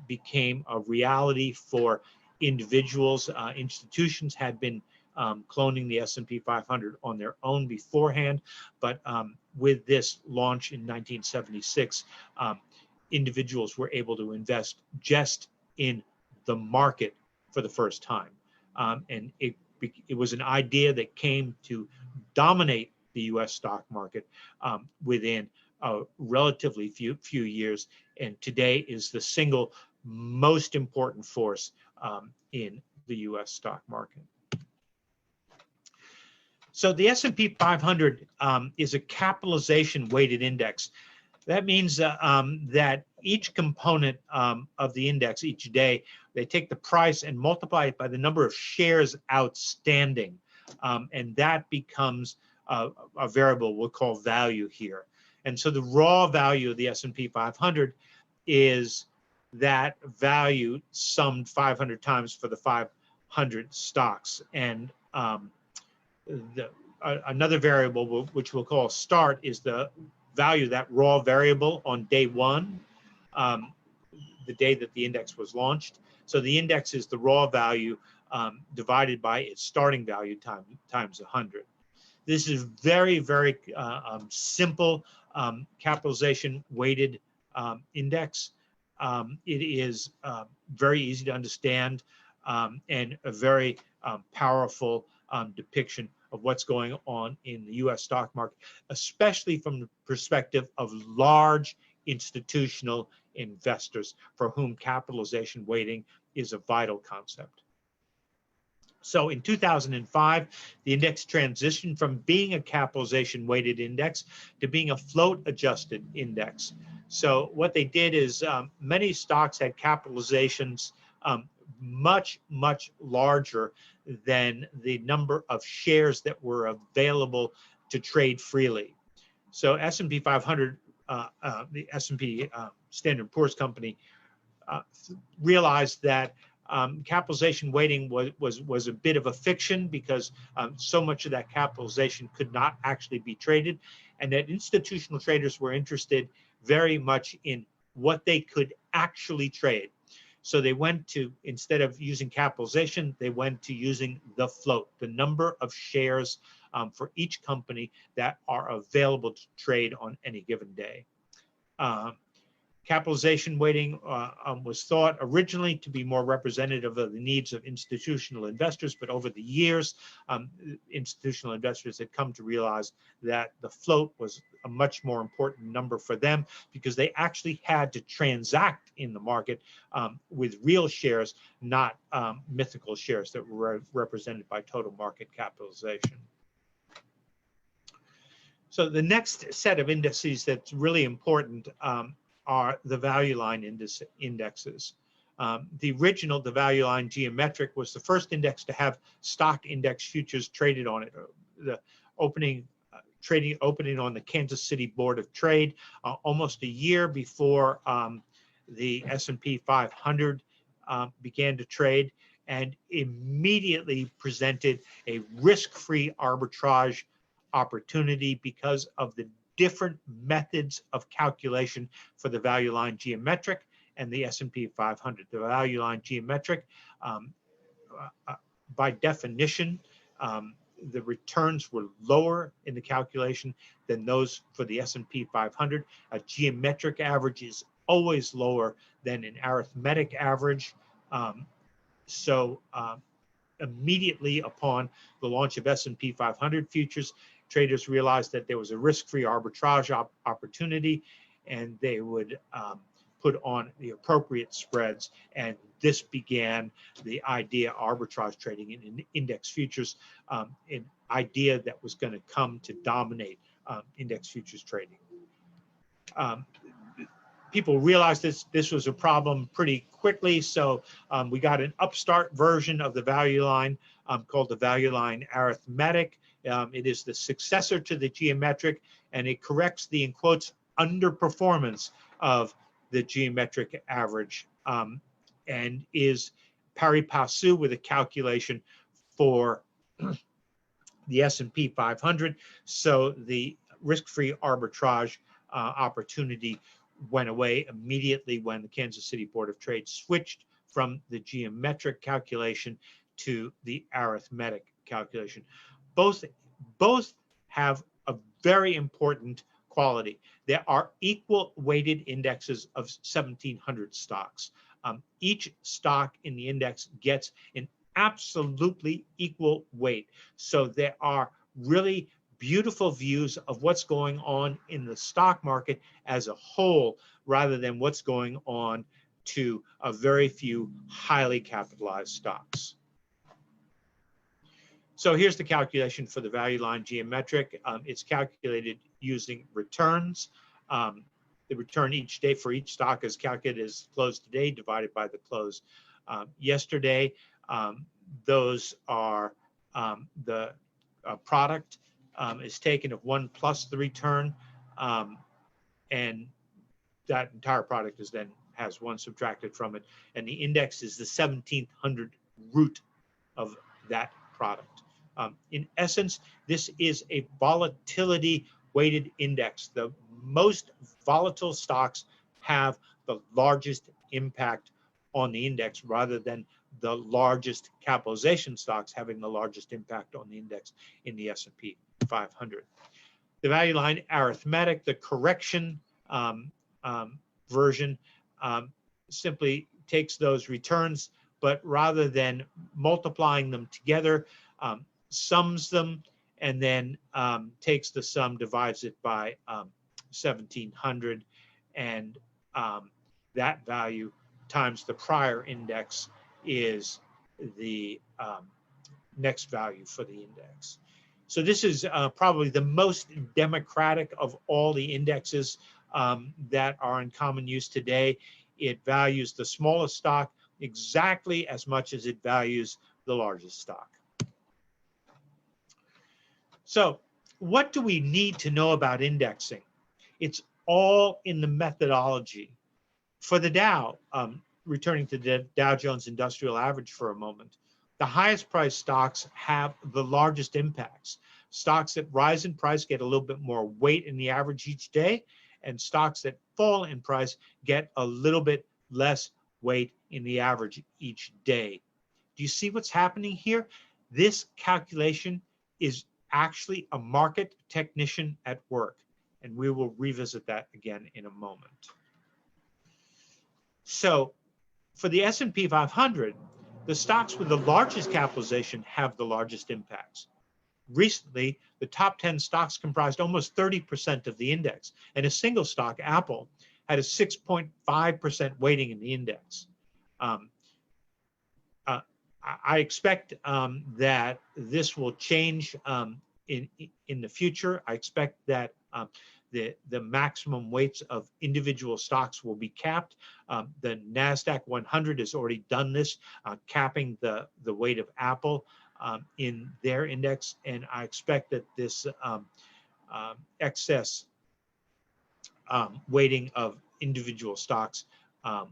S4: became a reality for individuals. Institutions had been cloning the S&P 500 on their own beforehand, but with this launch in 1976, individuals were able to invest just in the market for the first time. And it was an idea that came to dominate the US stock market within a relatively few years, and today is the single most important force in the US stock market. So the S&P 500 is a capitalization weighted index. That means that each component of the index each day, they take the price and multiply it by the number of shares outstanding. And that becomes a variable we'll call value here. And so the raw value of the S&P 500 is that value summed 500 times for the 500 stocks. And another variable, which we'll call start, is the value, that raw variable on day one, the day that the index was launched. So the index is the raw value divided by its starting value times 100. This is very, very simple capitalization weighted index. It is very easy to understand and a very powerful depiction of what's going on in the US stock market, especially from the perspective of large institutional investors for whom capitalization weighting is a vital concept. So in 2005, the index transitioned from being a capitalization weighted index to being a float adjusted index. So what they did is many stocks had capitalizations much, much larger than the number of shares that were available to trade freely. So S&P 500, the S&P Standard & Poor's company, realized that capitalization weighting was a bit of a fiction, because so much of that capitalization could not actually be traded, and that institutional traders were interested very much in what they could actually trade. So they went to, instead of using capitalization, they went to using the float, the number of shares for each company that are available to trade on any given day. Capitalization weighting was thought originally to be more representative of the needs of institutional investors, but over the years, institutional investors had come to realize that the float was a much more important number for them, because they actually had to transact in the market with real shares, not mythical shares that were represented by total market capitalization. So the next set of indices that's really important are the value line indexes. The original, the value line geometric, was the first index to have stock index futures traded on it. The opening on the Kansas City Board of Trade almost a year before the S&P 500 began to trade, and immediately presented a risk-free arbitrage opportunity because of the different methods of calculation for the value line geometric and the S&P 500. The value line geometric, by definition, the returns were lower in the calculation than those for the S&P 500. A geometric average is always lower than an arithmetic average. Immediately upon the launch of S&P 500 futures, traders realized that there was a risk-free arbitrage opportunity, and they would put on the appropriate spreads. And this began the idea of arbitrage trading in index futures, an idea that was going to come to dominate index futures trading. People realized this was a problem pretty quickly, so we got an upstart version of the value line called the value line arithmetic. It is the successor to the geometric, and it corrects the, in quotes, underperformance of the geometric average, and is pari passu with a calculation for the S&P 500. So the risk-free arbitrage opportunity went away immediately when the Kansas City Board of Trade switched from the geometric calculation to the arithmetic calculation. Both have a very important quality. There are equal weighted indexes of 1,700 stocks. Each stock in the index gets an absolutely equal weight. So there are really beautiful views of what's going on in the stock market as a whole, rather than what's going on to a very few highly capitalized stocks. So here's the calculation for the value line geometric. It's calculated using returns. The return each day for each stock is calculated as close today divided by the close yesterday. Those are the product is taken of 1 plus the return, and that entire product is then has 1 subtracted from it, and the index is the 1,700 root of that product. In essence, this is a volatility weighted index. The most volatile stocks have the largest impact on the index, rather than the largest capitalization stocks having the largest impact on the index in the S&P 500. The value line arithmetic, the correction version, simply takes those returns, but rather than multiplying them together, sums them, and then takes the sum, divides it by 1,700, and that value times the prior index is the next value for the index. So this is probably the most democratic of all the indexes that are in common use today. It values the smallest stock exactly as much as it values the largest stock. So what do we need to know about indexing? It's all in the methodology. For the Dow, returning to the Dow Jones Industrial Average for a moment, the highest priced stocks have the largest impacts. Stocks that rise in price get a little bit more weight in the average each day, and stocks that fall in price get a little bit less weight in the average each day. Do you see what's happening here? This calculation is actually a market technician at work, and we will revisit that again in a moment. So for the S&P 500, the stocks with the largest capitalization have the largest impacts. Recently, the top 10 stocks comprised almost 30% of the index, and a single stock, Apple, had a 6.5% weighting in the index. I expect that this will change in the future. I expect that the maximum weights of individual stocks will be capped. The NASDAQ 100 has already done this, capping the weight of Apple in their index, and I expect that this excess weighting of individual stocks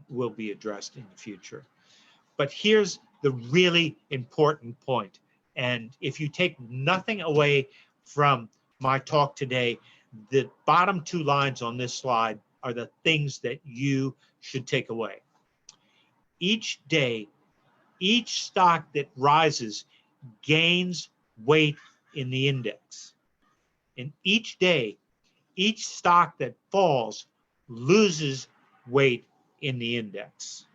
S4: will be addressed in the future. But here's the really important point. And if you take nothing away from my talk today, the bottom two lines on this slide are the things that you should take away. Each day, each stock that rises gains weight in the index. And each day, each stock that falls loses weight in the index.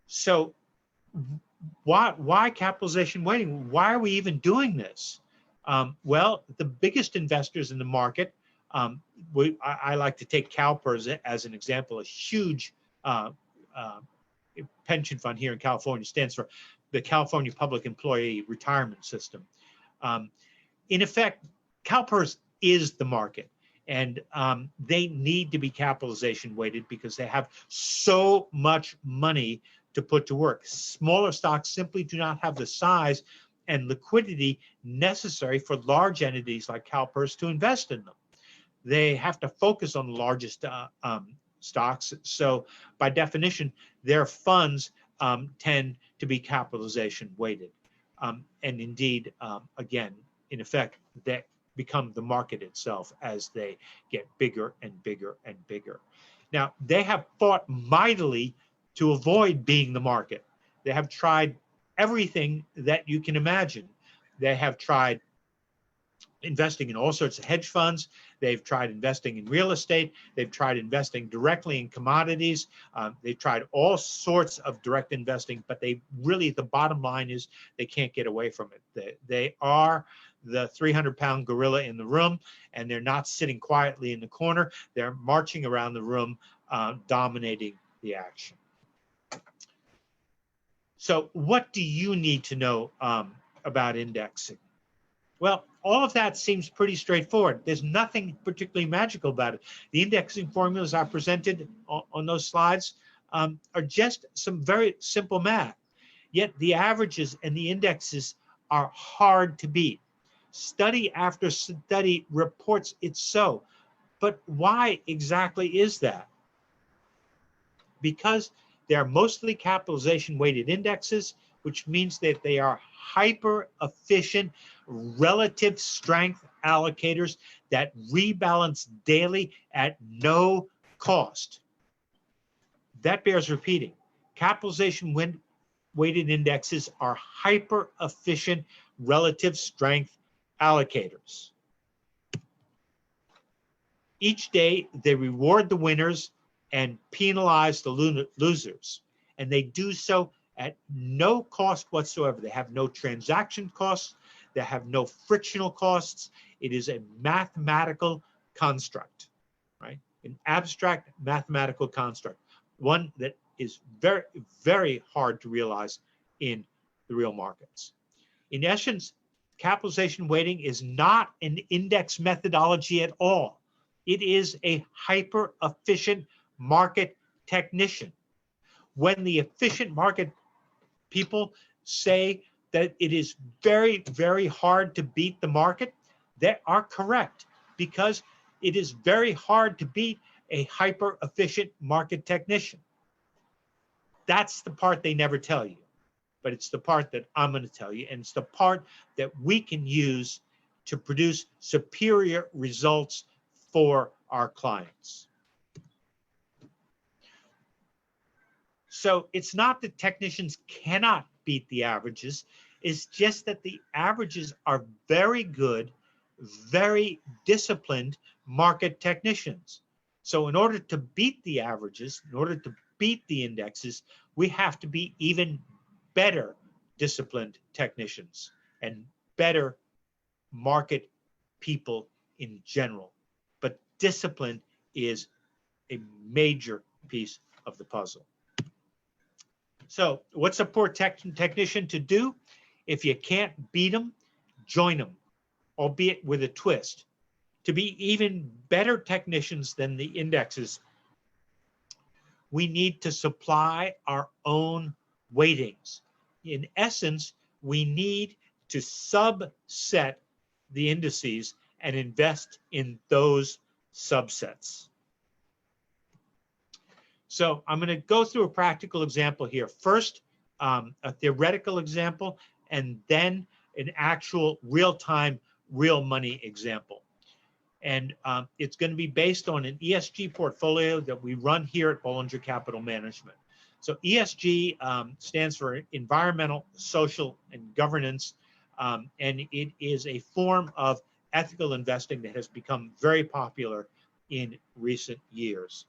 S4: So why capitalization weighting? Why are we even doing this? Well, the biggest investors in the market, I like to take CalPERS as an example, a huge pension fund here in California, stands for the California Public Employee Retirement System. In effect, CalPERS is the market, and they need to be capitalization weighted because they have so much money to put to work. Smaller stocks simply do not have the size and liquidity necessary for large entities like CalPERS to invest in them. They have to focus on the largest stocks. So by definition, their funds tend to be capitalization weighted. And indeed, again, in effect, they become the market itself as they get bigger and bigger and bigger. Now, they have fought mightily to avoid being the market. They have tried everything that you can imagine. They have tried investing in all sorts of hedge funds. They've tried investing in real estate. They've tried investing directly in commodities. They've tried all sorts of direct investing, but they really, the bottom line is they can't get away from it. They are the 300-pound gorilla in the room, and they're not sitting quietly in the corner. They're marching around the room, dominating the action. So what do you need to know about indexing? Well, all of that seems pretty straightforward. There's nothing particularly magical about it. The indexing formulas I presented on those slides are just some very simple math. Yet the averages and the indexes are hard to beat. Study after study reports it's so. But why exactly is that? Because they're mostly capitalization weighted indexes, which means that they are hyper efficient relative strength allocators that rebalance daily at no cost. That bears repeating. Capitalization weighted indexes are hyper efficient relative strength allocators. Each day they reward the winners and penalize the losers. And they do so at no cost whatsoever. They have no transaction costs. They have no frictional costs. It is a mathematical construct, right? An abstract mathematical construct, one that is very, very hard to realize in the real markets. In essence, capitalization weighting is not an index methodology at all. It is a hyper efficient market technician. When the efficient market people say that it is very, very hard to beat the market, they are correct, because it is very hard to beat a hyper efficient market technician. That's the part they never tell you, but it's the part that I'm going to tell you, and it's the part that we can use to produce superior results for our clients. So it's not that technicians cannot beat the averages, it's just that the averages are very good, very disciplined market technicians. So in order to beat the averages, in order to beat the indexes, we have to be even better disciplined technicians and better market people in general. But discipline is a major piece of the puzzle. So what's a poor technician to do? If you can't beat them, join them, albeit with a twist. To be even better technicians than the indexes, we need to supply our own weightings. In essence, we need to subset the indices and invest in those subsets. So I'm going to go through a practical example here. First, a theoretical example, and then an actual real-time, real money example. And it's going to be based on an ESG portfolio that we run here at Bollinger Capital Management. So ESG stands for environmental, social, and governance. And it is a form of ethical investing that has become very popular in recent years.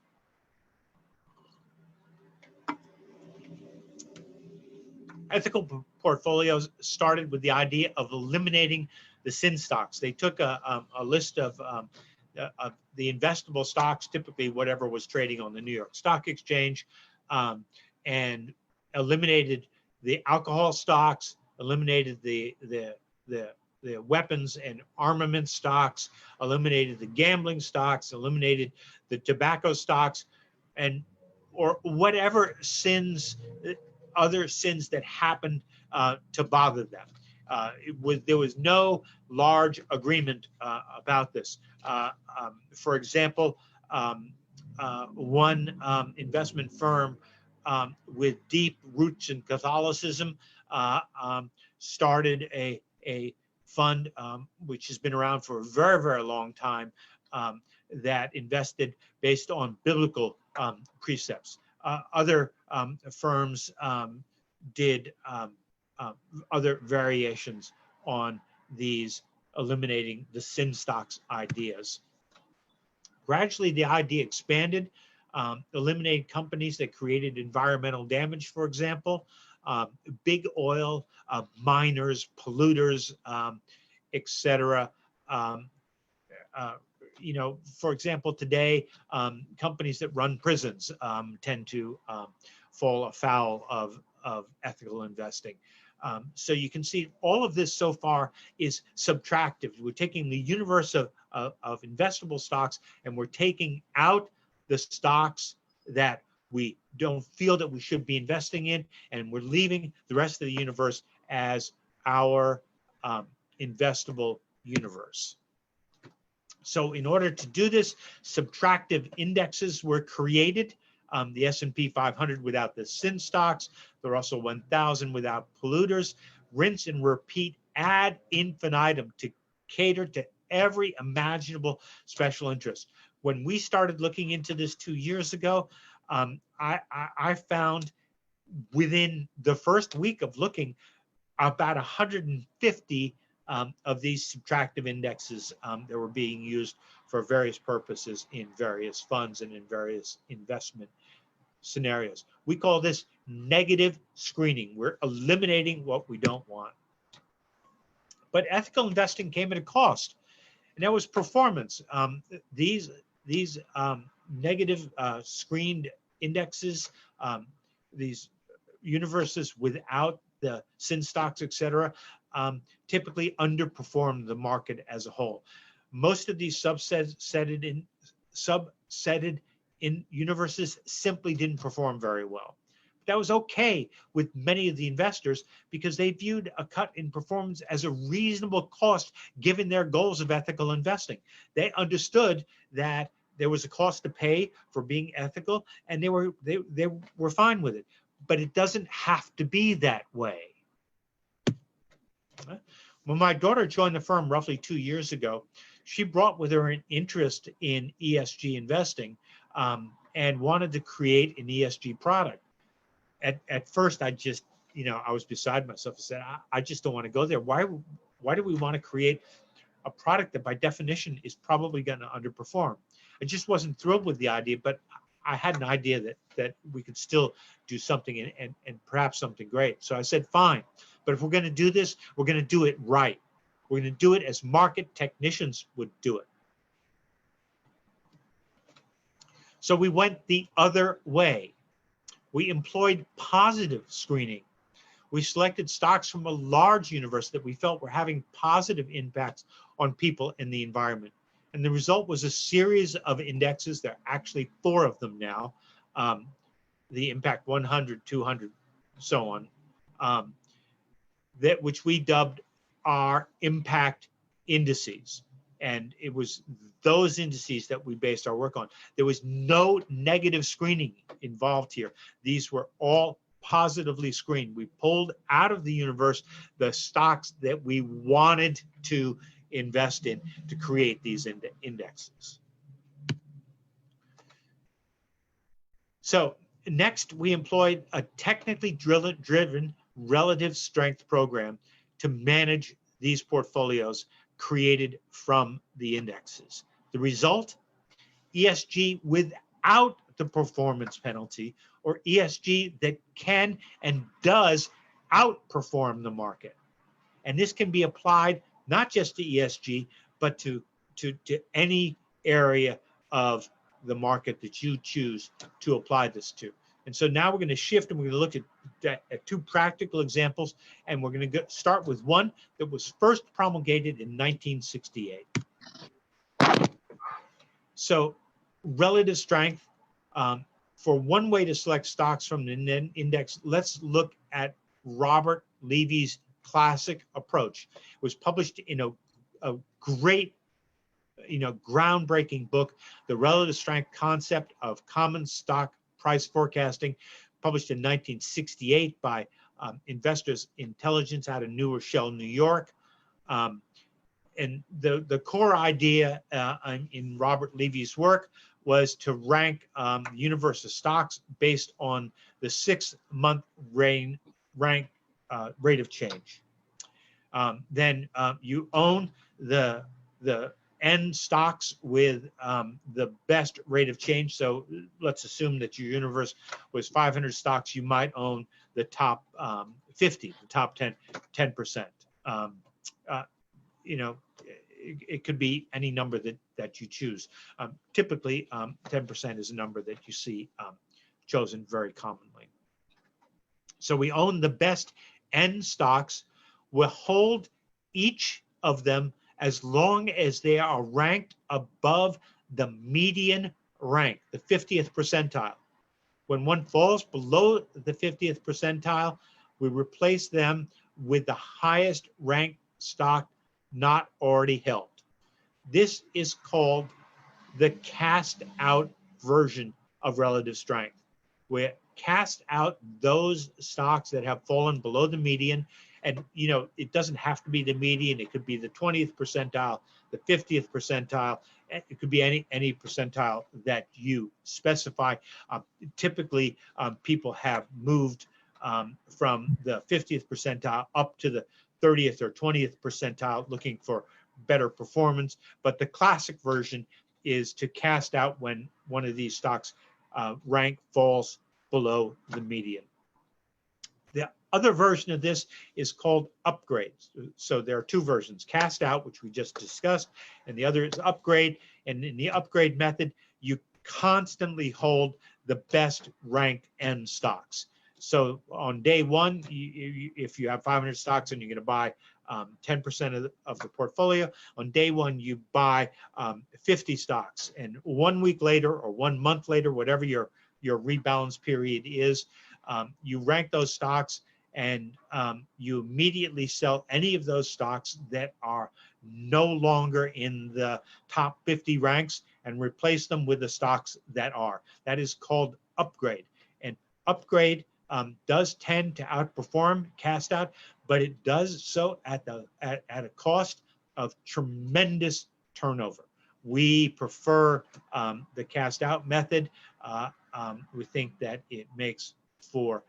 S4: Ethical portfolios started with the idea of eliminating the sin stocks. They took a list of the investable stocks, typically whatever was trading on the New York Stock Exchange, and eliminated the alcohol stocks, eliminated the weapons and armament stocks, eliminated the gambling stocks, eliminated the tobacco stocks, and or whatever sins, other sins that happened to bother them. There was no large agreement about this. For example, one investment firm with deep roots in Catholicism started a fund which has been around for a very, very long time that invested based on biblical precepts. Other firms did other variations on these eliminating the sin stocks ideas. Gradually, the idea expanded, eliminated companies that created environmental damage, for example, big oil, miners, polluters, etc. You know, for example, today, companies that run prisons tend to fall afoul of ethical investing. So you can see all of this so far is subtractive. We're taking the universe of investable stocks and we're taking out the stocks that we don't feel that we should be investing in, and we're leaving the rest of the universe as our investable universe. So in order to do this, subtractive indexes were created. The S&P 500 without the sin stocks, the Russell 1000 without polluters, rinse and repeat ad infinitum to cater to every imaginable special interest. When we started looking into this 2 years ago, I found within the first week of looking about 150 of these subtractive indexes that were being used for various purposes in various funds and in various investment scenarios. We call this negative screening. We're eliminating what we don't want. But ethical investing came at a cost, and that was performance. These negative screened indexes, these universes without the sin stocks, etc., typically underperform the market as a whole. Most of these subsetted universes simply didn't perform very well. That was okay with many of the investors because they viewed a cut in performance as a reasonable cost given their goals of ethical investing. They understood that there was a cost to pay for being ethical, and they were fine with it. But it doesn't have to be that way. When my daughter joined the firm roughly 2 years ago, she brought with her an interest in ESG investing and wanted to create an ESG product. At first, I just, I was beside myself. I said, I just don't want to go there. Why do we want to create a product that by definition is probably going to underperform? I just wasn't thrilled with the idea, but I had an idea that we could still do something and perhaps something great. So I said, fine, but if we're going to do this, we're going to do it right. We're going to do it as market technicians would do it. So we went the other way. We employed positive screening. We selected stocks from a large universe that we felt were having positive impacts on people and the environment. And the result was a series of indexes. There are actually 4 of them now. The Impact 100, 200, so on, which we dubbed our impact indices. And it was those indices that we based our work on. There was no negative screening involved here. These were all positively screened. We pulled out of the universe the stocks that we wanted to invest in to create these indexes. So next, we employed a technically driven relative strength program to manage these portfolios created from the indexes. The result, ESG without the performance penalty, or ESG that can and does outperform the market. And this can be applied not just to ESG, but to any area of the market that you choose to apply this to. And so now we're going to shift and we're going to look at 2 practical examples. And we're going to start with one that was first promulgated in 1968. So relative strength, for one way to select stocks from the index, let's look at Robert Levy's classic approach. It was published in a great, groundbreaking book, The Relative Strength Concept of Common Stock Price Forecasting, published in 1968 by Investors Intelligence out of New Rochelle, New York. And the core idea in Robert Levy's work was to rank universe of stocks based on the 6-month rate of change. Then you own the N stocks with the best rate of change. So let's assume that your universe was 500 stocks. You might own the top 50, the top 10%. It could be any number that you choose. Typically, 10% is a number that you see chosen very commonly. So we own the best N stocks. We'll hold each of them as long as they are ranked above the median rank, the 50th percentile. When one falls below the 50th percentile, we replace them with the highest ranked stock not already held. This is called the cast out version of relative strength. We cast out those stocks that have fallen below the median. And, it doesn't have to be the median. It could be the 20th percentile, the 50th percentile. It could be any percentile that you specify. Typically, people have moved from the 50th percentile up to the 30th or 20th percentile looking for better performance. But the classic version is to cast out when one of these stocks rank falls below the median. The other version of this is called upgrades. So there are 2 versions, cast out, which we just discussed, and the other is upgrade. And in the upgrade method, you constantly hold the best ranked N stocks. So on day 1, if you have 500 stocks and you're going to buy 10% of the portfolio. On day one, you buy 50 stocks, and 1 week later or 1 month later, whatever your rebalance period is, you rank those stocks, and you immediately sell any of those stocks that are no longer in the top 50 ranks and replace them with the stocks that are. That is called upgrade. And upgrade does tend to outperform cast out, but it does so at a cost of tremendous turnover. We prefer the cast out method. We think that it makes for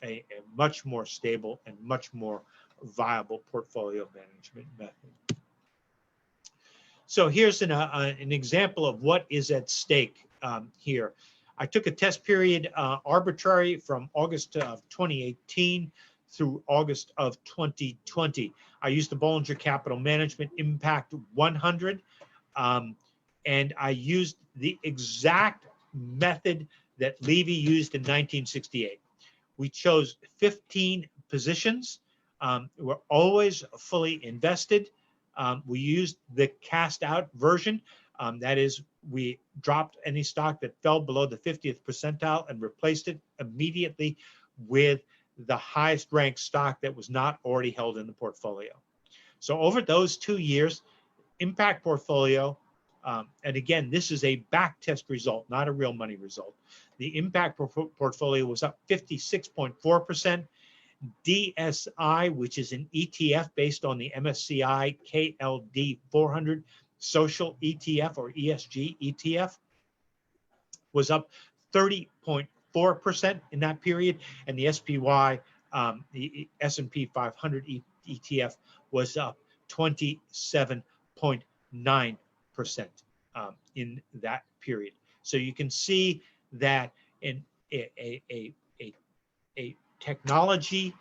S4: a much more stable and much more viable portfolio management method. So here's an example of what is at stake here. I took a test period arbitrary from August of 2018 through August of 2020. I used the Bollinger Capital Management Impact 100, and I used the exact method that Levy used in 1968. We chose 15 positions. We're always fully invested. We used the cast out version. That is, we dropped any stock that fell below the 50th percentile and replaced it immediately with the highest ranked stock that was not already held in the portfolio. So over those 2 years, impact portfolio, and again, this is a back test result, not a real money result. The impact portfolio was up 56.4%. DSI, which is an ETF based on the MSCI KLD 400 social ETF or ESG ETF, was up 30.4% in that period, and the SPY, the S&P 500 ETF, was up 27.9% in that period. So you can see that in a technology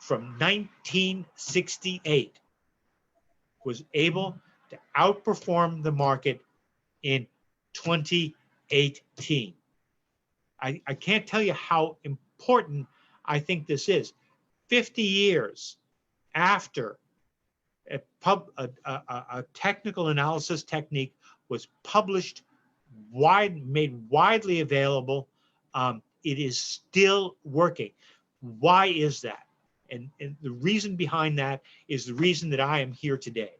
S4: from 1968 was able to outperform the market in 2018. I can't tell you how important I think this is. 50 years after a technical analysis technique was published, made widely available, it is still working. Why is that? And the reason behind that is the reason that I am here today.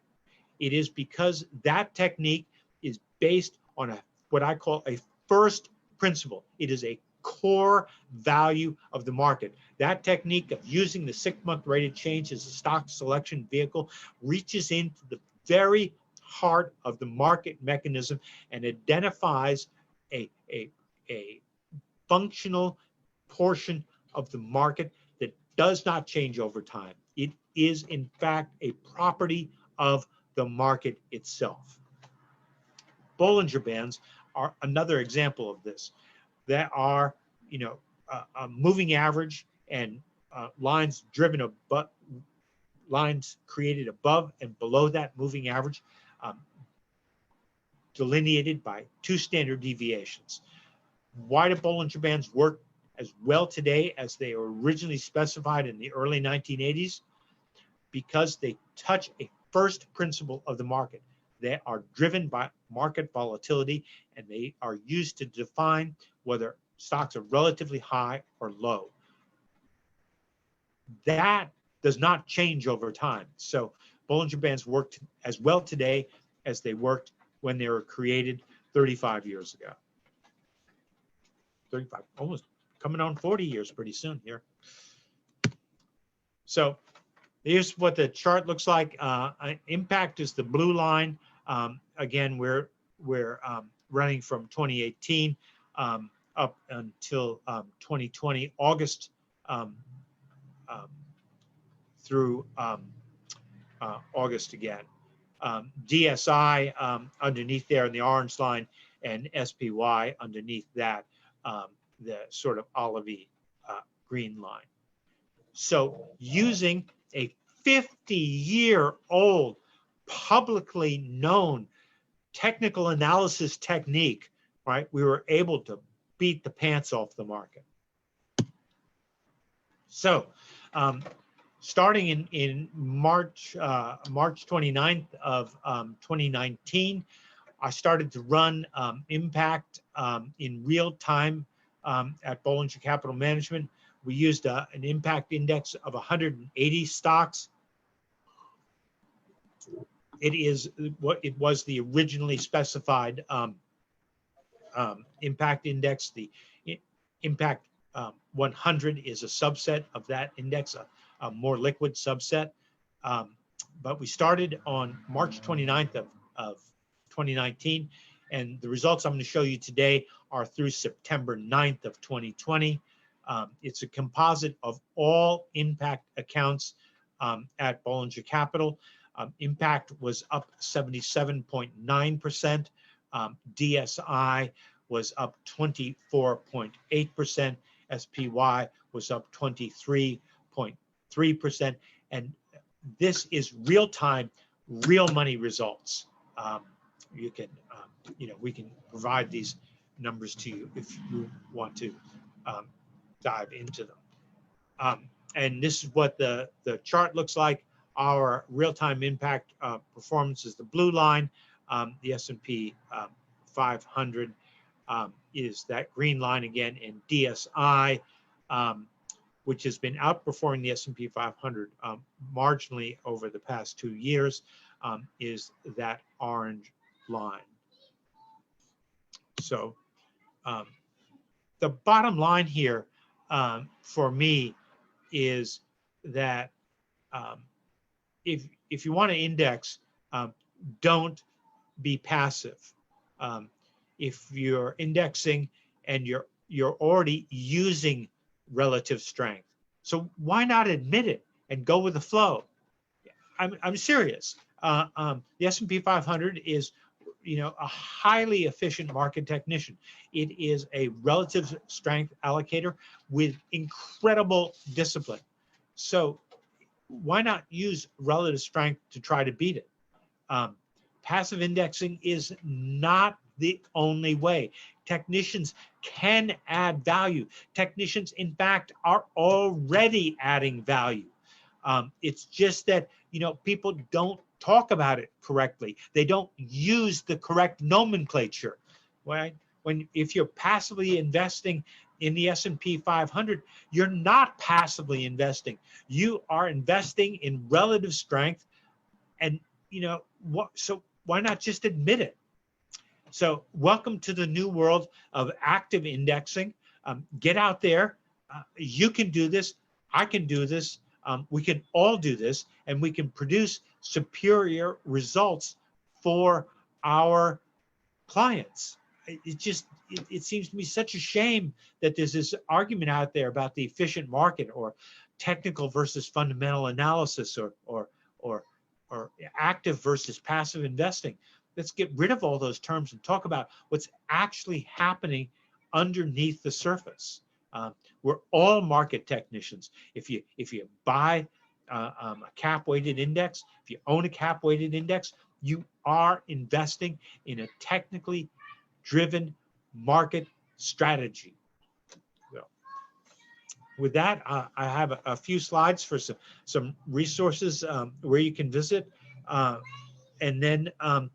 S4: It is because that technique is based on what I call a first principle. It is a core value of the market. That technique of using the 6-month rate of change as a stock selection vehicle reaches into the very heart of the market mechanism and identifies a functional portion of the market that does not change over time. It is, in fact, a property of the market itself. Bollinger Bands are another example of this. There are, a moving average and lines driven above, lines created above and below that moving average, delineated by 2 standard deviations. Why do Bollinger Bands work as well today as they were originally specified in the early 1980s? Because they touch a first principle of the market. They are driven by market volatility, and they are used to define whether stocks are relatively high or low. That does not change over time. So Bollinger Bands work as well today as they worked when they were created 35 years ago. 35, almost coming on 40 years pretty soon here. So here's what the chart looks like. Impact is the blue line. Again, we're running from 2018 up until 2020, August through August again. DSI underneath there in the orange line, and SPY underneath that, the sort of olivey green line. So using a 50-year-old publicly known technical analysis technique, right, we were able to beat the pants off the market. So starting in March 29th of 2019, I started to run impact in real time at Bollinger Capital Management. We used an impact index of 180 stocks. It is what it was the originally specified impact index. The impact 100 is a subset of that index, a more liquid subset. But we started on March 29th of 2019, and the results I'm going to show you today are through September 9th of 2020. It's a composite of all impact accounts at Bollinger Capital. Impact was up 77.9%. DSI was up 24.8%. SPY was up 23.3%. And this is real time, real money results. You can, we can provide these numbers to you if you want to dive into them. And this is what the chart looks like. Our real-time impact performance is the blue line. The S&P 500 is that green line again, and DSI, which has been outperforming the S&P 500 marginally over the past 2 years, is that orange line. So the bottom line here for me is that if you want to index, don't be passive. If you're indexing and you're already using relative strength, so why not admit it and go with the flow? I'm serious. The S&P 500 is, a highly efficient market technician. It is a relative strength allocator with incredible discipline. So why not use relative strength to try to beat it? Passive indexing is not the only way. Technicians can add value. Technicians, in fact, are already adding value. It's just that, people don't talk about it correctly. They don't use the correct nomenclature, right? If you're passively investing in the S&P 500, you're not passively investing. You are investing in relative strength, and so why not just admit it? So welcome to the new world of active indexing. Get out there. You can do this. I can do this. We can all do this, and we can produce superior results for our clients. It seems to me such a shame that there's this argument out there about the efficient market, or technical versus fundamental analysis, or active versus passive investing. Let's get rid of all those terms and talk about what's actually happening underneath the surface. We're all market technicians. If you buy a cap-weighted index, if you own a cap-weighted index, you are investing in a technically driven market strategy. So, with that, I have a few slides for some resources where you can visit, and then I'm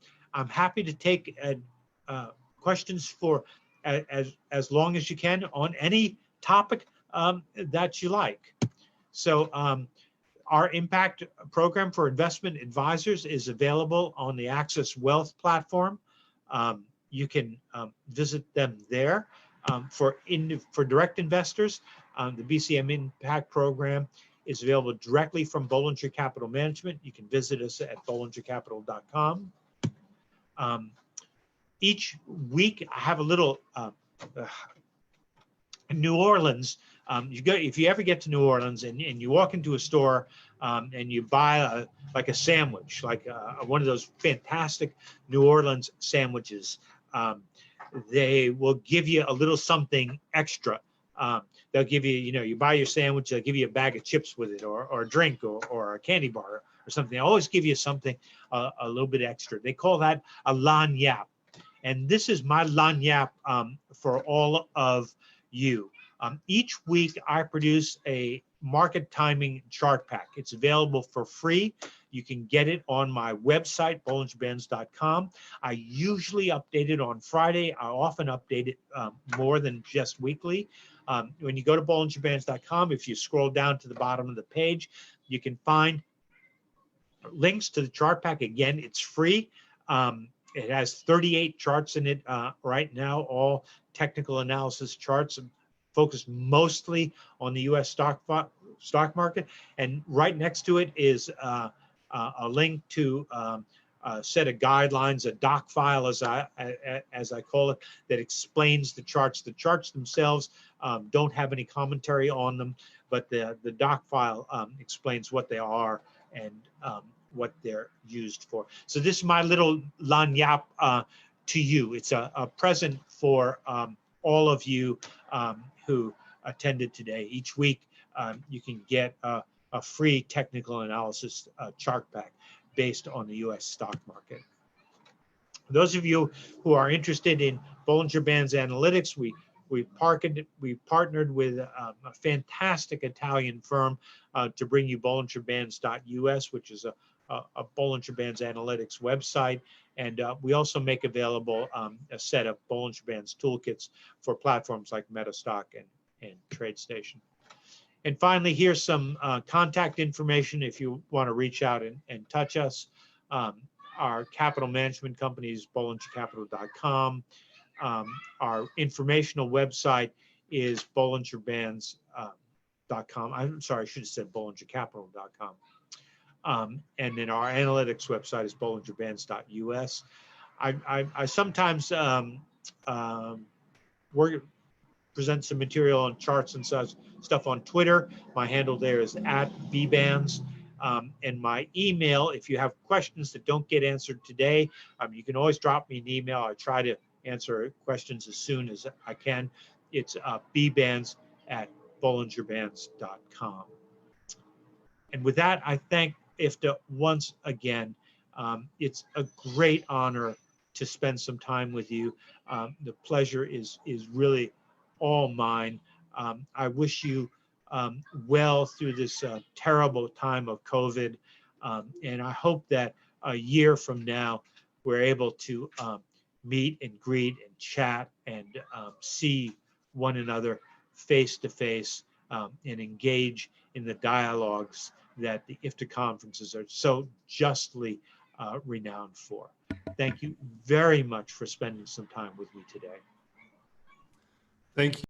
S4: happy to take questions for as long as you can on any topic that you like. So our impact program for investment advisors is available on the Access Wealth platform. You can visit them there. For direct investors, the BCM Impact Program is available directly from Bollinger Capital Management. You can visit us at bollingercapital.com. Each week, I have a little New Orleans. If you ever get to New Orleans and you walk into a store and you buy like a sandwich, like one of those fantastic New Orleans sandwiches, they will give you a little something extra. They'll give you, you buy your sandwich, they'll give you a bag of chips with it, or a drink, or a candy bar or something. They always give you something a little bit extra. They call that a lagniappe. And this is my lagniappe for all of you. Each week I produce a market timing chart pack. It's available for free. You can get it on my website, bollingerbands.com. I usually update it on Friday. I often update it more than just weekly. When you go to bollingerbands.com, if you scroll down to the bottom of the page, you can find links to the chart pack. Again, it's free. It has 38 charts in it right now, all technical analysis charts, focused mostly on the U.S. stock market. And right next to it is a link to a set of guidelines, a doc file, as I call it, that explains the charts. The charts themselves don't have any commentary on them, but the doc file explains what they are and what they're used for. So this is my little lagniappe to you. It's a present for all of you who attended today. Each week you can get a free technical analysis chart pack based on the U.S. stock market. Those of you who are interested in Bollinger Bands analytics, we partnered with a fantastic Italian firm to bring you bollingerbands.us, which is a Bollinger Bands analytics website. And we also make available a set of Bollinger Bands toolkits for platforms like Metastock and TradeStation. And finally, here's some contact information if you want to reach out and touch us. Our capital management company is bollingercapital.com. Our informational website is bollingerbands.com. I'm sorry, I should have said bollingercapital.com. And then our analytics website is bollingerbands.us. I sometimes present some material on charts and such stuff on Twitter. My handle there is @bbands. And my email, if you have questions that don't get answered today, you can always drop me an email. I try to answer questions as soon as I can. It's bbands@bollingerbands.com. And with that, I thank IFTA once again. It's a great honor to spend some time with you. The pleasure is really all mine. I wish you well through this terrible time of COVID. And I hope that a year from now, we're able to meet and greet and chat and see one another face to face and engage in the dialogues that the IFTA conferences are so justly renowned for. Thank you very much for spending some time with me today.
S2: Thank you.